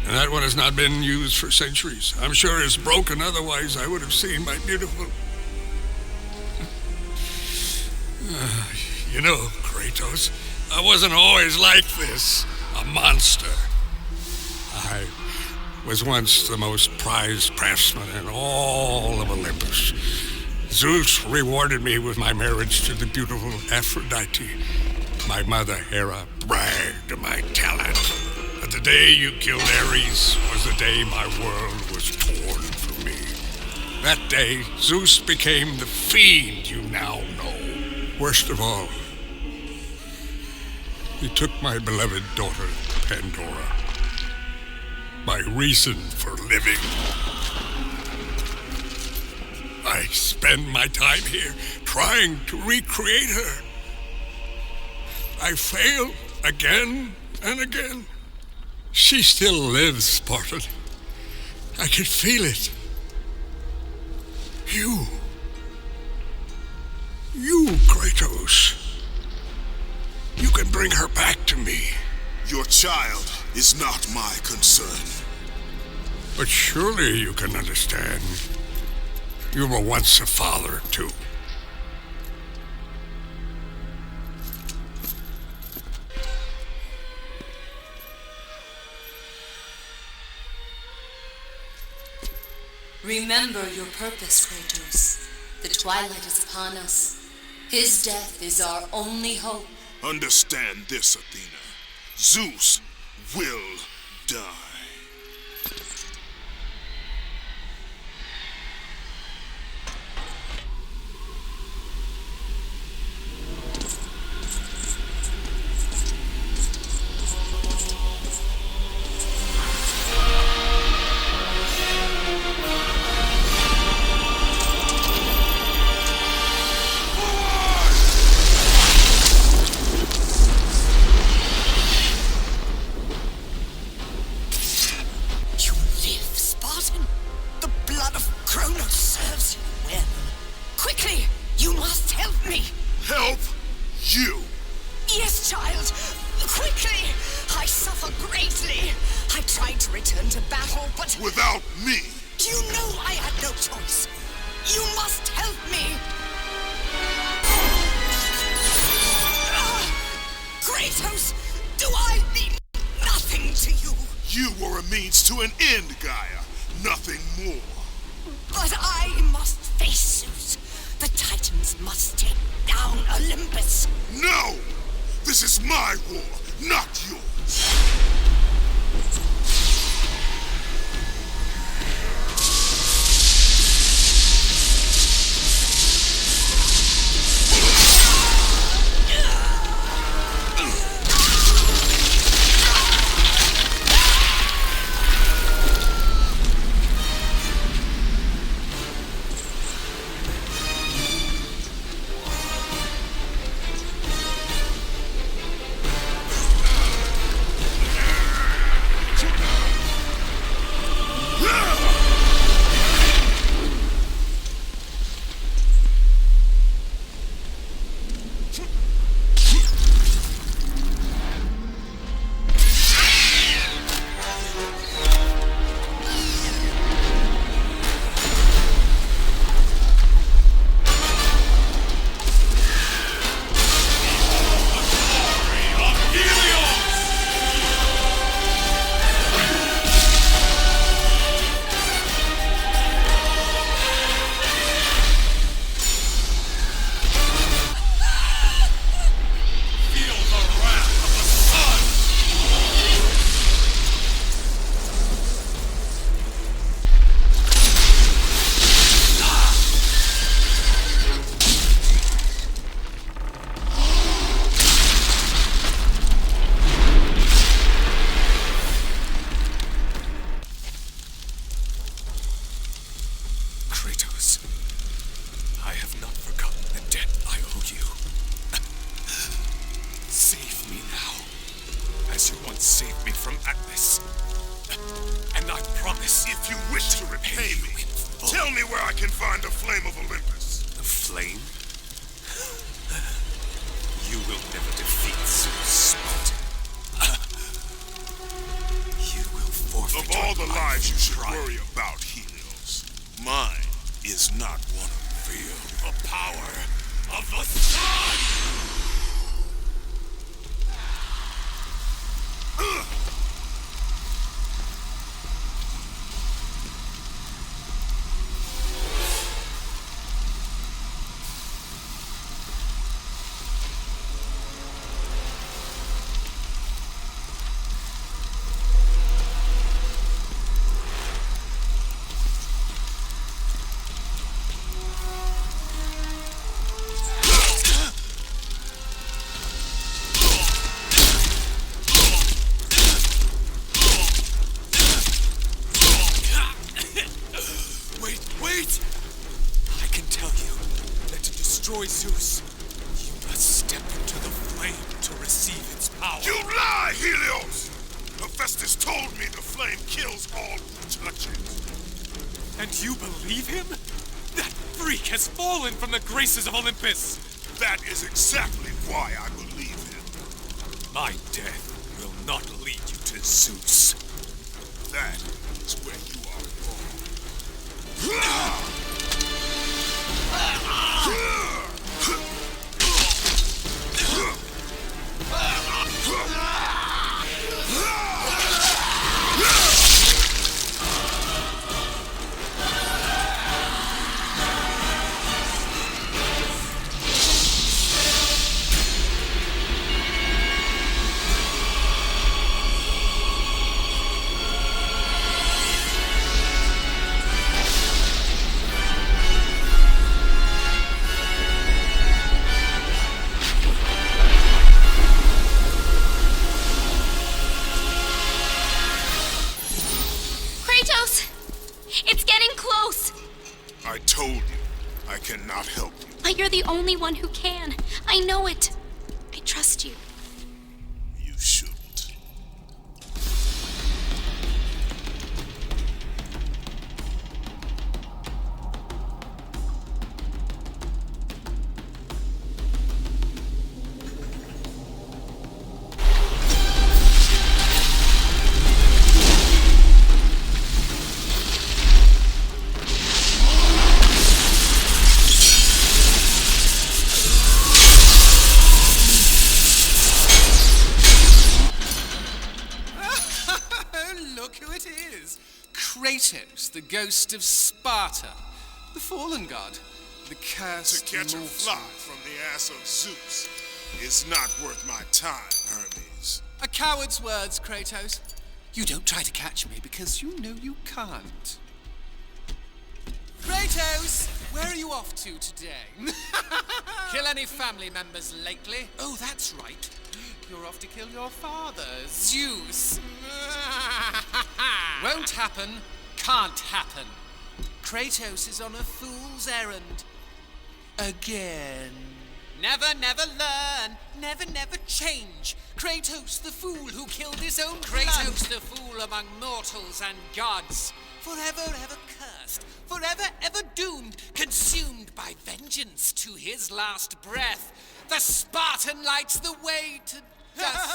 And that one has not been used for centuries. I'm sure it's broken, otherwise I would have seen my beautiful... You know, Kratos, I wasn't always like this. A monster. I was once the most prized craftsman in all of Olympus. Zeus rewarded me with my marriage to the beautiful Aphrodite. My mother, Hera, bragged of my talent. But the day you killed Ares was the day my world was torn from me. That day, Zeus became the fiend you now know. Worst of all, he took my beloved daughter, Pandora. My reason for living. I spend my time here trying to recreate her. I fail again and again. She still lives, Spartan. I can feel it. You, Kratos. You can bring her back to me. Your child is not my concern. But surely you can understand. You were once a father, too. Remember your purpose, Kratos. The twilight is upon us. His death is our only hope. Understand this, Athena. Zeus will die. does not want to feel the power of the sun! Zeus, you must step into the flame to receive its power. You lie, Helios! Hephaestus told me the flame kills all who touch it. And you believe him? That freak has fallen from the graces of Olympus! That is exactly why I believe him. My death will not lead you to Zeus. That is where you are wrong. Kratos! It's getting close! I told you, I cannot help you. But you're the only one who can. I know it. I trust you. You shouldn't. Kratos, the Ghost of Sparta, the fallen god, the cursed To catch a mortal. fly from the ass of Zeus is not worth my time, Hermes. A coward's words, Kratos. You don't try to catch me because you know you can't. Kratos, where are you off to today? Kill any family members lately? Oh, that's right. You're off to kill your father, Zeus. Won't happen, can't happen. Kratos is on a fool's errand. Again. Never, never learn. Never, never change. Kratos, the fool who killed his own Kratos, the fool among mortals and gods. Forever, ever cursed. Forever, ever doomed. Consumed by vengeance to his last breath. The Spartan lights the way to dust.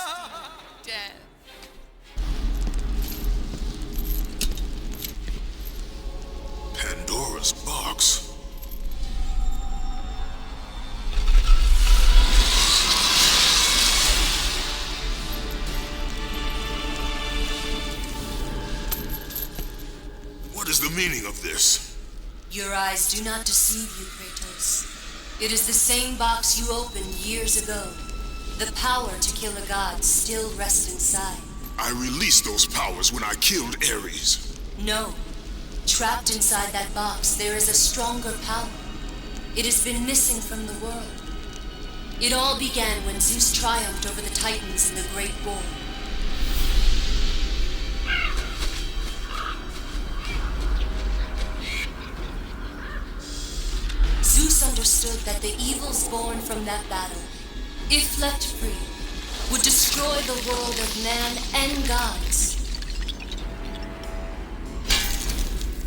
Death. Pandora's box. What is the meaning of this? Your eyes do not deceive you, Kratos. It is the same box you opened years ago. The power to kill a god still rests inside. I released those powers when I killed Ares. No. Trapped inside that box, there is a stronger power. It has been missing from the world. It all began when Zeus triumphed over the Titans in the Great War. Zeus understood that the evils born from that battle, if left free, would destroy the world of man and gods.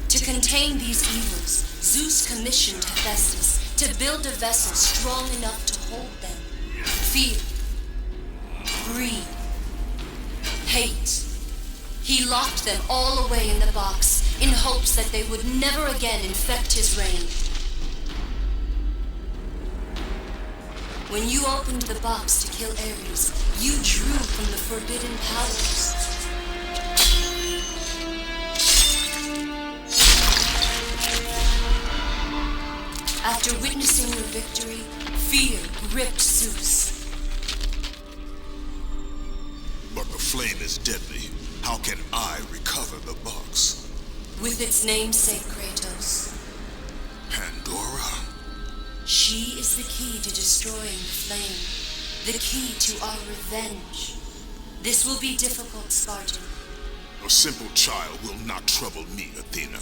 To contain these evils, Zeus commissioned Hephaestus to build a vessel strong enough to hold them. Fear, greed, hate. He locked them all away in the box in hopes that they would never again infect his reign. When you opened the box to kill Ares, you drew from the forbidden powers. After witnessing your victory, fear gripped Zeus. But the flame is deadly. How can I recover the box? With its namesake, Kratos. Pandora? She is the key to destroying the flame. The key to our revenge. This will be difficult, Spartan. A simple child will not trouble me, Athena.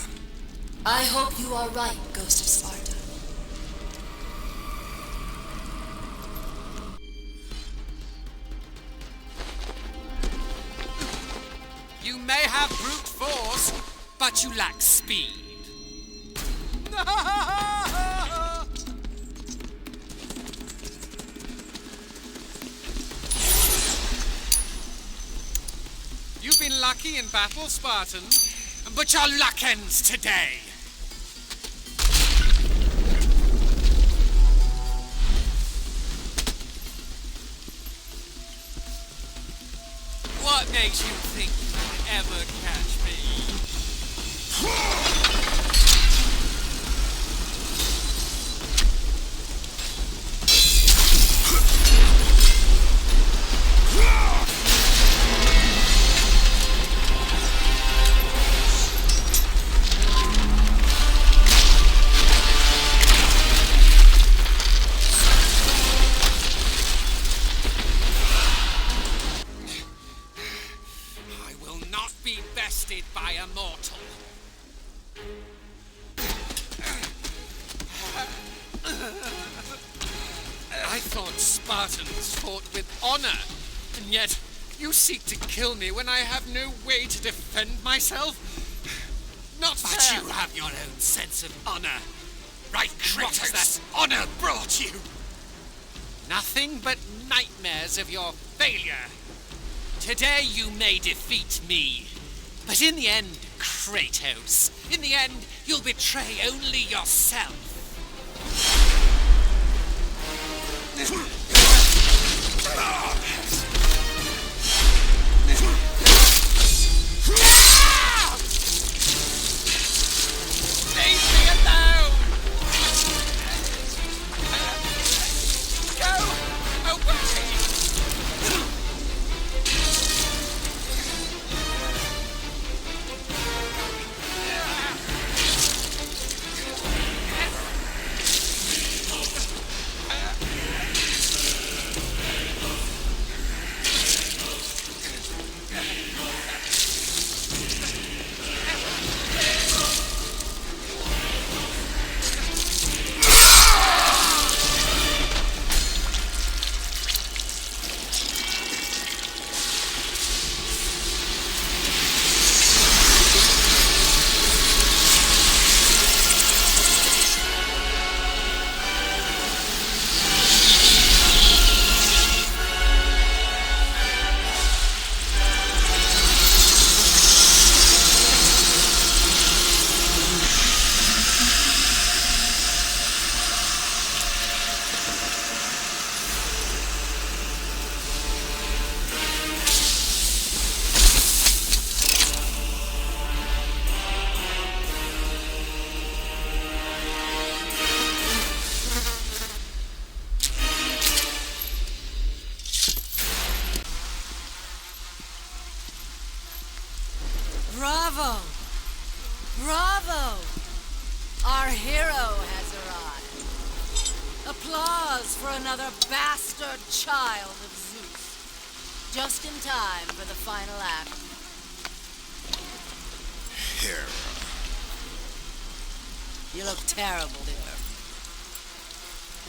I hope you are right, Ghost of Sparta. You may have brute force, but you lack speed. You've been lucky in battle, Spartan, but your luck ends today. What makes you think you can ever catch me? By a mortal. I thought Spartans fought with honor, and yet you seek to kill me when I have no way to defend myself? Not fair. But you have your own sense of honor. Right, Kratos? What has that honor brought you? Nothing but nightmares of your failure. Today you may defeat me. But in the end, Kratos, in the end, you'll betray only yourself. Leave me alone! Go away! Bravo! Bravo! Our hero has arrived. Applause for another bastard child of Zeus. Just in time for the final act. Hera. You look terrible, dear.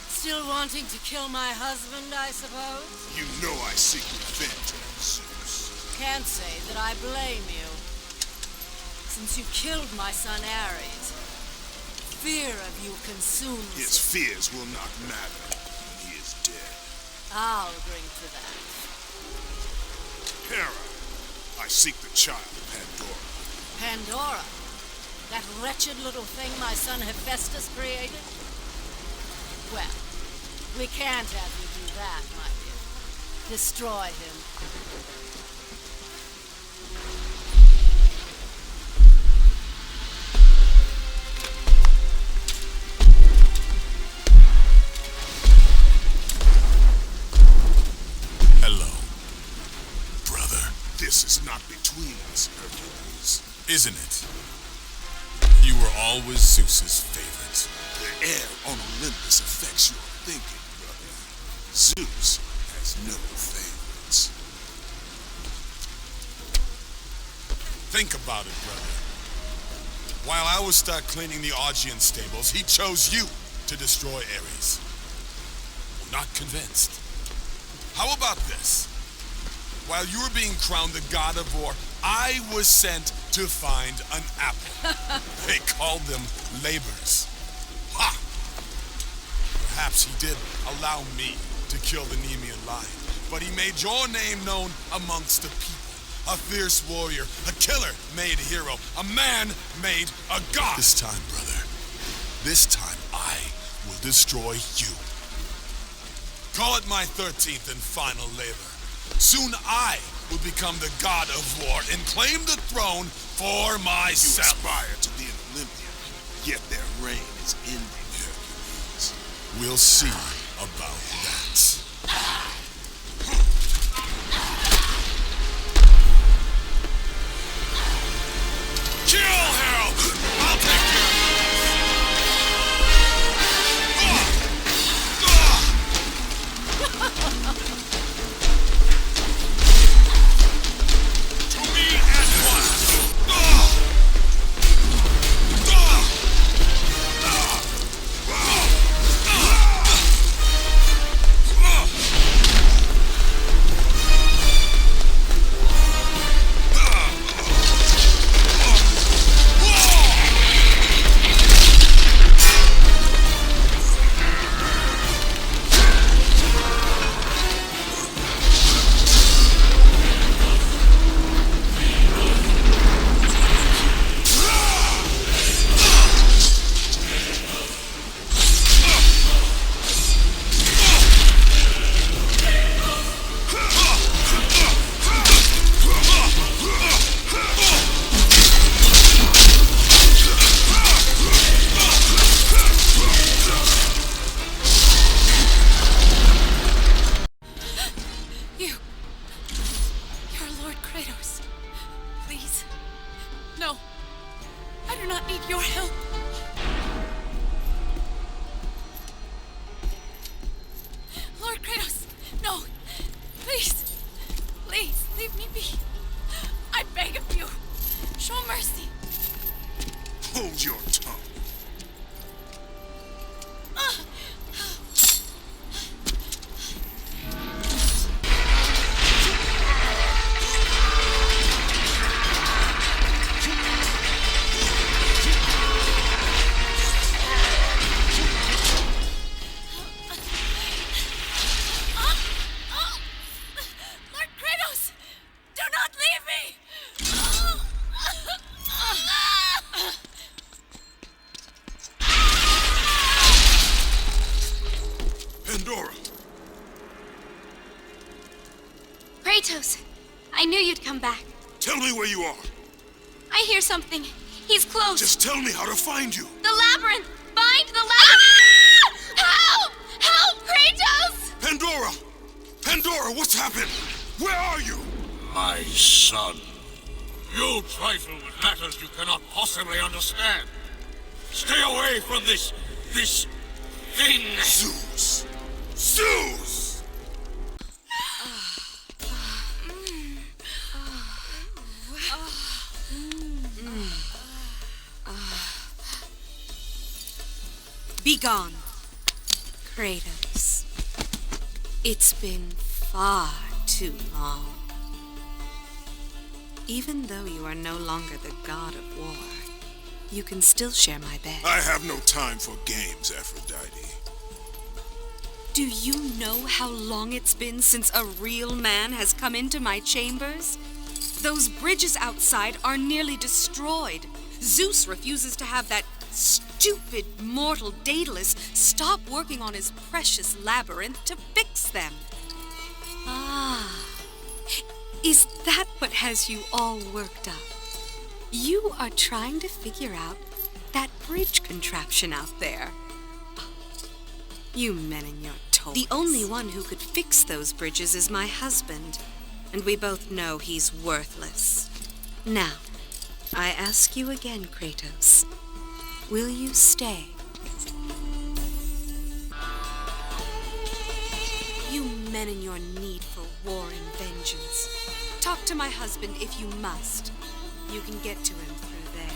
Still wanting to kill my husband, I suppose? You know I seek revenge, Zeus. Can't say that I blame you. Since you killed my son Ares, fear of you consumes His fears will not matter when he is dead. I'll drink to that. Hera, I seek the child Pandora. Pandora? That wretched little thing my son Hephaestus created? Well, we can't have you do that, my dear. Destroy him. Hello, brother. This is not between us, Hercules. Isn't it? You were always Zeus's favorite. The air on Olympus affects your thinking, brother. Zeus has no favorites. Think about it, brother. While I was stuck cleaning the Augean stables, he chose you to destroy Ares. Well, not convinced. How about this? While you were being crowned the god of war, I was sent to find an apple. They called them labors. Ha! Perhaps he did allow me to kill the Nemean lion, but he made your name known amongst the people. A fierce warrior, a killer-made hero, a man made a god. This time, brother, this time I will destroy you. Call it my 13th and final labor. Soon I will become the god of war and claim the throne for myself. You aspire to be an Olympian, yet their reign is ending, Hercules. We'll see about that. Kill Harold! I'll take care of Kratos, please. No, I do not need your help. Lord Kratos, no. Please, please, leave me be. I beg of you. Show mercy. Hold your tongue. Lord Kratos, do not leave me. Pandora! Kratos, I knew you'd come back. Tell me where you are. I hear something. He's close. Just tell me how to find you. The labyrinth! Bind the labyrinth! Help! Help, Kratos! Pandora! Pandora, what's happened? Where are you? My son. You trifle with matters you cannot possibly understand. Stay away from this thing. Zeus! Zeus! Begone, Kratos. It's been far too long. Even though you are no longer the god of war, you can still share my bed. I have no time for games, Aphrodite. Do you know how long it's been since a real man has come into my chambers? Those bridges outside are nearly destroyed. Zeus refuses to have that stupid mortal Daedalus stop working on his precious labyrinth to fix them. Ah, is that what has you all worked up? You are trying to figure out that bridge contraption out there. You men and your toys. The only one who could fix those bridges is my husband, and we both know he's worthless. Now, I ask you again, Kratos, will you stay? You men and your need for war and vengeance. Talk to my husband if you must. You can get to him through there.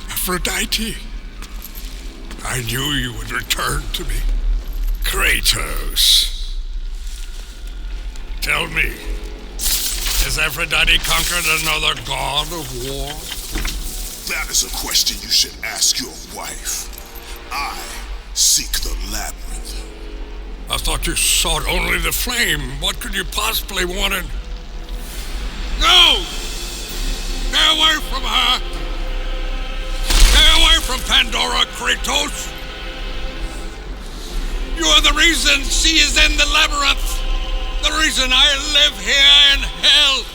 Aphrodite, I knew you would return to me. Kratos, tell me, has Aphrodite conquered another god of war? That is a question you should ask your wife. I seek the labyrinth. I thought you sought only the flame. What could you possibly want in... No! Stay away from her! Stay away from Pandora, Kratos! You are the reason she is in the labyrinth! The reason I live here in hell!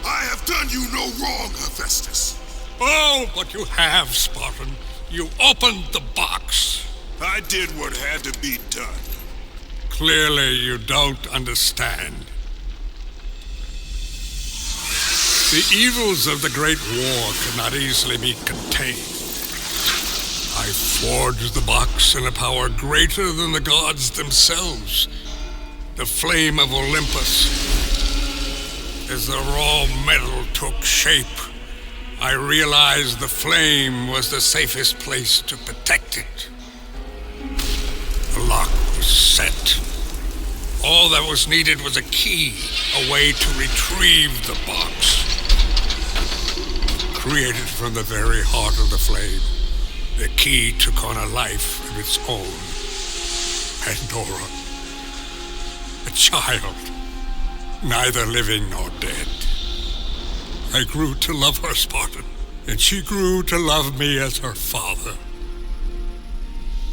I have done you no wrong, Hephaestus. Oh, but you have, Spartan. You opened the box. I did what had to be done. Clearly you don't understand. The evils of the Great War cannot easily be contained. I forged the box in a power greater than the gods themselves. The flame of Olympus. As the raw metal took shape, I realized the flame was the safest place to protect it. The lock was set. All that was needed was a key, a way to retrieve the box. Created from the very heart of the flame, the key took on a life of its own. Pandora. A child, neither living nor dead. I grew to love her, Spartan, and she grew to love me as her father.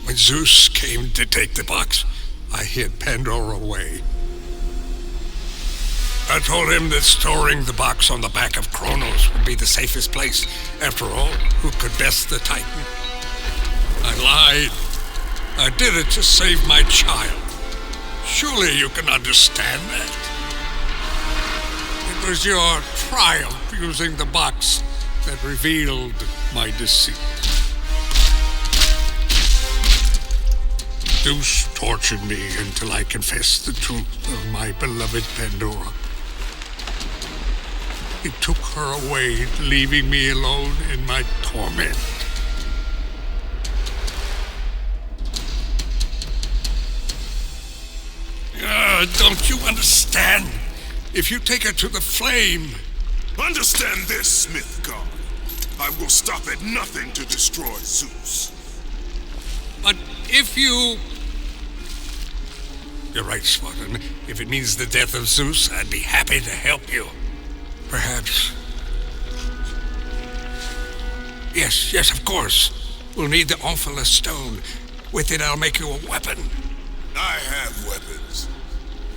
When Zeus came to take the box, I hid Pandora away. I told him that storing the box on the back of Kronos would be the safest place. After all, who could best the Titan? I lied. I did it to save my child. Surely you can understand that. It was your triumph using the box that revealed my deceit. Zeus tortured me until I confessed the truth of my beloved Pandora. He took her away, leaving me alone in my torment. Don't you understand? If you take her to the flame... Understand this, Smith God. I will stop at nothing to destroy Zeus. But if you... You're right, Spartan. If it means the death of Zeus, I'd be happy to help you. Perhaps. Yes, of course. We'll need the Omphalos stone. With it, I'll make you a weapon. I have weapons.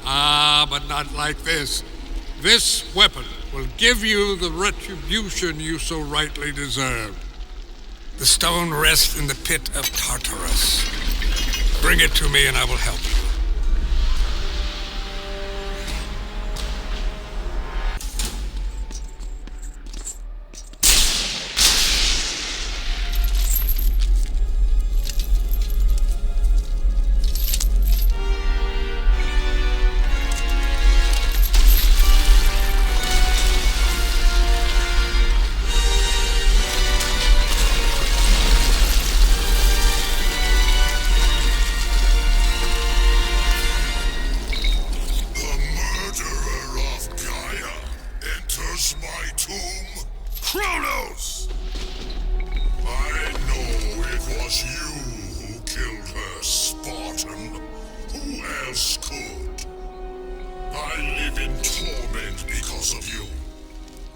Ah, but not like this. This weapon will give you the retribution you so rightly deserve. The stone rests in the pit of Tartarus. Bring it to me and I will help you. else could. I live in torment because of you.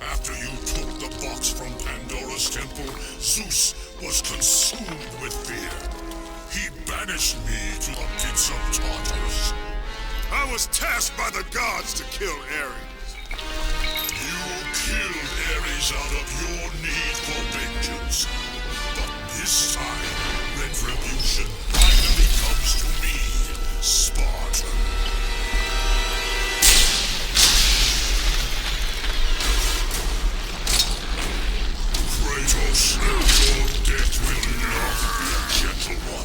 After you took the box from Pandora's temple, Zeus was consumed with fear. He banished me to the pits of Tartarus. I was tasked by the gods to kill Ares. You killed Ares out of your need for vengeance. But this time, retribution finally comes to me, Spartan. Kratos, your death will not be a gentle one.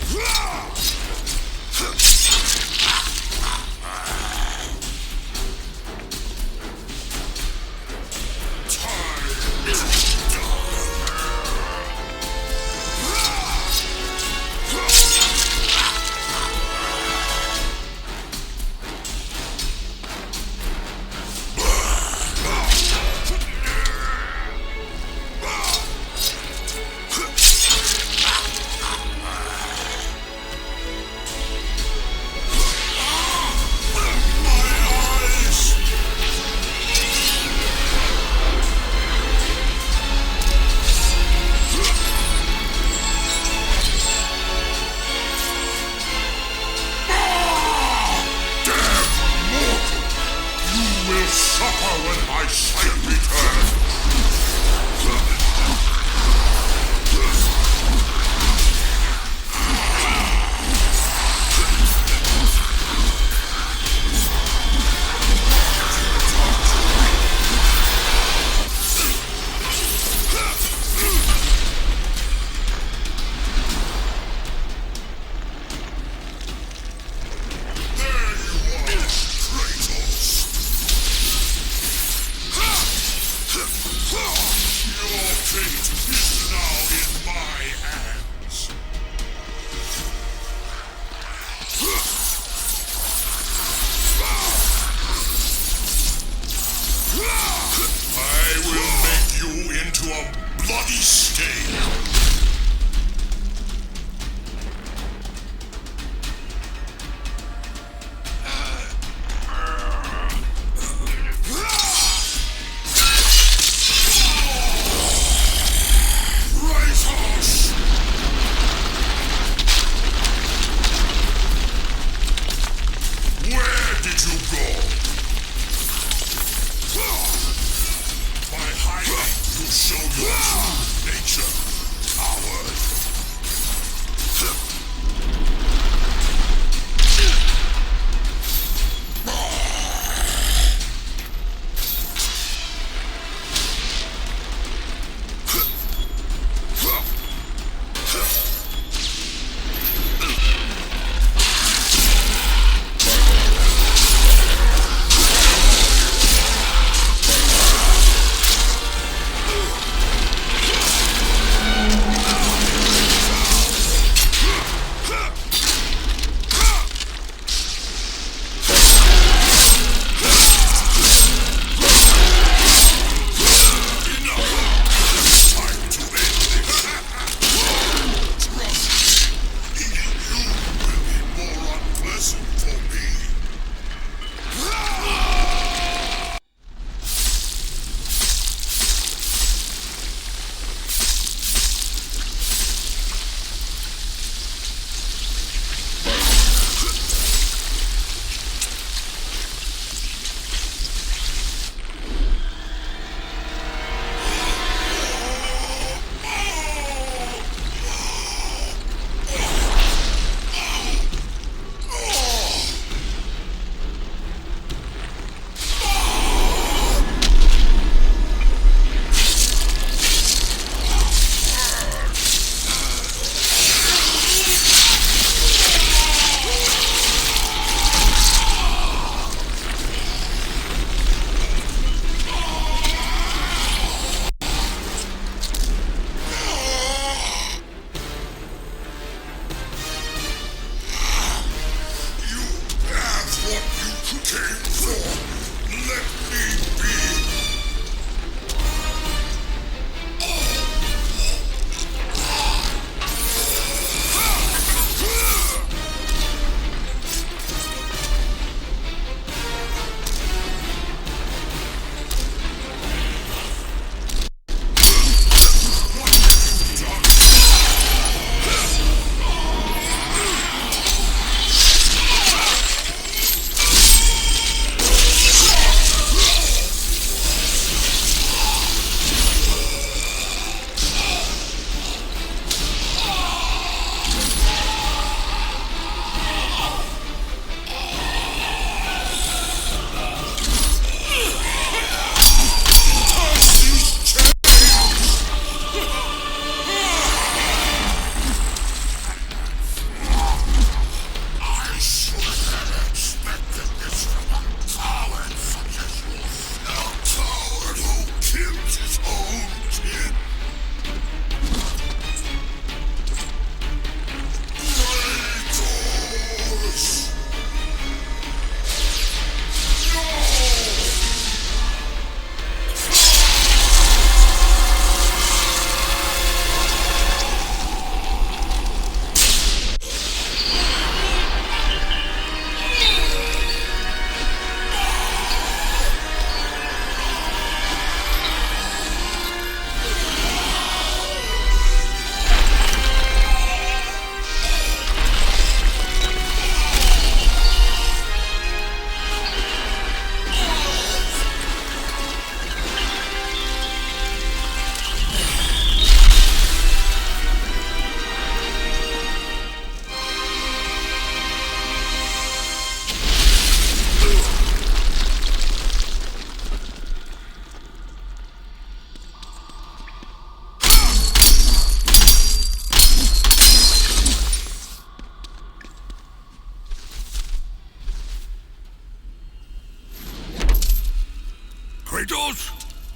Kratos!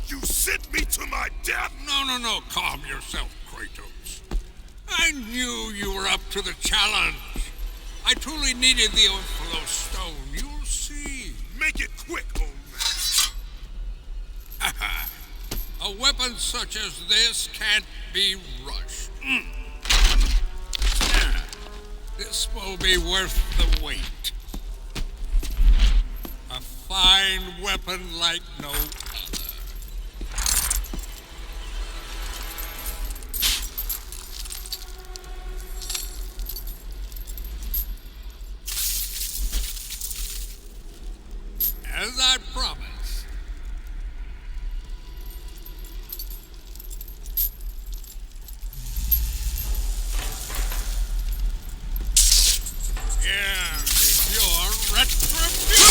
You sent me to my death! No. Calm yourself, Kratos. I knew you were up to the challenge. I truly needed the Overflow Stone. You'll see. Make it quick, old man. A weapon such as this can't be rushed. This will be worth the wait. A fine weapon like no other. As I promised. Here is your retribution!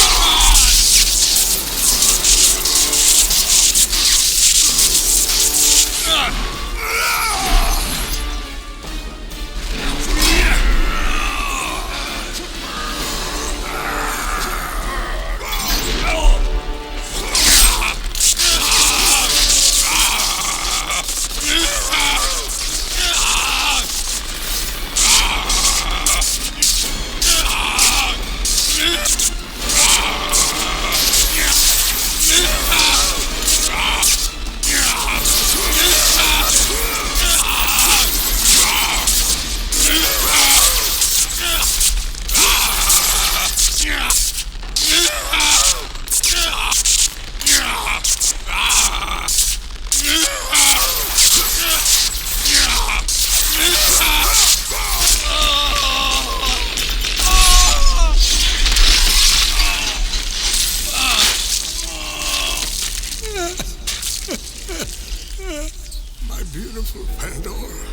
My beautiful Pandora.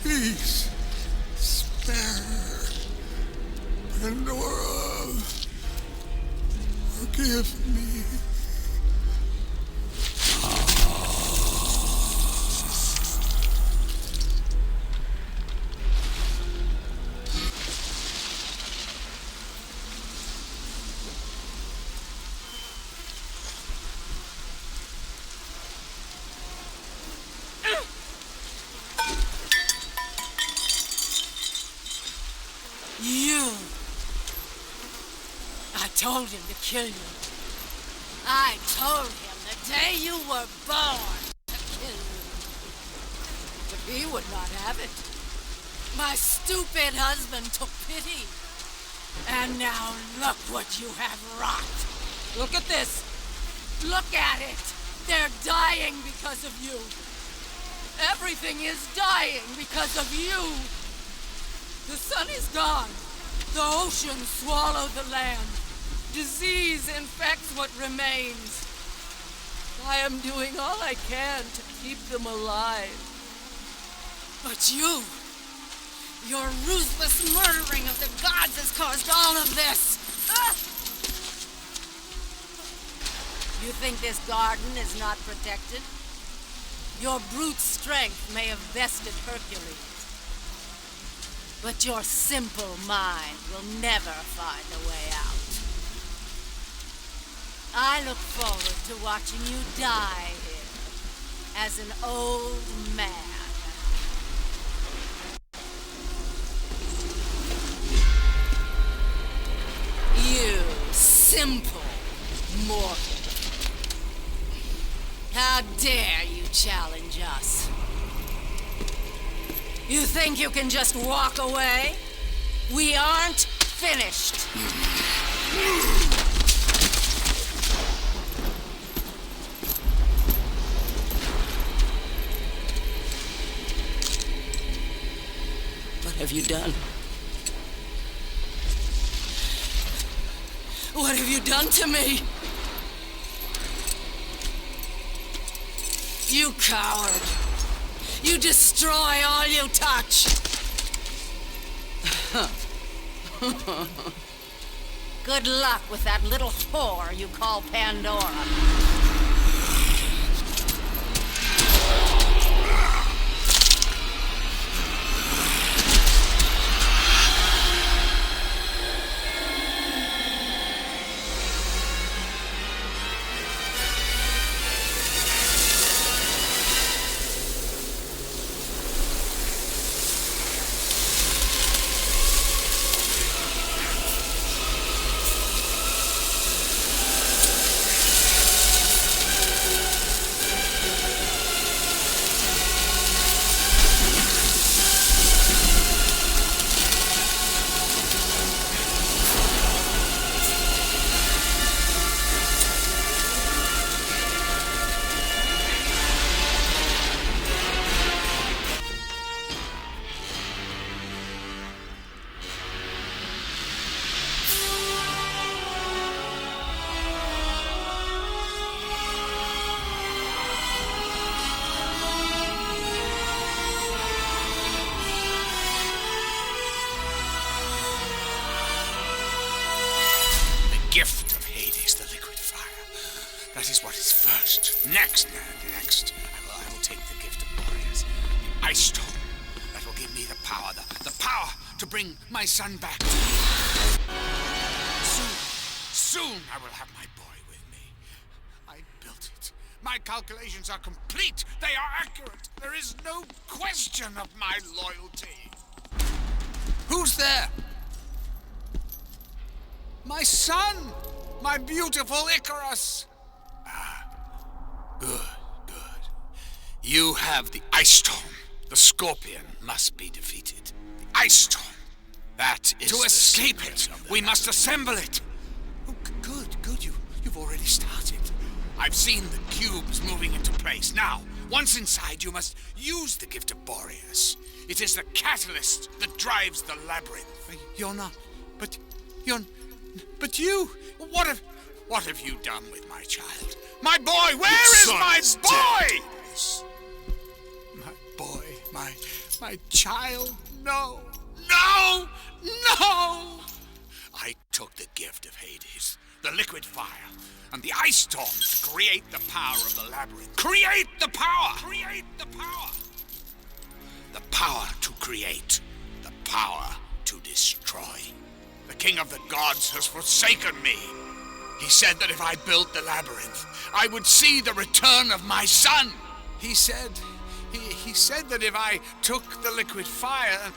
Please, spare her. Pandora, forgive me. You! I told him to kill you. I told him the day you were born to kill you. But he would not have it. My stupid husband took pity. And now look what you have wrought. Look at this. Look at it. They're dying because of you. Everything is dying because of you. The sun is gone. The ocean swallowed the land. Disease infects what remains. I am doing all I can to keep them alive. But your ruthless murdering of the gods has caused all of this. You think this garden is not protected? Your brute strength may have bested Hercules. But your simple mind will never find a way out. I look forward to watching you die here as an old man. You simple mortal. How dare you challenge us? You think you can just walk away? We aren't finished. What have you done? What have you done to me? You coward. You destroy all you touch. Good luck with that little whore you call Pandora. Next, man, next. I will take the gift of Boreas, the ice stone. That will give me the power to bring my son back to me. Soon I will have my boy with me. I built it. My calculations are complete. They are accurate. There is no question of my loyalty. Who's there? My son! My beautiful Icarus! Good. You have the ice stone. The scorpion must be defeated. The ice stone. That is to escape it, we must assemble it. Oh, good. You've already started. I've seen the cubes moving into place. Now, once inside, you must use the gift of Boreas. It is the catalyst that drives the labyrinth. You're not... But you... What have you done with my child? My boy! Where is my boy? My boy, my child. No! I took the gift of Hades, the liquid fire, and the ice storm to create the power of the labyrinth. Create the power! The power to create, the power to destroy. The king of the gods has forsaken me. He said that if I built the labyrinth, I would see the return of my son. He said that if I took the liquid fire...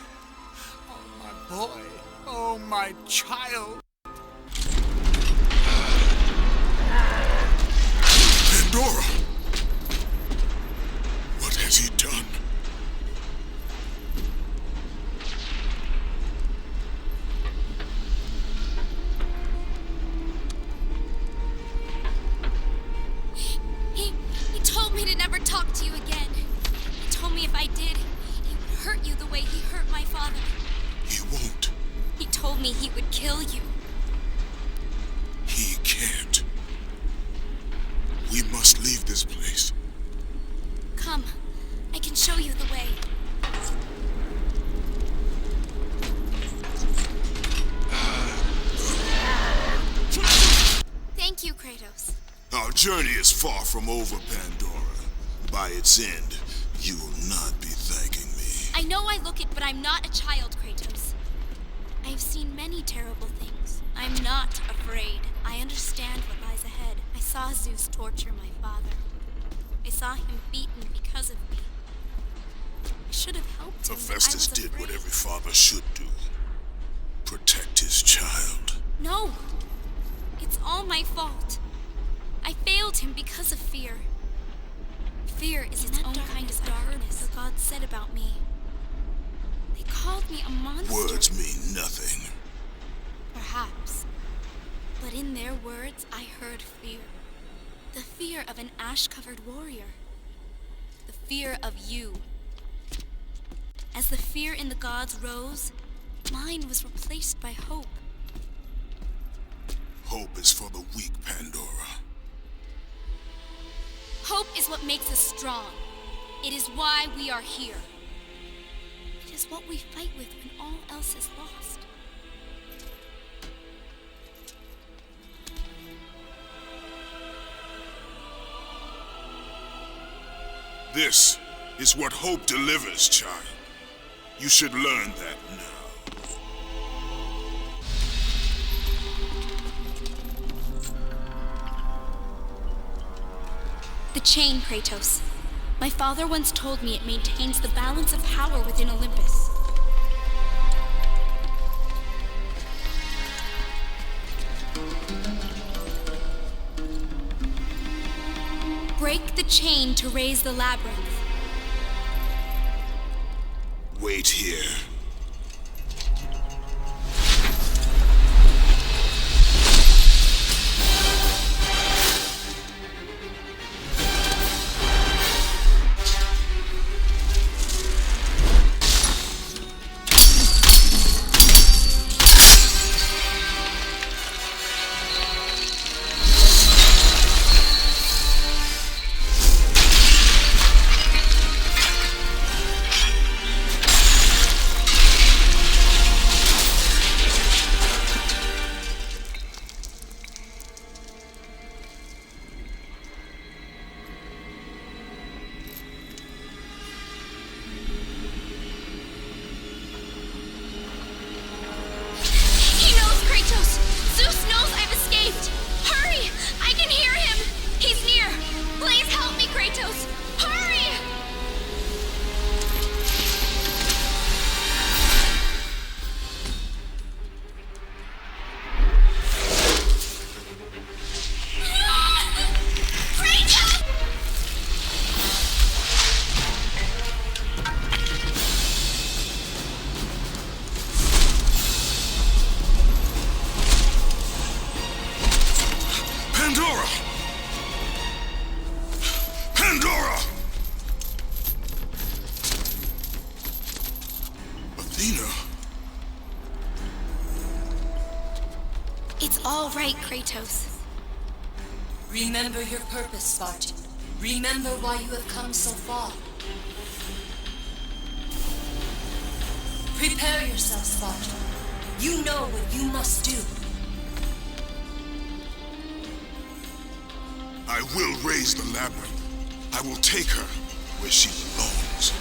Oh, my boy. Oh, my child. Pandora! What has he done? He told me to never talk to you again. He told me if I did, he would hurt you the way he hurt my father. He won't. He told me he would kill you. He can't. We must leave this place. Come, I can show you the way. Thank you, Kratos. Our journey is far from over, Pandora. By its end, you will not be thanking me. I know I look it, but I'm not a child, Kratos. I've seen many terrible things. I'm not afraid. I understand what lies ahead. I saw Zeus torture my father. I saw him beaten because of me. I should have helped him. Hephaestus did what every father should do. Protect his child. No! It's all my fault. I failed him because of fear. Fear is its own kind of darkness, the gods said about me. They called me a monster. Words mean nothing. Perhaps. But in their words, I heard fear. The fear of an ash-covered warrior. The fear of you. As the fear in the gods rose, mine was replaced by hope. Hope is for the weak, Pandora. Hope is what makes us strong. It is why we are here. It is what we fight with when all else is lost. This is what hope delivers, child. You should learn that now. The chain, Kratos. My father once told me it maintains the balance of power within Olympus. Break the chain to raise the labyrinth. Wait here. Athena. It's all right, Kratos. Remember your purpose, Spartan. Remember why you have come so far. Prepare yourself, Spartan. You know what you must do. I will raise the labyrinth. I will take her where she belongs.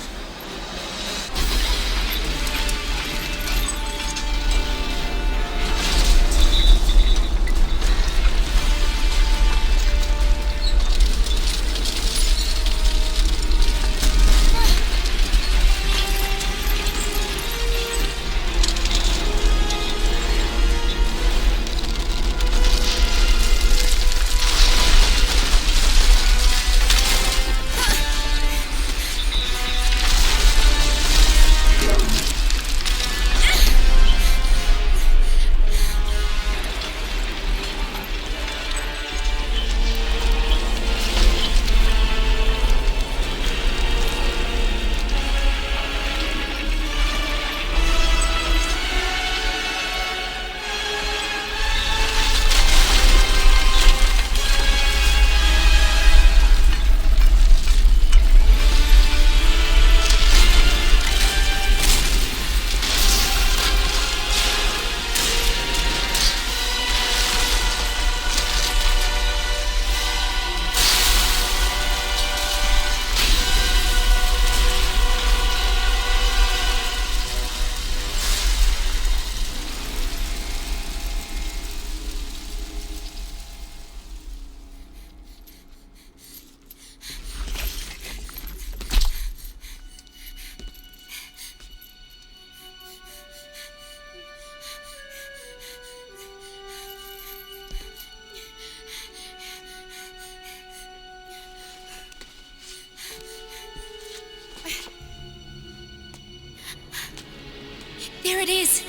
There it is!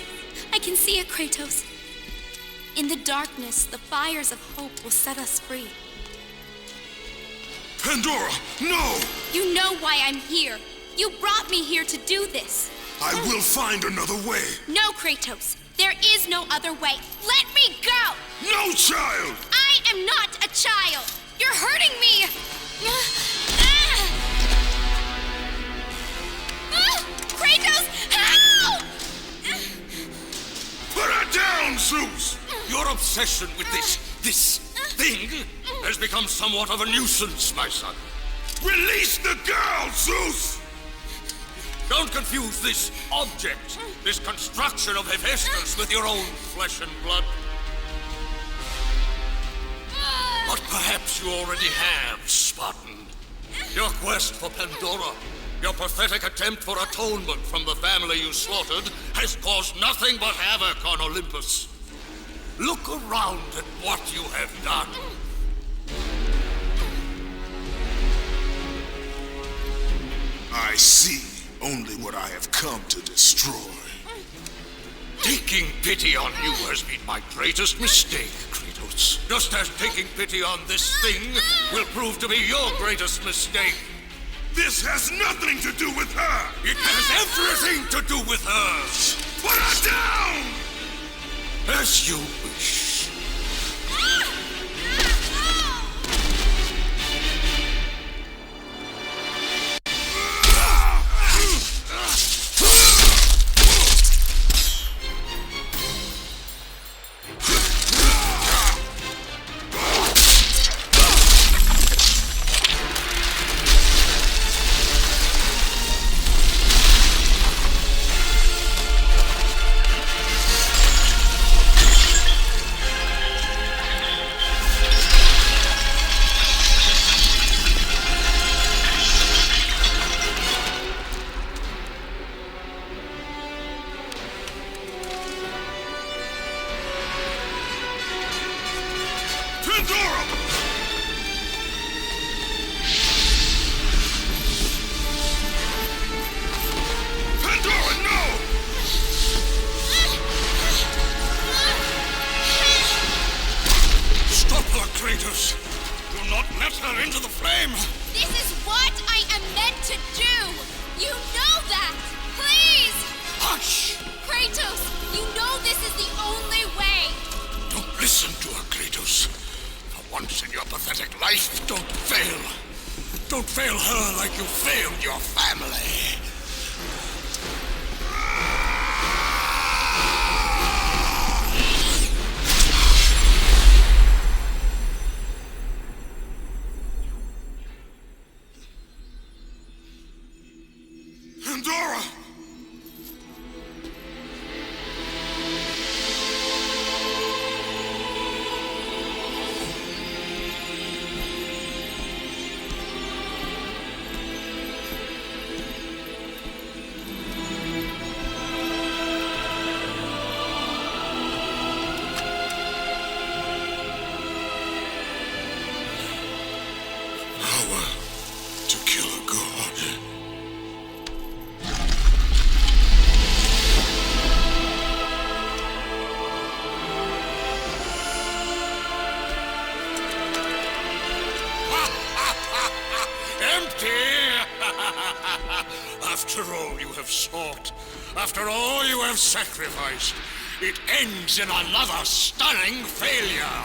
I can see it, Kratos. In the darkness, the fires of hope will set us free. Pandora, no! You know why I'm here. You brought me here to do this. I will find another way. No, Kratos. There is no other way. Let me go! No, child! I am not a child! You're hurting me! Kratos, help! Put her down, Zeus! Your obsession with this thing has become somewhat of a nuisance, my son. Release the girl, Zeus! Don't confuse this object, this construction of Hephaestus with your own flesh and blood. But perhaps you already have, Spartan. Your quest for Pandora, your pathetic attempt for atonement from the family you slaughtered, has caused nothing but havoc on Olympus. Look around at what you have done. I see only what I have come to destroy. Taking pity on you has been my greatest mistake, Kratos. Just as taking pity on this thing will prove to be your greatest mistake. This has nothing to do with her! It has everything to do with her! Put her down! As you wish. Kratos! Do not let her into the flame! This is what I am meant to do! You know that! Please! Hush! pathetic life. Don't fail. Don't fail her like you failed your family. Pandora! Power to kill a god. Empty! After all you have sought, after all you have sacrificed, it ends in another stunning failure!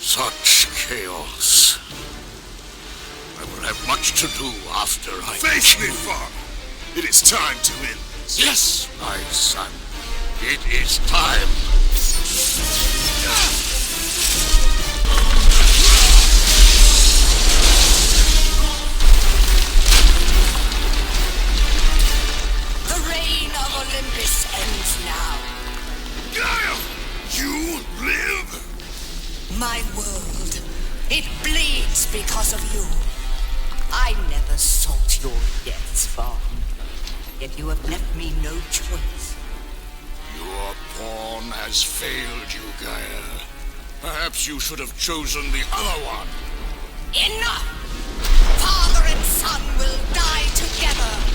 Such chaos. I will have much to do after I... Face me, Father! It is time to end this. Yes, my son. It is time. The reign of Olympus ends now. Gaia! You live? My world, it bleeds because of you. I never sought your deaths, Father. Yet you have left me no choice. Your pawn has failed you, Gaia. Perhaps you should have chosen the other one. Enough! Father and son will die together.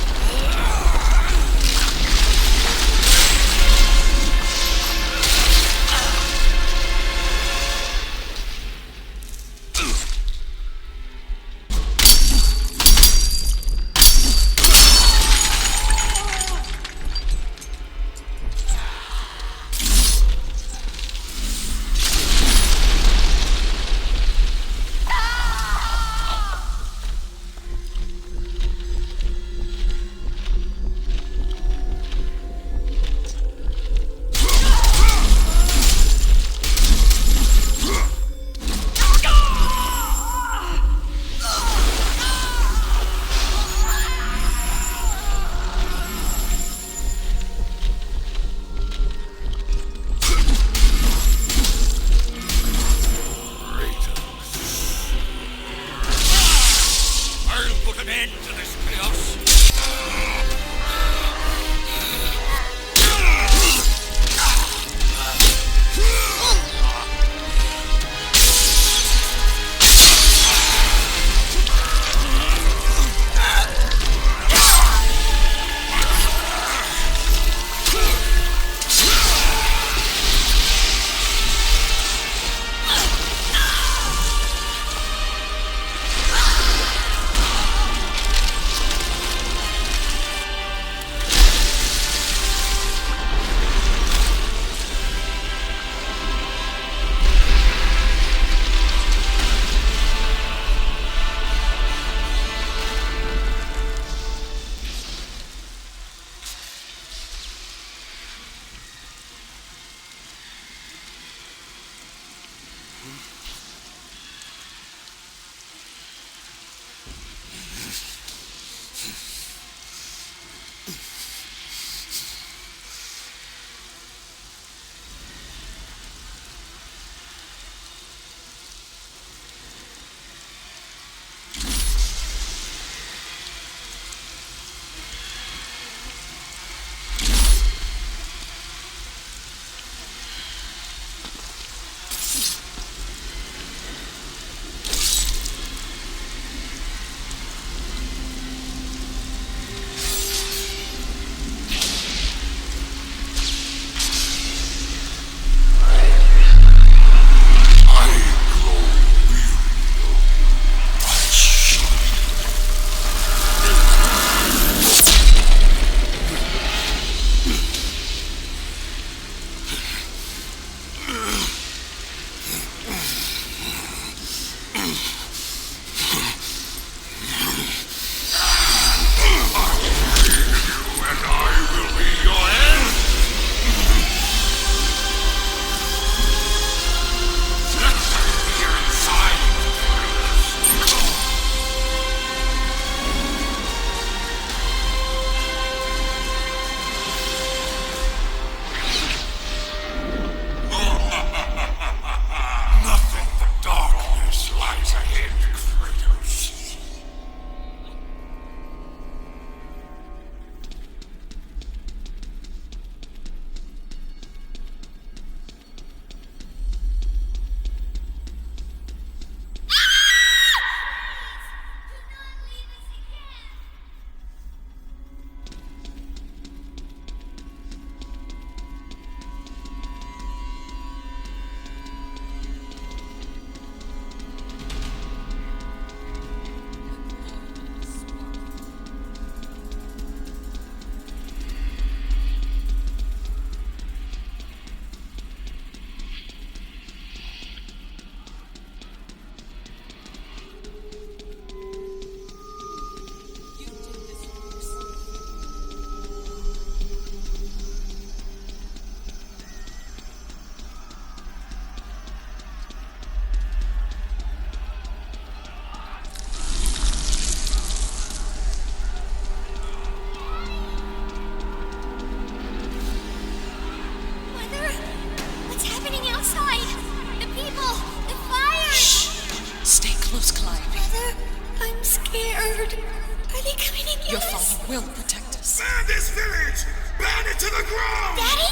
word. Are they coming in? Your father will protect us. Burn this village! Burn it to the ground! Daddy?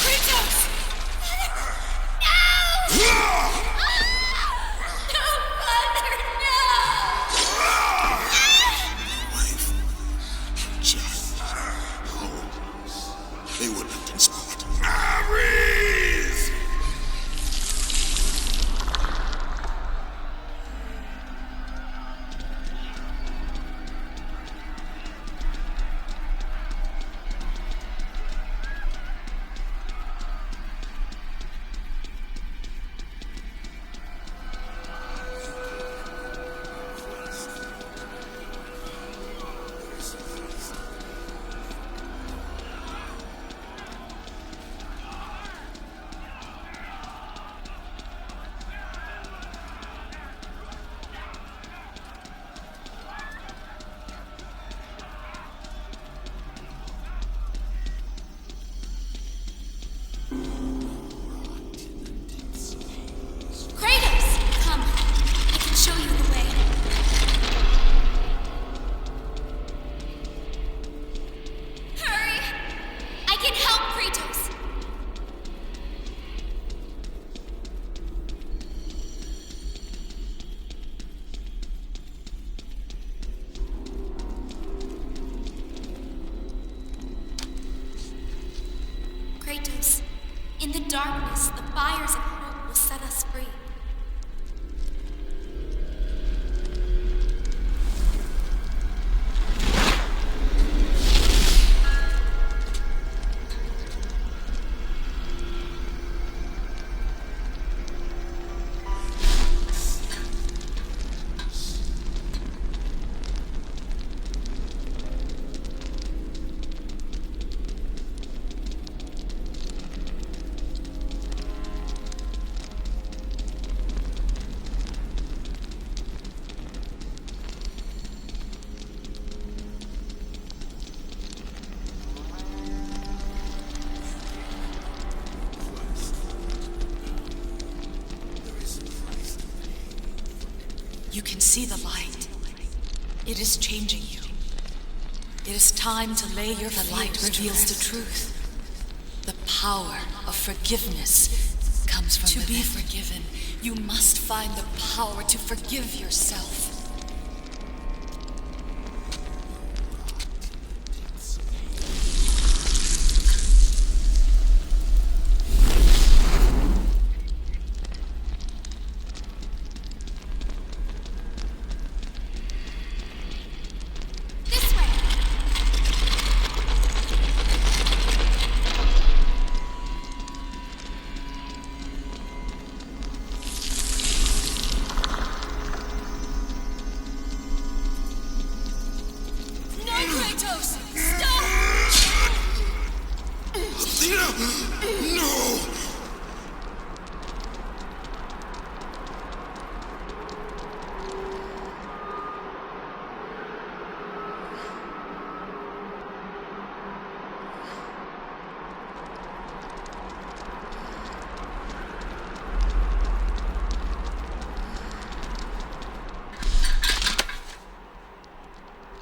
Kratos! No! No, Father, no! Wife, child, home. They wouldn't have been spotted. Ares! Kratos! Come. I can show you the way. Hurry! I can help Kratos! Kratos, in the darkness, the fires of hope will set us free. You can see the light. It is changing you. It is time to lay your fears. The light reveals the truth. The power of forgiveness comes from within. To be forgiven, you must find the power to forgive yourself.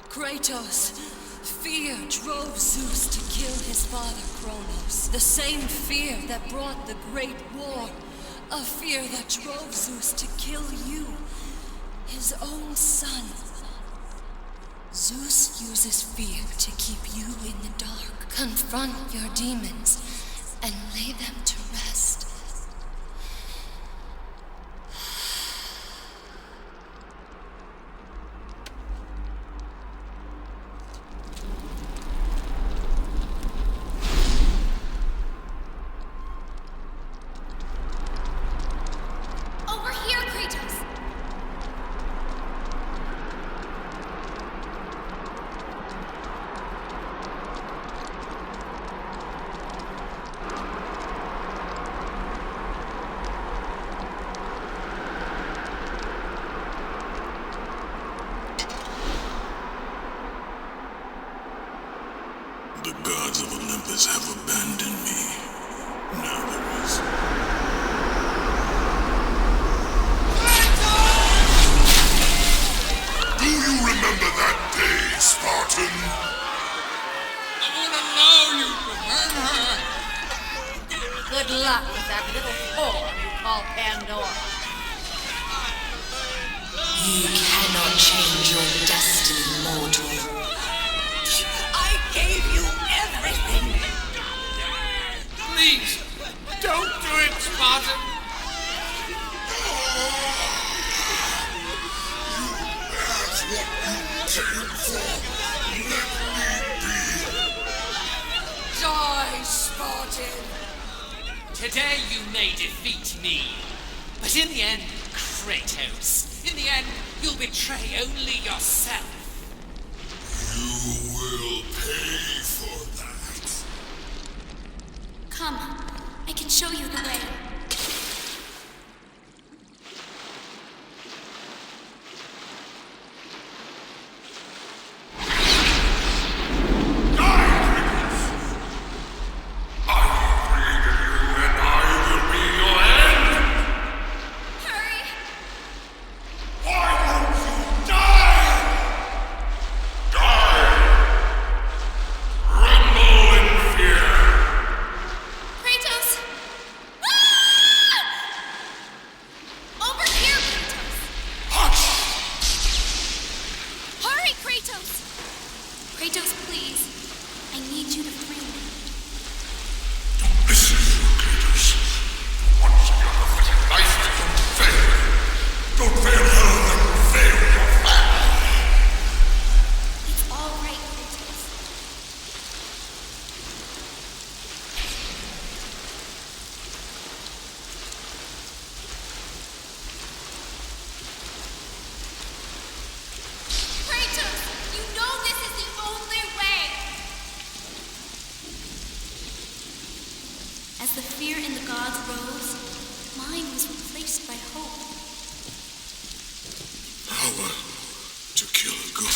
Kratos, fear drove Zeus to kill his father Kronos. The same fear that brought the Great War. A fear that drove Zeus to kill you, his own son. Zeus uses fear to keep you in the dark. Confront your demons and lay them to rest. The gods of Olympus have abandoned me. Now there is... Do you remember that? You cannot change your destiny, mortal. I gave you everything! Please, don't do it, Spartan! Die, Spartan! Today you may defeat me, but in the end, Kratos, in the end, you'll betray only yourself. You will pay for that. Come, I can show you the way. Kratos, please. I need you to free me. Don't listen to you, Kratos. Once in your pathetic life, don't fail. Don't fail her, then fail your family. It's all right, Kratos. Kratos, you know this is the only way! As the fear in the gods rose, mine was replaced by hope. Power to kill a god.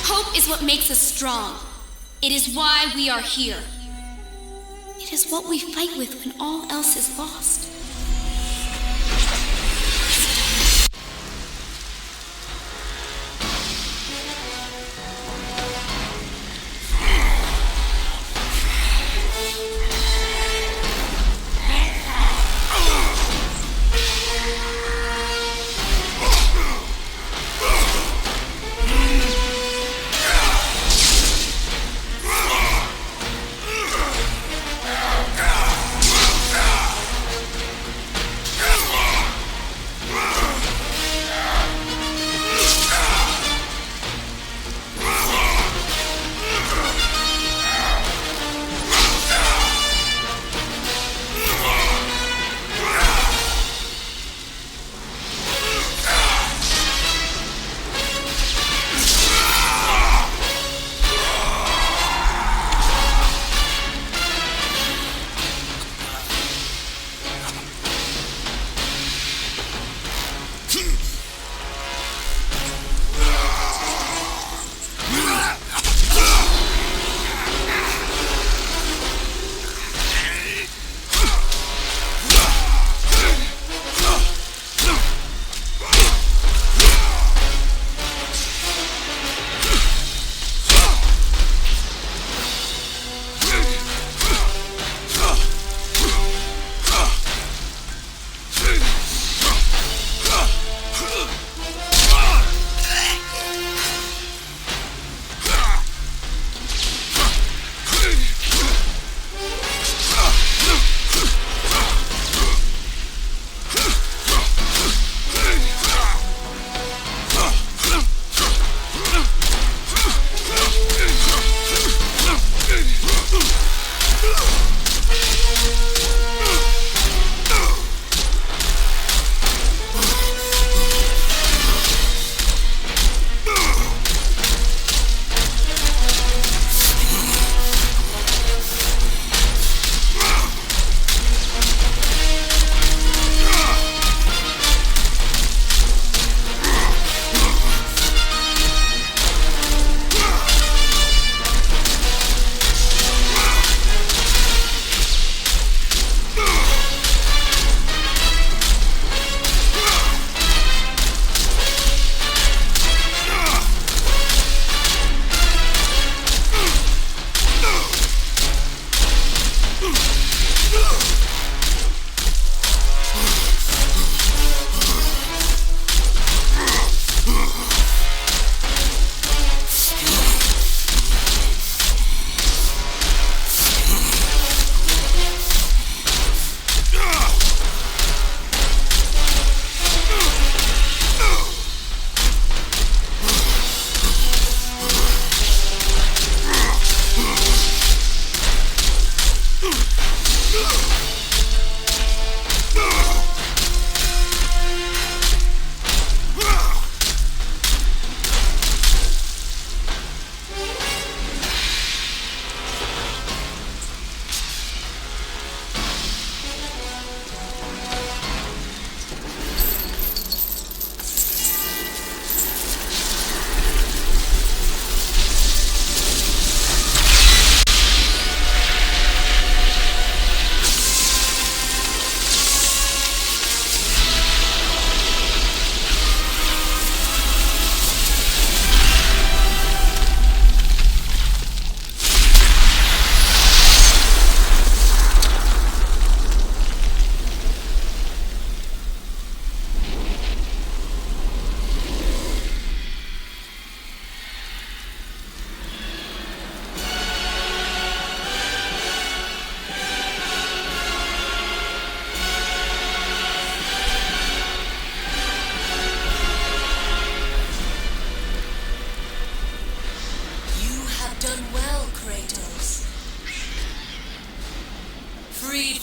Hope is what makes us strong. It is why we are here. It is what we fight with when all else is lost.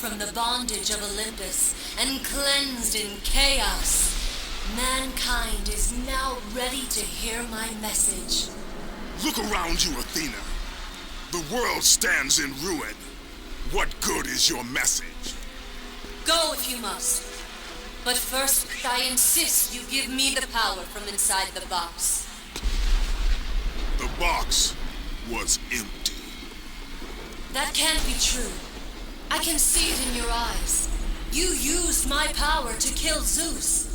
from the bondage of Olympus and cleansed in chaos, mankind is now ready to hear my message. Look around you, Athena. The world stands in ruin. What good is your message? Go if you must. But first, I insist you give me the power from inside the box. The box was empty. That can't be true. I can see it in your eyes. You used my power to kill Zeus.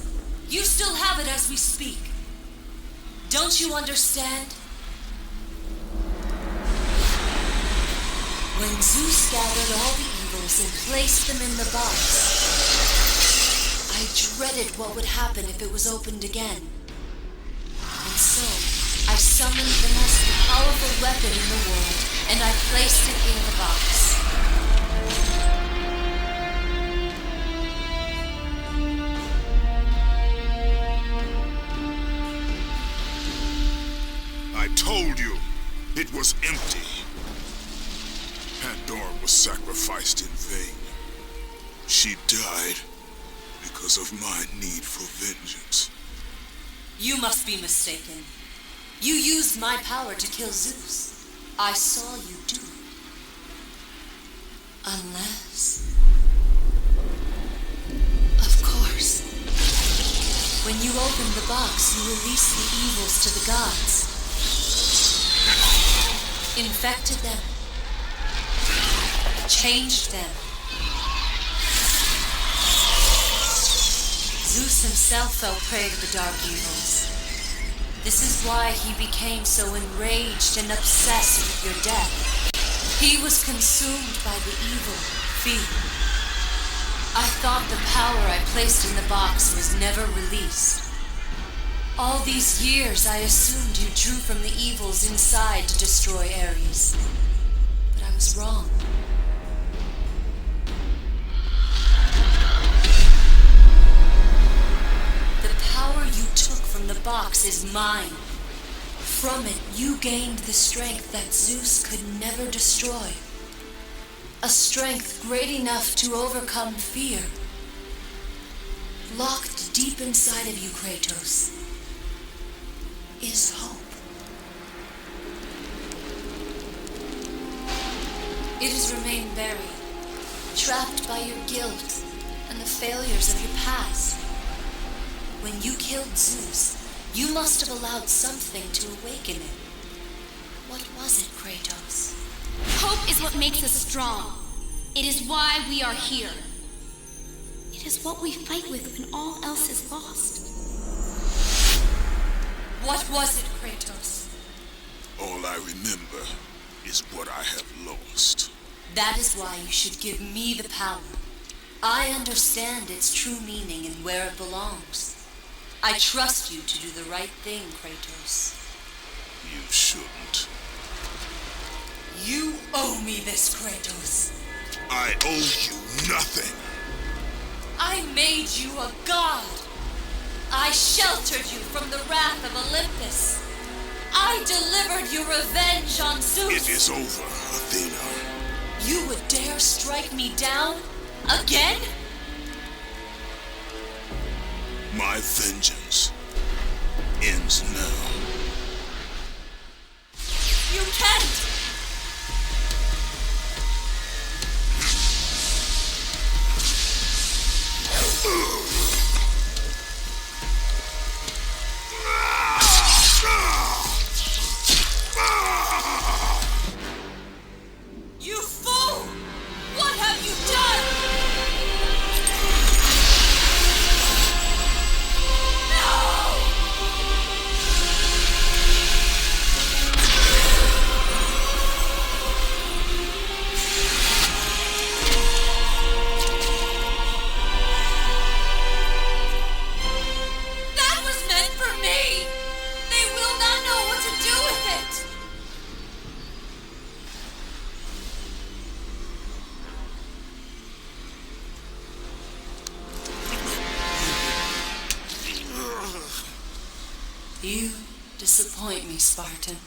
You still have it as we speak. Don't you understand? When Zeus gathered all the evils and placed them in the box, I dreaded what would happen if it was opened again. And so, I summoned the most powerful weapon in the world, and I placed it in the box. I told you, it was empty. Pandora was sacrificed in vain. She died because of my need for vengeance. You must be mistaken. You used my power to kill Zeus. I saw you do it. Unless... Of course. When you opened the box, you released the evils to the gods. Infected them. Changed them. Zeus himself fell prey to the dark evils. This is why he became so enraged and obsessed with your death. He was consumed by the evil, fear. I thought the power I placed in the box was never released. All these years I assumed you drew from the evils inside to destroy Ares. But I was wrong. The power you took from the box is mine. From it, you gained the strength that Zeus could never destroy. A strength great enough to overcome fear. Locked deep inside of you, Kratos, is hope. It has remained buried, trapped by your guilt and the failures of your past. When you killed Zeus, you must have allowed something to awaken it. What was it, Kratos? Hope is what makes us strong. It is why we are here. It is what we fight with when all else is lost. What was it, Kratos? All I remember is what I have lost. That is why you should give me the power. I understand its true meaning and where it belongs. I trust you to do the right thing, Kratos. You shouldn't. You owe me this, Kratos. I owe you nothing. I made you a god. I sheltered you from the wrath of Olympus. I delivered you revenge on Zeus. It is over, Athena. You would dare strike me down? Again? My vengeance ends now. You can't! You fool! What have you done? You disappoint me, Spartan.